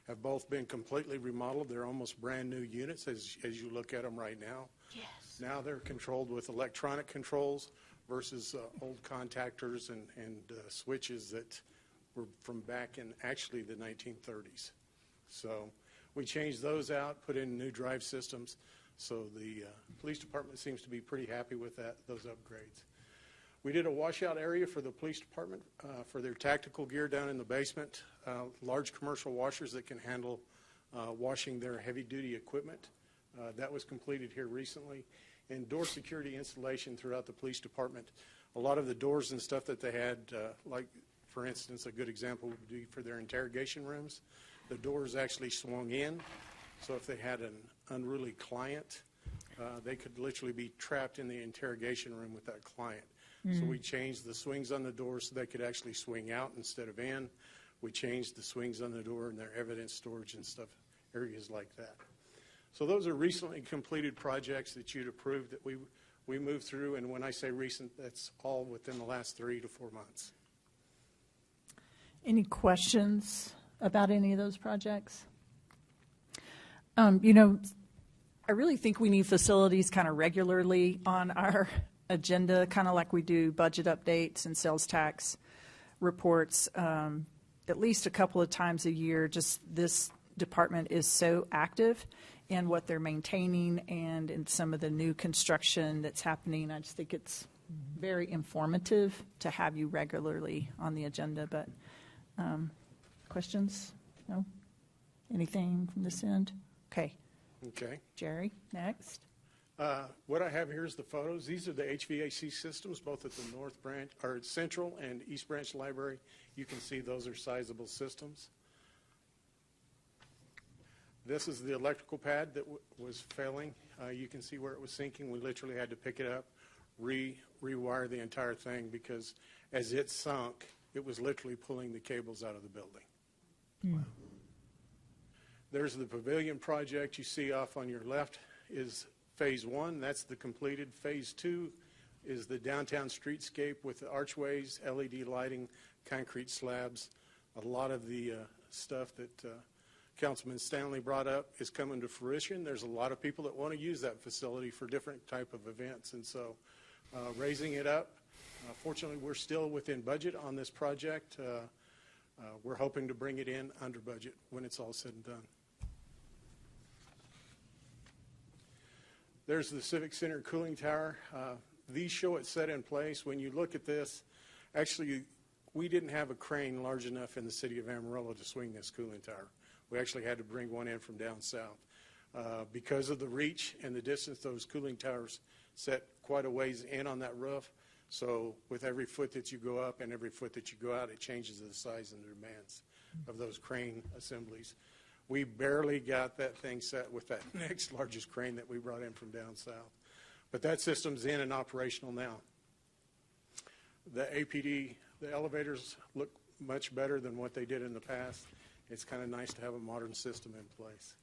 have both been completely remodeled. They're almost brand new units as you look at them right now. Yes. Now they're controlled with electronic controls versus old contactors and switches that were from back in actually the 1930s. So we changed those out, put in new drive systems. So the police department seems to be pretty happy with those upgrades. We did a washout area for the police department for their tactical gear down in the basement, large commercial washers that can handle washing their heavy-duty equipment. That was completed here recently. And door security installation throughout the police department. A lot of the doors and stuff that they had, like, for instance, a good example would be for their interrogation rooms. The doors actually swung in, so if they had an unruly client, they could literally be trapped in the interrogation room with that client. So we changed the swings on the doors so they could actually swing out instead of in. We changed the swings on the door and their evidence storage and stuff, areas like that. So those are recently completed projects that you'd approved that we moved through, and when I say recent, that's all within the last 3 to 4 months. Any questions about any of those projects? I really think we need facilities kind of regularly on our agenda, kind of like we do budget updates and sales tax reports, at least a couple of times a year. Just this department is so active in what they're maintaining and in some of the new construction that's happening. I just think it's very informative to have you regularly on the agenda. But questions? No? Anything from this end? Okay. Okay. Jerry, next. What I have here is the photos. These are the HVAC systems, both at the North Branch, or Central and East Branch Library. You can see those are sizable systems. This is the electrical pad that was failing. You can see where it was sinking. We literally had to pick it up, rewire the entire thing, because as it sunk, it was literally pulling the cables out of the building. Wow. There's the pavilion project you see off on your left is phase 1. That's the completed. Phase 2 is the downtown streetscape with the archways, LED lighting, concrete slabs. A lot of the stuff that Councilman Stanley brought up is coming to fruition. There's a lot of people that want to use that facility for different type of events, and so raising it up. Fortunately, we're still within budget on this project. We're hoping to bring it in under budget when it's all said and done. There's the Civic Center cooling tower. These show it set in place. When you look at this, actually, we didn't have a crane large enough in the city of Amarillo to swing this cooling tower. We actually had to bring one in from down south. Because of the reach and the distance, those cooling towers set quite a ways in on that roof. So with every foot that you go up and every foot that you go out, it changes the size and the demands of those crane assemblies. We barely got that thing set with that next largest crane that we brought in from down south. But that system's in and operational now. The APD, the elevators look much better than what they did in the past. It's kind of nice to have a modern system in place.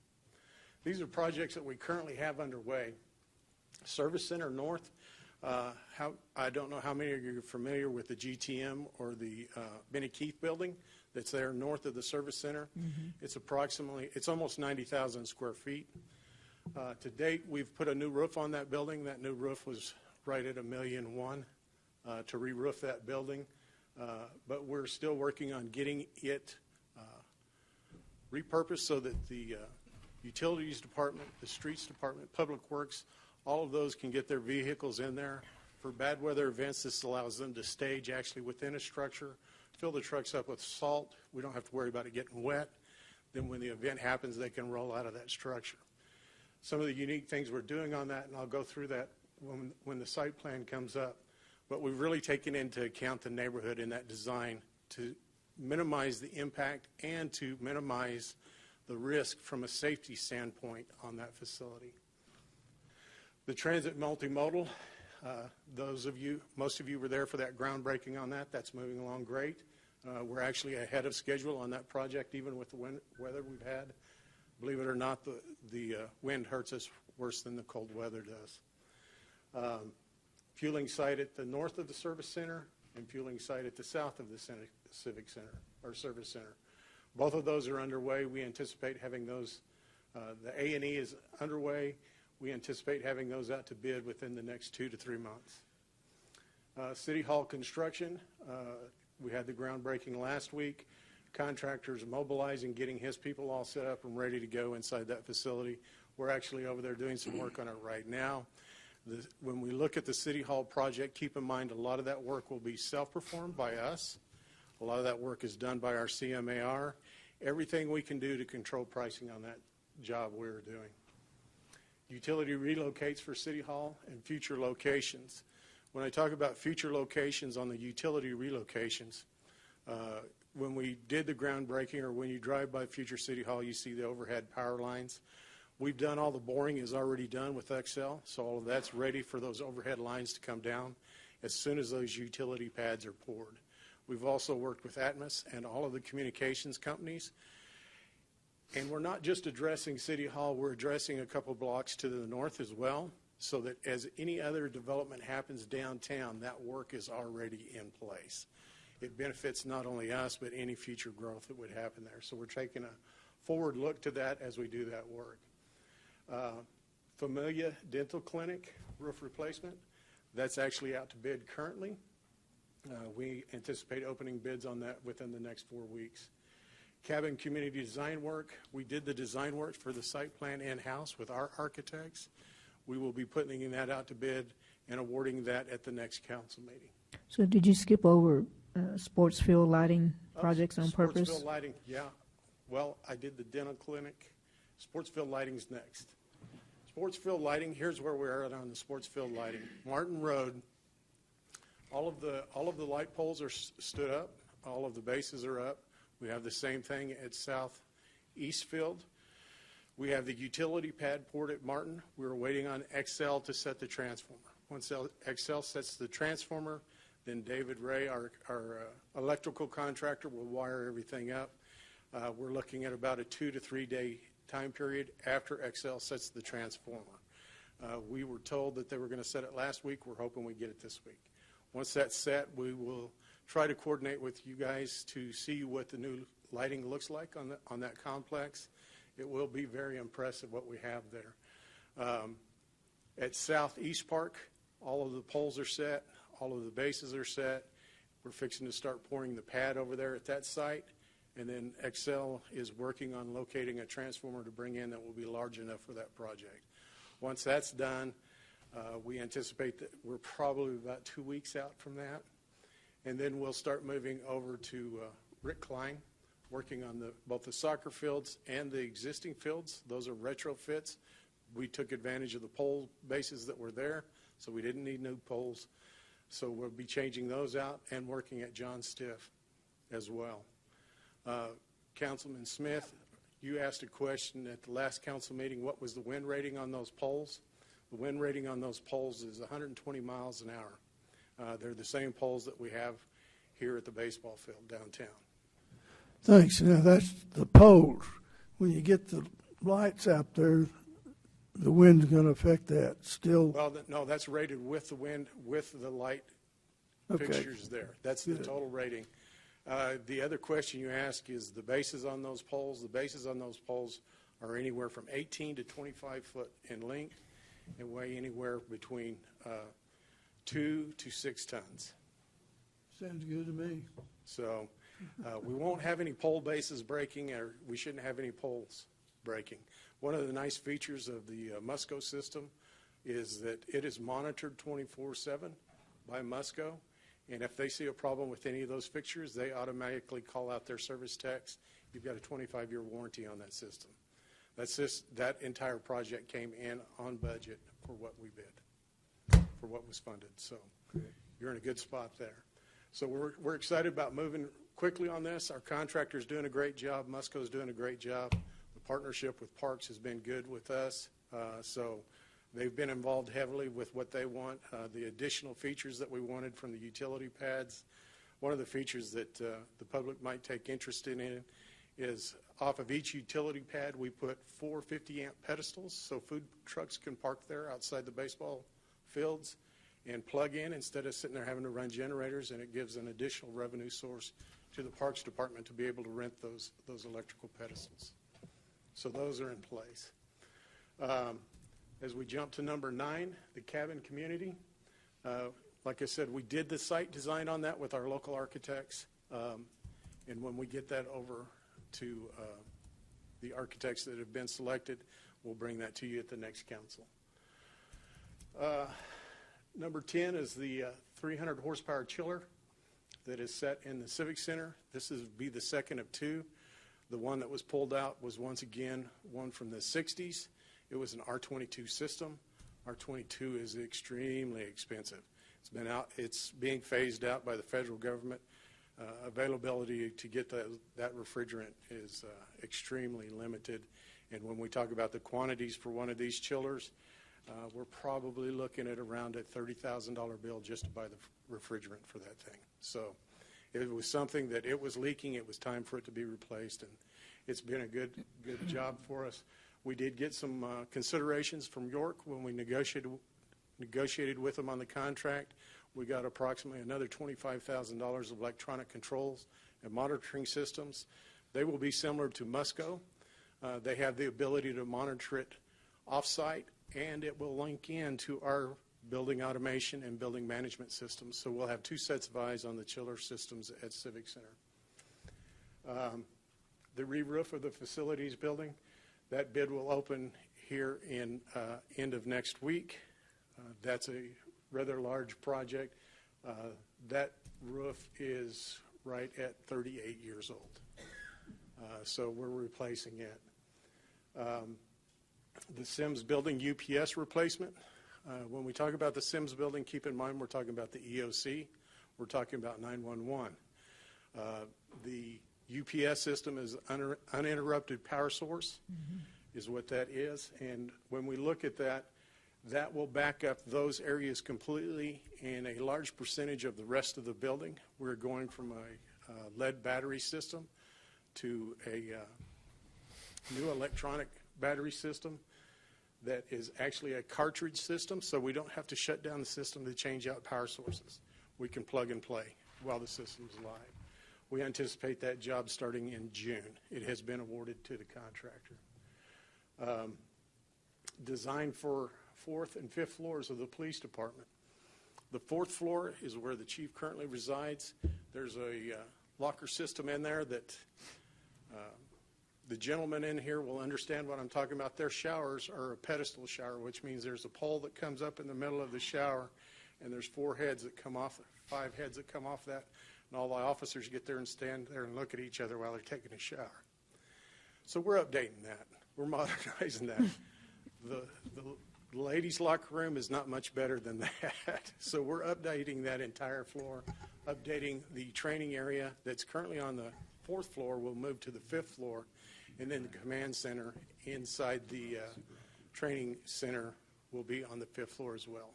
These are projects that we currently have underway. Service Center North, I don't know how many of you are familiar with the GTM or the Benny Keith building that's there north of the Service Center. Mm-hmm. It's almost 90,000 square feet. To date, we've put a new roof on that building. That new roof was right at $1.1 million to re-roof that building. But we're still working on getting it repurposed so that the Utilities Department, the Streets Department, Public Works, all of those can get their vehicles in there. For bad weather events, this allows them to stage actually within a structure, fill the trucks up with salt. We don't have to worry about it getting wet. Then when the event happens, they can roll out of that structure. Some of the unique things we're doing on that, and I'll go through that when the site plan comes up, but we've really taken into account the neighborhood in that design to minimize the impact and to minimize the risk from a safety standpoint on that facility. The transit multimodal, most of you were there for that groundbreaking on that. That's moving along great. We're actually ahead of schedule on that project, even with the weather we've had. Believe it or not, the wind hurts us worse than the cold weather does. Fueling site at the north of the Service Center and fueling site at the south of the Civic Center or Service Center. Both of those are underway. We anticipate having those. The A&E is underway. We anticipate having those out to bid within the next 2 to 3 months. City Hall construction, we had the groundbreaking last week. Contractors mobilizing, getting his people all set up and ready to go inside that facility. We're actually over there doing some work on it right now. When we look at the City Hall project, keep in mind a lot of that work will be self-performed by us. A lot of that work is done by our CMAR. Everything we can do to control pricing on that job we're doing. Utility relocates for City Hall and future locations. When I talk about future locations on the utility relocations, when we did the groundbreaking or when you drive by future City Hall, you see the overhead power lines. We've done all the boring is already done with Excel, so all of that's ready for those overhead lines to come down as soon as those utility pads are poured. We've also worked with Atmos and all of the communications companies. And we're not just addressing City Hall, we're addressing a couple blocks to the north as well, so that as any other development happens downtown, that work is already in place. It benefits not only us, but any future growth that would happen there. So we're taking a forward look to that as we do that work. Familia Dental Clinic roof replacement, that's actually out to bid currently. We anticipate opening bids on that within the next 4 weeks. Cabin community design work, we did the design work for the site plan in-house with our architects. We will be putting that out to bid and awarding that at the next council meeting. So did you skip over sports field lighting projects on purpose? Sports field lighting, yeah. Well, I did the dental clinic. Sports field lighting's next. Sports field lighting, here's where we're at on the sports field lighting. Martin Road, all of the light poles are stood up. All of the bases are up. We have the same thing at South Eastfield. We have the utility pad poured at Martin. We're waiting on XL to set the transformer. Once XL sets the transformer, then David Ray, our electrical contractor, will wire everything up. We're looking at about a 2 to 3 day time period after XL sets the transformer. We were told that they were going to set it last week. We're hoping we get it this week. Once that's set, we will try to coordinate with you guys to see what the new lighting looks like on that complex. It will be very impressive what we have there. At Southeast Park, all of the poles are set. All of the bases are set. We're fixing to start pouring the pad over there at that site. And then XL is working on locating a transformer to bring in that will be large enough for that project. Once that's done, we anticipate that we're probably about 2 weeks out from that. And then we'll start moving over to Rick Klein, working on both the soccer fields and the existing fields. Those are retrofits. We took advantage of the pole bases that were there, so we didn't need new poles. So we'll be changing those out and working at John Stiff as well. Councilman Smith, you asked a question at the last council meeting, what was the wind rating on those poles? The wind rating on those poles is 120 miles an hour. They're the same poles that we have here at the baseball field downtown. Thanks. Now, that's the poles. When you get the lights out there, the wind's going to affect that still. Well, no, that's rated with the wind, with the light fixtures there. That's the total rating. The other question you ask is the bases on those poles. The bases on those poles are anywhere from 18 to 25 foot in length and weigh anywhere between 2 to 6 tons. Sounds good to me. So we won't have any pole bases breaking, or we shouldn't have any poles breaking. One of the nice features of the Musco system is that it is monitored 24/7 by Musco, and if they see a problem with any of those fixtures, they automatically call out their service techs. You've got a 25-year warranty on that system. That entire project came in on budget for what we bid, for what was funded. So you're in a good spot there. So we're excited about moving quickly on this. Our contractor's doing a great job. Musco's doing a great job. The partnership with Parks has been good with us. So they've been involved heavily with what they want. The additional features that we wanted from the utility pads. One of the features that the public might take interest in is off of each utility pad we put 4 50-amp pedestals so food trucks can park there outside the baseball fields and plug in instead of sitting there having to run generators, and it gives an additional revenue source to the Parks Department to be able to rent those electrical pedestals. So those are in place. As we jump to number 9, the cabin community. Like I said, we did the site design on that with our local architects, and when we get that over to the architects that have been selected, we'll bring that to you at the next council. Number 10 is the 300 horsepower chiller that is set in the Civic Center. This will be the second of 2. The one that was pulled out was once again one from the 60s. It was an R22 system. R22 is extremely expensive. It's being phased out by the federal government. Availability to get that refrigerant is extremely limited. And when we talk about the quantities for one of these chillers, we're probably looking at around a $30,000 bill just to buy the refrigerant for that thing. So it was something that it was leaking. It was time for it to be replaced, and it's been a good job for us. We did get some considerations from York when we negotiated with them on the contract. We got approximately another $25,000 of electronic controls and monitoring systems. They will be similar to Musco. They have the ability to monitor it off-site, and it will link in to our building automation and building management systems. So we'll have 2 sets of eyes on the chiller systems at Civic Center. The re-roof of the facilities building, that bid will open here in end of next week. That's a rather large project. That roof is right at 38 years old. So we're replacing it. The Sims building UPS replacement. When we talk about the Sims building, keep in mind we're talking about the EOC. We're talking about 911. The UPS system is uninterrupted power source, is what that is. And when we look at that, that will back up those areas completely, and a large percentage of the rest of the building. We're going from a lead battery system to a new electronic battery system that is actually a cartridge system, so we don't have to shut down the system to change out power sources. We can plug and play while the system's live. We anticipate that job starting in June. It has been awarded to the contractor. Designed for 4th and 5th floors of the police department. The 4th floor is where the chief currently resides. There's a locker system in there that The gentlemen in here will understand what I'm talking about. Their showers are a pedestal shower, which means there's a pole that comes up in the middle of the shower, and there's 5 heads that come off that, and all the officers get there and stand there and look at each other while they're taking a shower. So we're updating that. We're modernizing that. The ladies' locker room is not much better than that. So we're updating that entire floor, updating the training area that's currently on the 4th floor. We'll move to the 5th floor, and then the command center inside the training center will be on the 5th floor as well.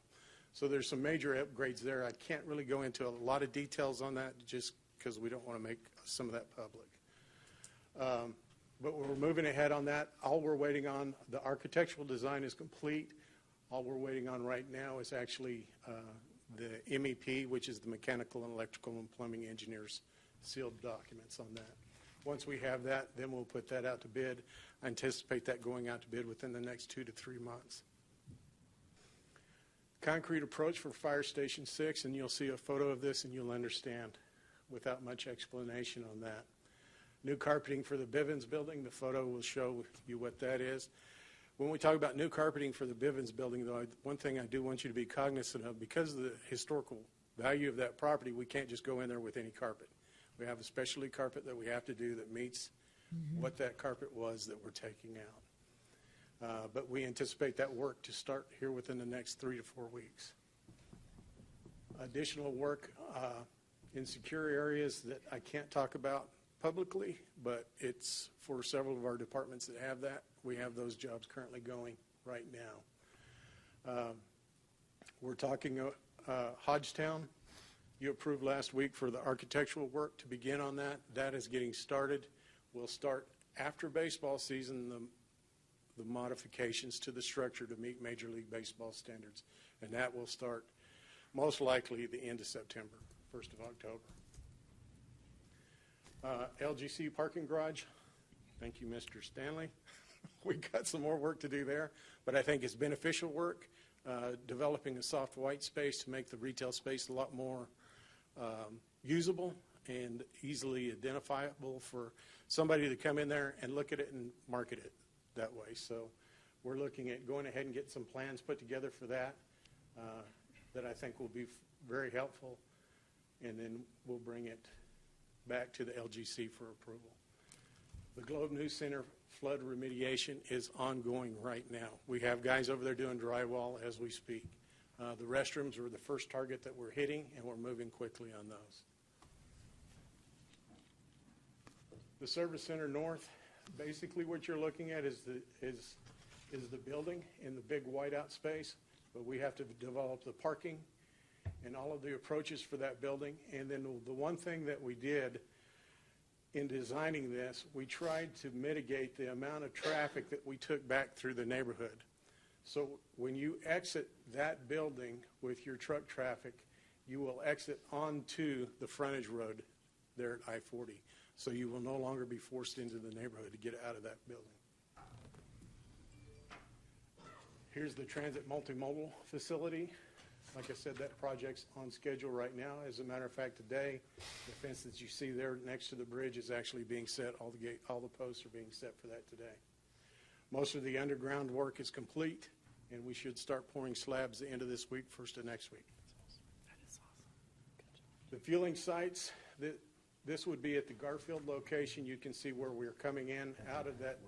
So there's some major upgrades there. I can't really go into a lot of details on that just because we don't want to make some of that public. But we're moving ahead on that. All we're waiting on, the architectural design is complete. All we're waiting on right now is actually the MEP, which is the mechanical and electrical and plumbing engineers sealed documents on that. Once we have that, then we'll put that out to bid. I anticipate that going out to bid within the next 2 to 3 months. Concrete approach for Fire Station 6, and you'll see a photo of this and you'll understand without much explanation on that. New carpeting for the Bivens building, the photo will show you what that is. When we talk about new carpeting for the Bivens building, though, one thing I do want you to be cognizant of, because of the historical value of that property, we can't just go in there with any carpet. We have a specialty carpet that we have to do that meets what that carpet was that we're taking out. But we anticipate that work to start here within the next 3 to 4 weeks. Additional work in secure areas that I can't talk about publicly, but it's for several of our departments that have that. We have those jobs currently going right now. We're talking Hodgetown. You approved last week for the architectural work to begin on that. That is getting started. We'll start after baseball season the modifications to the structure to meet Major League Baseball standards, and that will start most likely the end of September, 1st of October. LGC parking garage, thank you, Mr. Stanley. We've got some more work to do there, but I think it's beneficial work, developing a soft white space to make the retail space a lot more usable and easily identifiable for somebody to come in there and look at it and market it that way. So we're looking at going ahead and getting some plans put together for that that I think will be very helpful, and then we'll bring it back to the LGC for approval. The Globe News Center flood remediation is ongoing right now. We have guys over there doing drywall as we speak. The restrooms were the first target that we're hitting, and we're moving quickly on those. The Service Center North, basically what you're looking at is the building in the big whiteout space, but we have to develop the parking and all of the approaches for that building. And then the one thing that we did in designing this, we tried to mitigate the amount of traffic that we took back through the neighborhood. So when you exit that building with your truck traffic, you will exit onto the frontage road there at I-40. So you will no longer be forced into the neighborhood to get out of that building. Here's the transit multimodal facility. Like I said, that project's on schedule right now. As a matter of fact, today, the fence that you see there next to the bridge is actually being set. All the posts are being set for that today. Most of the underground work is complete, and we should start pouring slabs the end of this week, first of next week. That is awesome. The fueling sites, this would be at the Garfield location. You can see where we're coming in out of that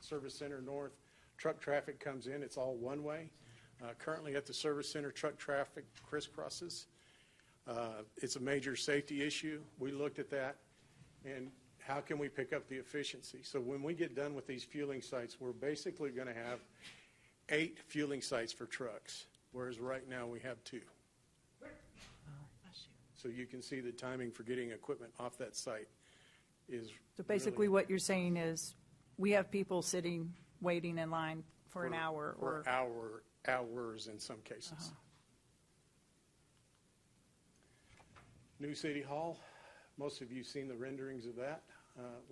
Service Center North. Truck traffic comes in. It's all one way. Currently at the Service Center, truck traffic crisscrosses. It's a major safety issue. We looked at that, and how can we pick up the efficiency? So when we get done with these fueling sites, we're basically going to have 8 fueling sites for trucks, whereas right now we have 2. So you can see the timing for getting equipment off that site is So basically what you're saying is we have people sitting, waiting in line for an hour. For hours in some cases. New City Hall, most of you have seen the renderings of that.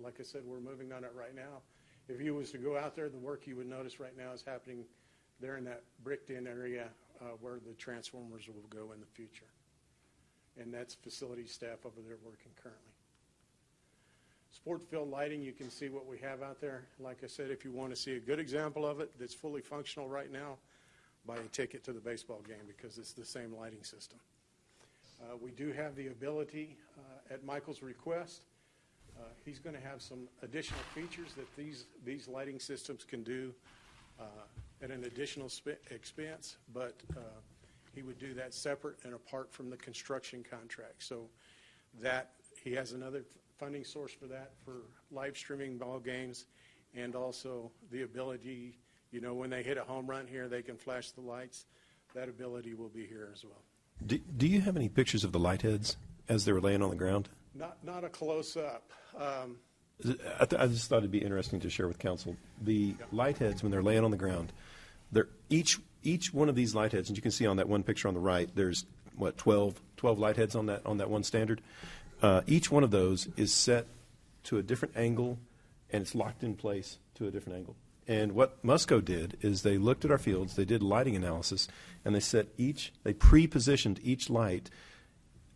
Like I said, we're moving on it right now. If you was to go out there, the work you would notice right now is happening there in that bricked-in area where the transformers will go in the future. And that's facility staff over there working currently. Sport field lighting, you can see what we have out there. Like I said, if you want to see a good example of it that's fully functional right now, buy a ticket to the baseball game because it's the same lighting system. We do have the ability, at Michael's request, he's going to have some additional features that these lighting systems can do at an additional expense, but he would do that separate and apart from the construction contract. So that he has another funding source for that, for live streaming ball games, and also the ability, you know, when they hit a home run here, they can flash the lights. That ability will be here as well. Do you have any pictures of the light heads as they were laying on the ground? Not a close-up. I just thought it'd be interesting to share with council. The light heads, when they're laying on the ground, they're each one of these light heads, and you can see on that one picture on the right, there's, 12 light heads on that one standard. Each one of those is set to a different angle, and it's locked in place to a different angle. And what Musco did is they looked at our fields, they did lighting analysis, and they pre-positioned each light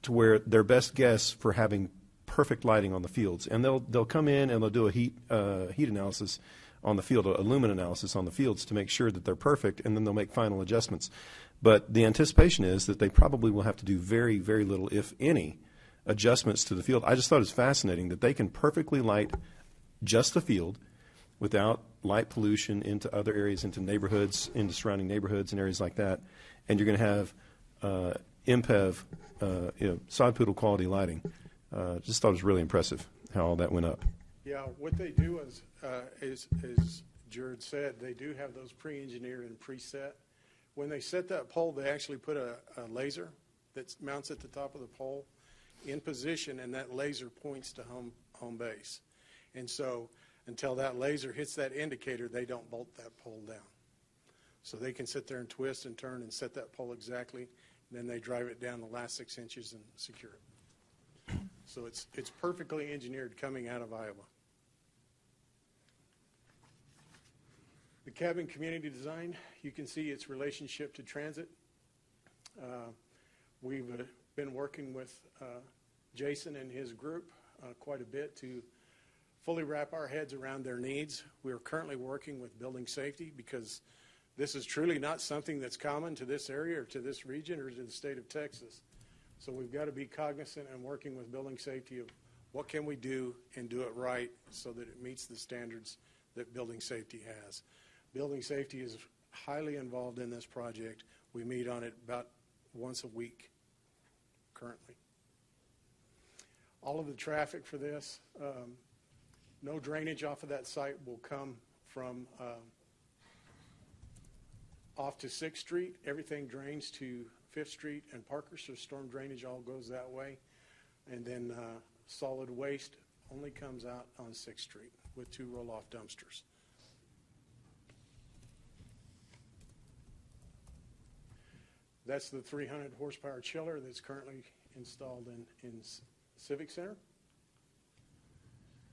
to where their best guess for having perfect lighting on the fields. And they'll come in and they'll do a heat analysis on the field, a lumen analysis on the fields to make sure that they're perfect, and then they'll make final adjustments. But the anticipation is that they probably will have to do very, very little, if any, adjustments to the field. I just thought it was fascinating that they can perfectly light just the field without light pollution into other areas, into neighborhoods, into surrounding neighborhoods and areas like that. And you're going to have MPEV, sod poodle quality lighting. Just thought it was really impressive how all that went up. Yeah, what they do is, as Jared said, they do have those pre-engineered and preset. When they set that pole, they actually put a laser that mounts at the top of the pole in position, and that laser points to home base. And so until that laser hits that indicator, they don't bolt that pole down. So they can sit there and twist and turn and set that pole exactly, and then they drive it down the last 6 inches and secure it. So it's perfectly engineered coming out of Iowa. The cabin community design, you can see its relationship to transit. We've been working with Jason and his group quite a bit to fully wrap our heads around their needs. We are currently working with building safety because this is truly not something that's common to this area or to this region or to the state of Texas. So we've got to be cognizant and working with building safety of what can we do and do it right so that it meets the standards that building safety has. Building safety is highly involved in this project. We meet on it about once a week currently. All of the traffic for this, no drainage off of that site will come from off to 6th Street. Everything drains to 5th Street and Parker, so storm drainage all goes that way. And then solid waste only comes out on 6th Street with 2 roll-off dumpsters. That's the 300 horsepower chiller that's currently installed in Civic Center.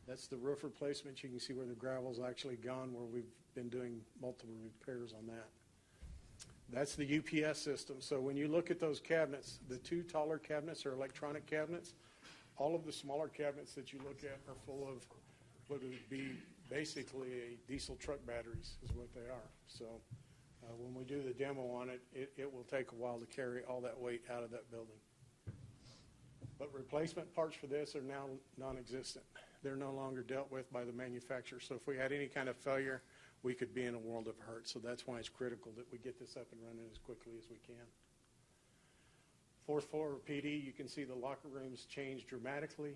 That's the roof replacement. You can see where the gravel's actually gone, where we've been doing multiple repairs on that. That's the UPS system. So when you look at those cabinets, the 2 taller cabinets are electronic cabinets. All of the smaller cabinets that you look at are full of what would be basically a diesel truck batteries is what they are. So when we do the demo on it, it will take a while to carry all that weight out of that building. But replacement parts for this are now non-existent. They're no longer dealt with by the manufacturer. So if we had any kind of failure, we could be in a world of hurt. So that's why it's critical that we get this up and running as quickly as we can. 4th floor PD, you can see the locker rooms changed dramatically.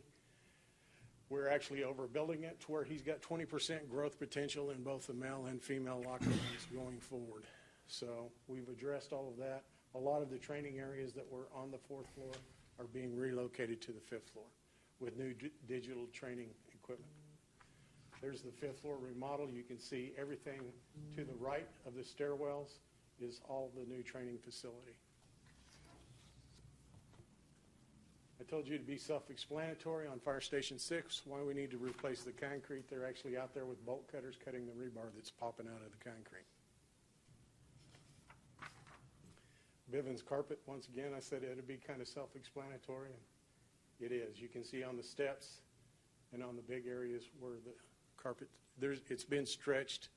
We're actually overbuilding it to where he's got 20% growth potential in both the male and female locker rooms going forward. So we've addressed all of that. A lot of the training areas that were on the 4th floor are being relocated to the 5th floor with new digital training equipment. There's the 5th floor remodel. You can see everything to the right of the stairwells is all the new training facility. I told you to be self-explanatory on Fire Station 6, why we need to replace the concrete. They're actually out there with bolt cutters cutting the rebar that's popping out of the concrete. Bivens carpet, once again, I said it would be kind of self-explanatory, and it is. You can see on the steps, and on the big areas where the carpet, it's been stretched.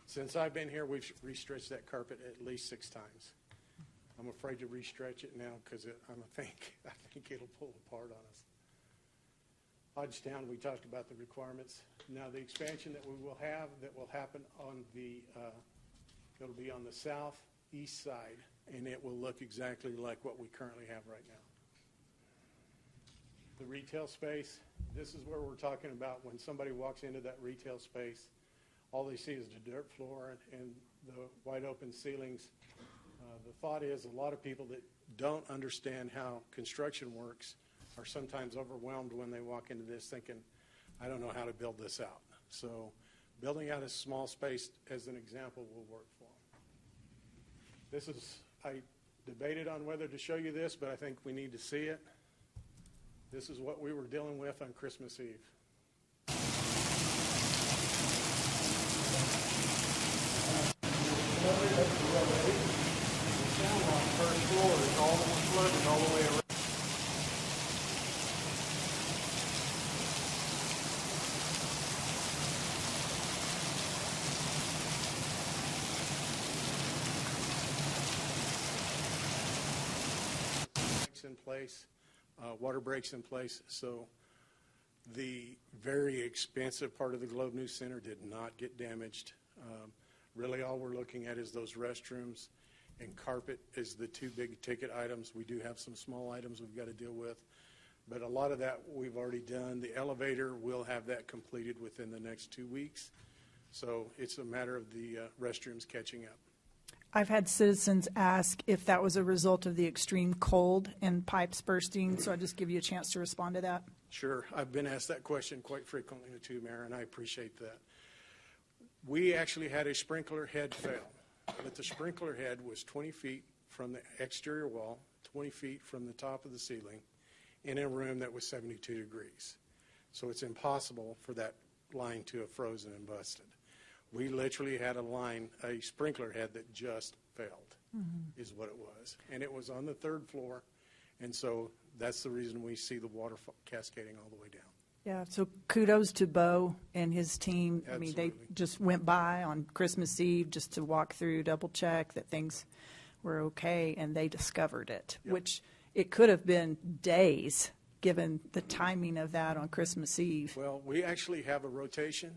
Since I've been here, we've restretched that carpet at least 6 times. I'm afraid to restretch it now because I think it'll pull apart on us. Hodgetown, we talked about the requirements. Now the expansion that we will have, that will happen on it'll be on the southeast side, and it will look exactly like what we currently have right now. The retail space, this is where we're talking about when somebody walks into that retail space, all they see is the dirt floor and the wide open ceilings. The thought is a lot of people that don't understand how construction works are sometimes overwhelmed when they walk into this thinking, I don't know how to build this out. So building out a small space, as an example, will work for them. I debated on whether to show you this, but I think we need to see it. This is what we were dealing with on Christmas Eve. First floor is all flooded all the way around. In place, water breaks in place, so the very expensive part of the Globe News Center did not get damaged. Really all we're looking at is those restrooms and carpet is the 2 big ticket items. We do have some small items we've got to deal with, but a lot of that we've already done. The elevator, will have that completed within the next 2 weeks, so it's a matter of the restrooms catching up. I've had citizens ask if that was a result of the extreme cold and pipes bursting, so I'll just give you a chance to respond to that. Sure. I've been asked that question quite frequently too, Mayor, and I appreciate that. We actually had a sprinkler head fail, but the sprinkler head was 20 feet from the exterior wall, 20 feet from the top of the ceiling, in a room that was 72 degrees. So it's impossible for that line to have frozen and busted. We literally had a sprinkler head that just failed, is what it was. And it was on the 3rd floor, and so that's the reason we see the water cascading all the way down. Yeah, so kudos to Bo and his team. Absolutely. I mean, they just went by on Christmas Eve just to walk through, double check that things were okay, and they discovered it, which it could have been days given the timing of that on Christmas Eve. Well, we actually have a rotation,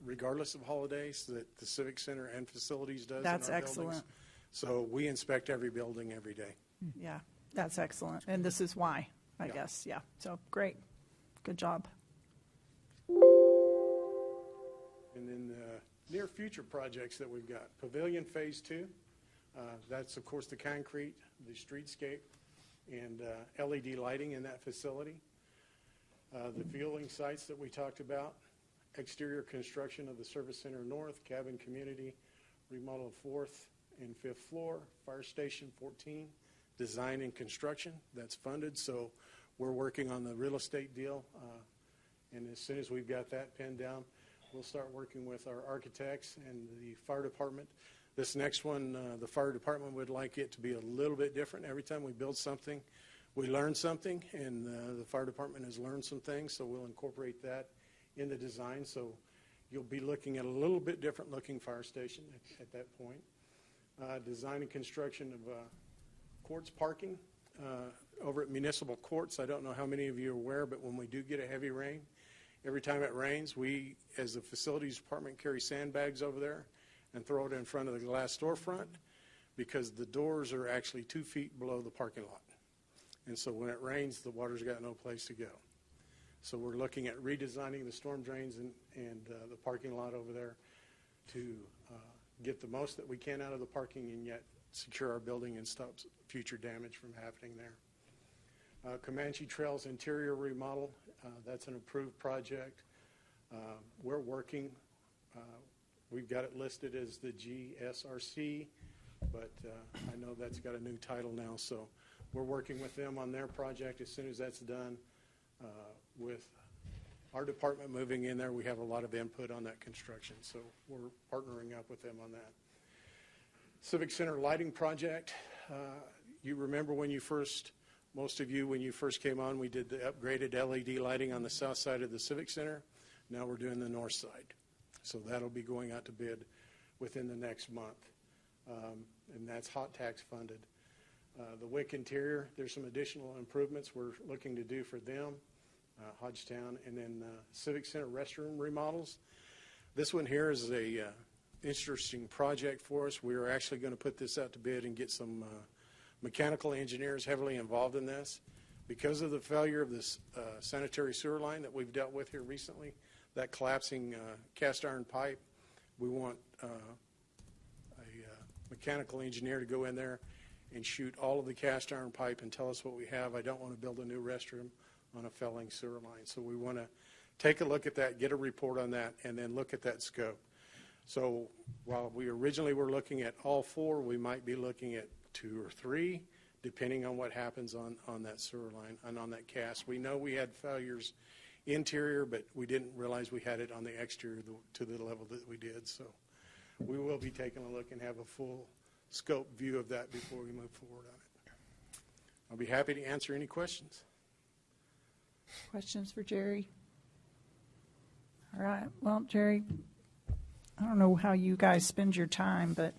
regardless of holidays, that the Civic Center and facilities does. That's in our excellent. buildings. So we inspect every building every day. Yeah, that's excellent. And this is why, I guess. Yeah, so great. Good job. And then the near future projects that we've got. Pavilion Phase 2. That's, of course, the concrete, the streetscape, and LED lighting in that facility. The fueling sites that we talked about. Exterior construction of the Service Center North, cabin community, remodel of 4th and 5th floor, Fire Station 14, design and construction. That's funded, so we're working on the real estate deal. And as soon as we've got that pinned down, we'll start working with our architects and the fire department. This next one, the fire department would like it to be a little bit different. Every time we build something, we learn something, and the fire department has learned some things, so we'll incorporate that in the design. So you'll be looking at a little bit different looking fire station at that point. Design and construction of courts parking over at Municipal Courts. I don't know how many of you are aware, but when we do get a heavy rain, every time it rains, we, as the facilities department, carry sandbags over there and throw it in front of the glass storefront because the doors are actually 2 feet below the parking lot. And so when it rains, the water's got no place to go. So we're looking at redesigning the storm drains and the parking lot over there to get the most that we can out of the parking and yet secure our building and stop future damage from happening there. Comanche Trails interior remodel, that's an approved project. We're working, we've got it listed as the GSRC, but I know that's got a new title now, so we're working with them on their project. As soon as that's done, with our department moving in there, we have a lot of input on that construction, so we're partnering up with them on that. Civic Center lighting project, you remember when you first Most of you, when you first came on, we did the upgraded LED lighting on the south side of the Civic Center. Now we're doing the north side. So that'll be going out to bid within the next month. And that's hot tax funded. The WIC interior, there's some additional improvements we're looking to do for them, Hodgetown, and then Civic Center restroom remodels. This one here is a interesting project for us. We are actually going to put this out to bid and get some mechanical engineers heavily involved in this. Because of the failure of this sanitary sewer line that we've dealt with here recently, that collapsing cast iron pipe, we want a mechanical engineer to go in there and shoot all of the cast iron pipe and tell us what we have. I don't want to build a new restroom on a failing sewer line. So we want to take a look at that, get a report on that, and then look at that scope. So while we originally were looking at all 4, we might be looking at 2 or 3, depending on what happens on that sewer line and on that cast. We know we had failures interior, but we didn't realize we had it on the exterior to the level that we did. So we will be taking a look and have a full scope view of that before we move forward on it. I'll be happy to answer any questions. Questions for Jerry? All right. Well, Jerry, I don't know how you guys spend your time, but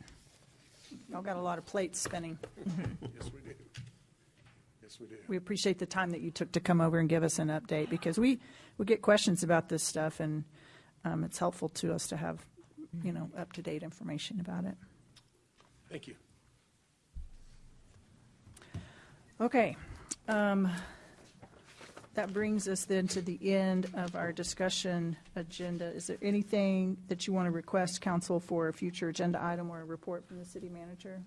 y'all got a lot of plates spinning. Yes, we do. Yes, we do. We appreciate the time that you took to come over and give us an update, because we get questions about this stuff, and it's helpful to us to have, up-to-date information about it. Thank you. Okay. That brings us then to the end of our discussion agenda. Is there anything that you want to request, council, for a future agenda item or a report from the city manager?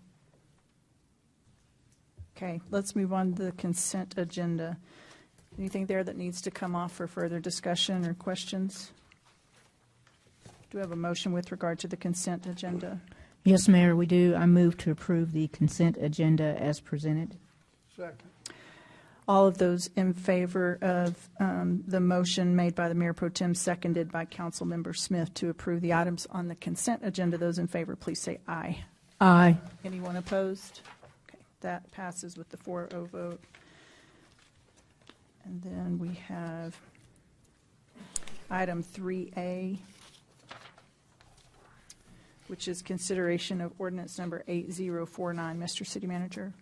Okay, let's move on to the consent agenda. Anything there that needs to come off for further discussion or questions? Do we have a motion with regard to the consent agenda? Yes, Mayor, we do. I move to approve the consent agenda as presented. Second. All of those in favor of the motion made by the Mayor Pro Tem, seconded by Councilmember Smith, to approve the items on the consent agenda, those in favor, please say aye. Aye. Anyone opposed? Okay, that passes with the 4-0 vote. And then we have item 3A, which is consideration of ordinance number 8049. Mr. City Manager.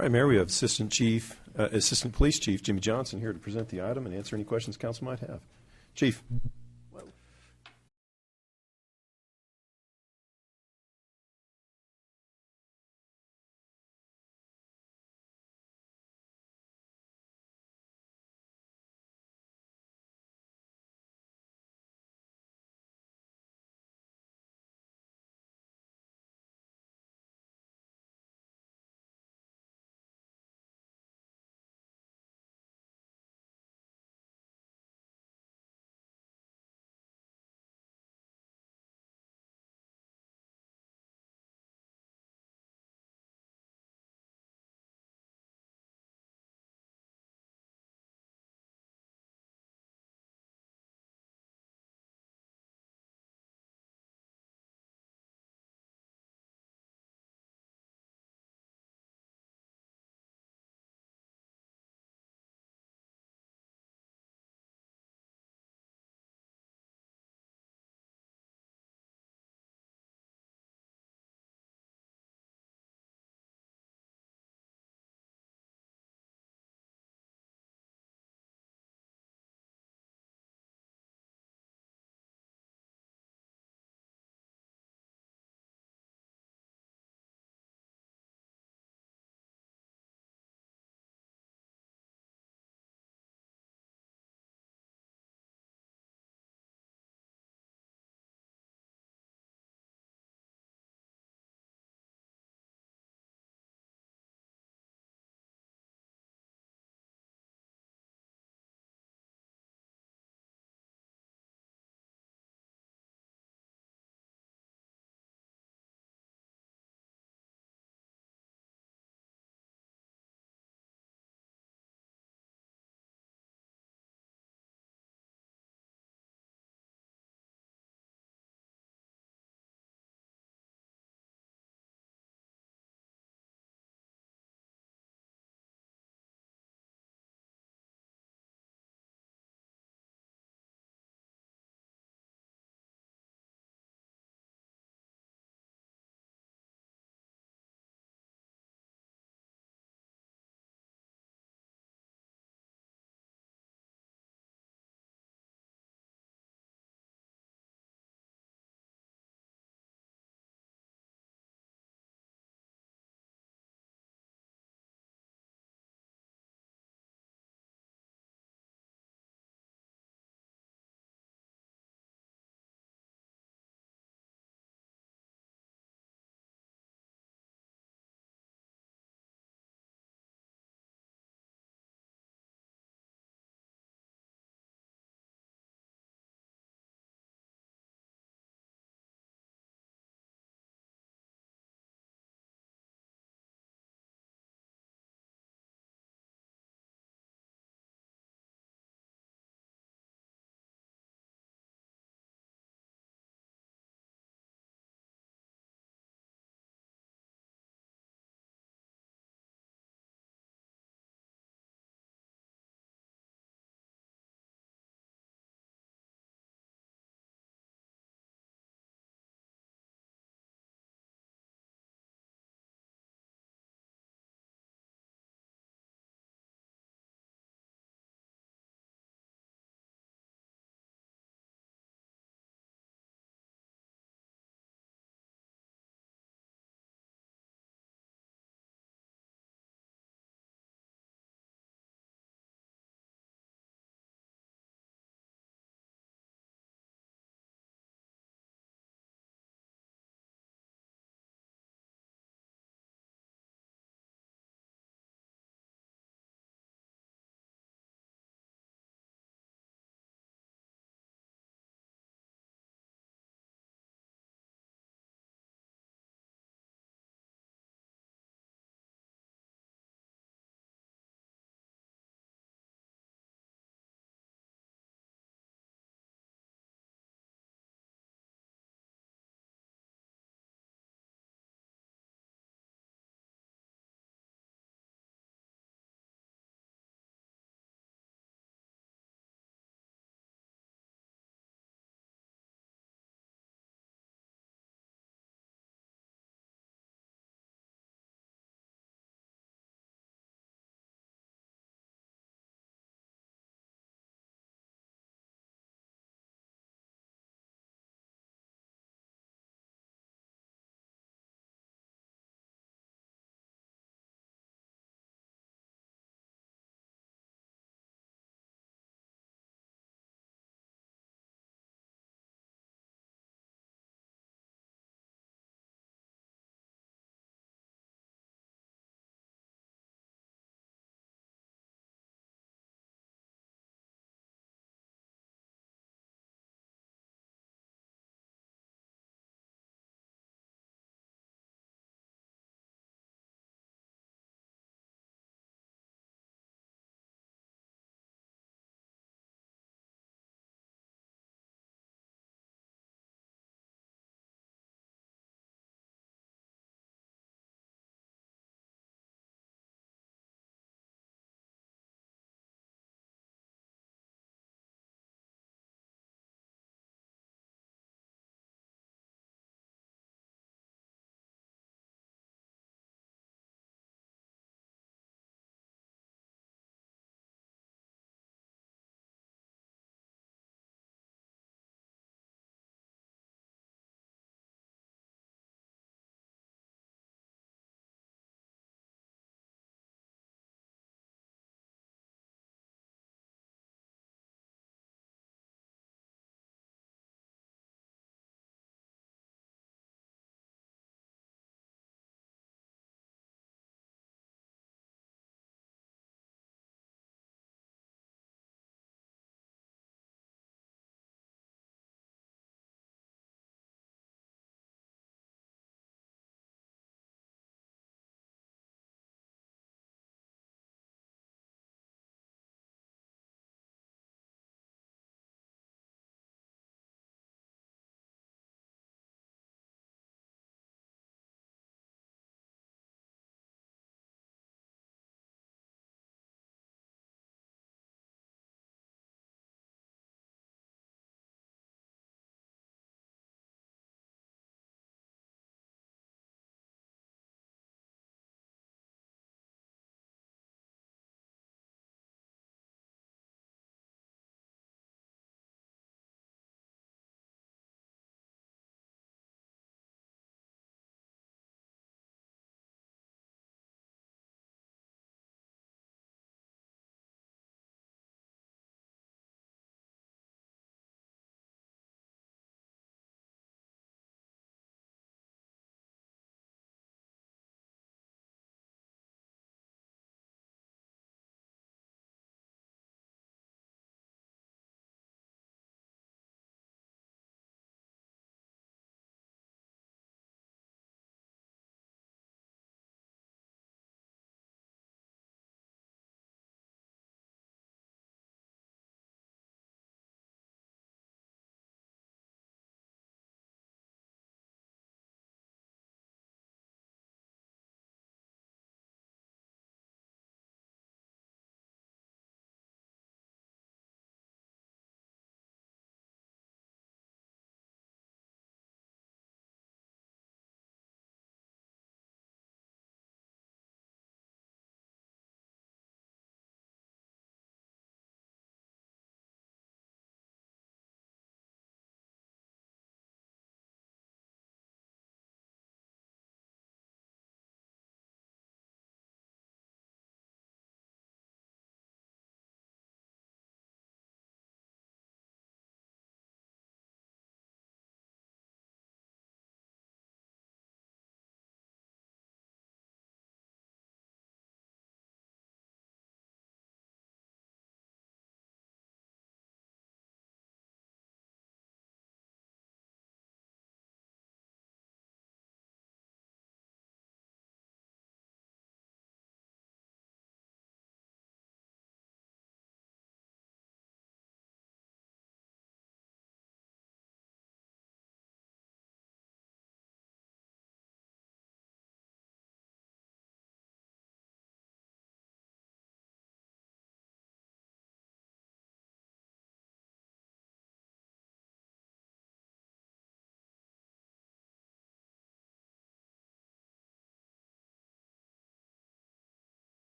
All right, Mayor, we have Assistant Police Chief Jimmy Johnson here to present the item and answer any questions council might have. Chief.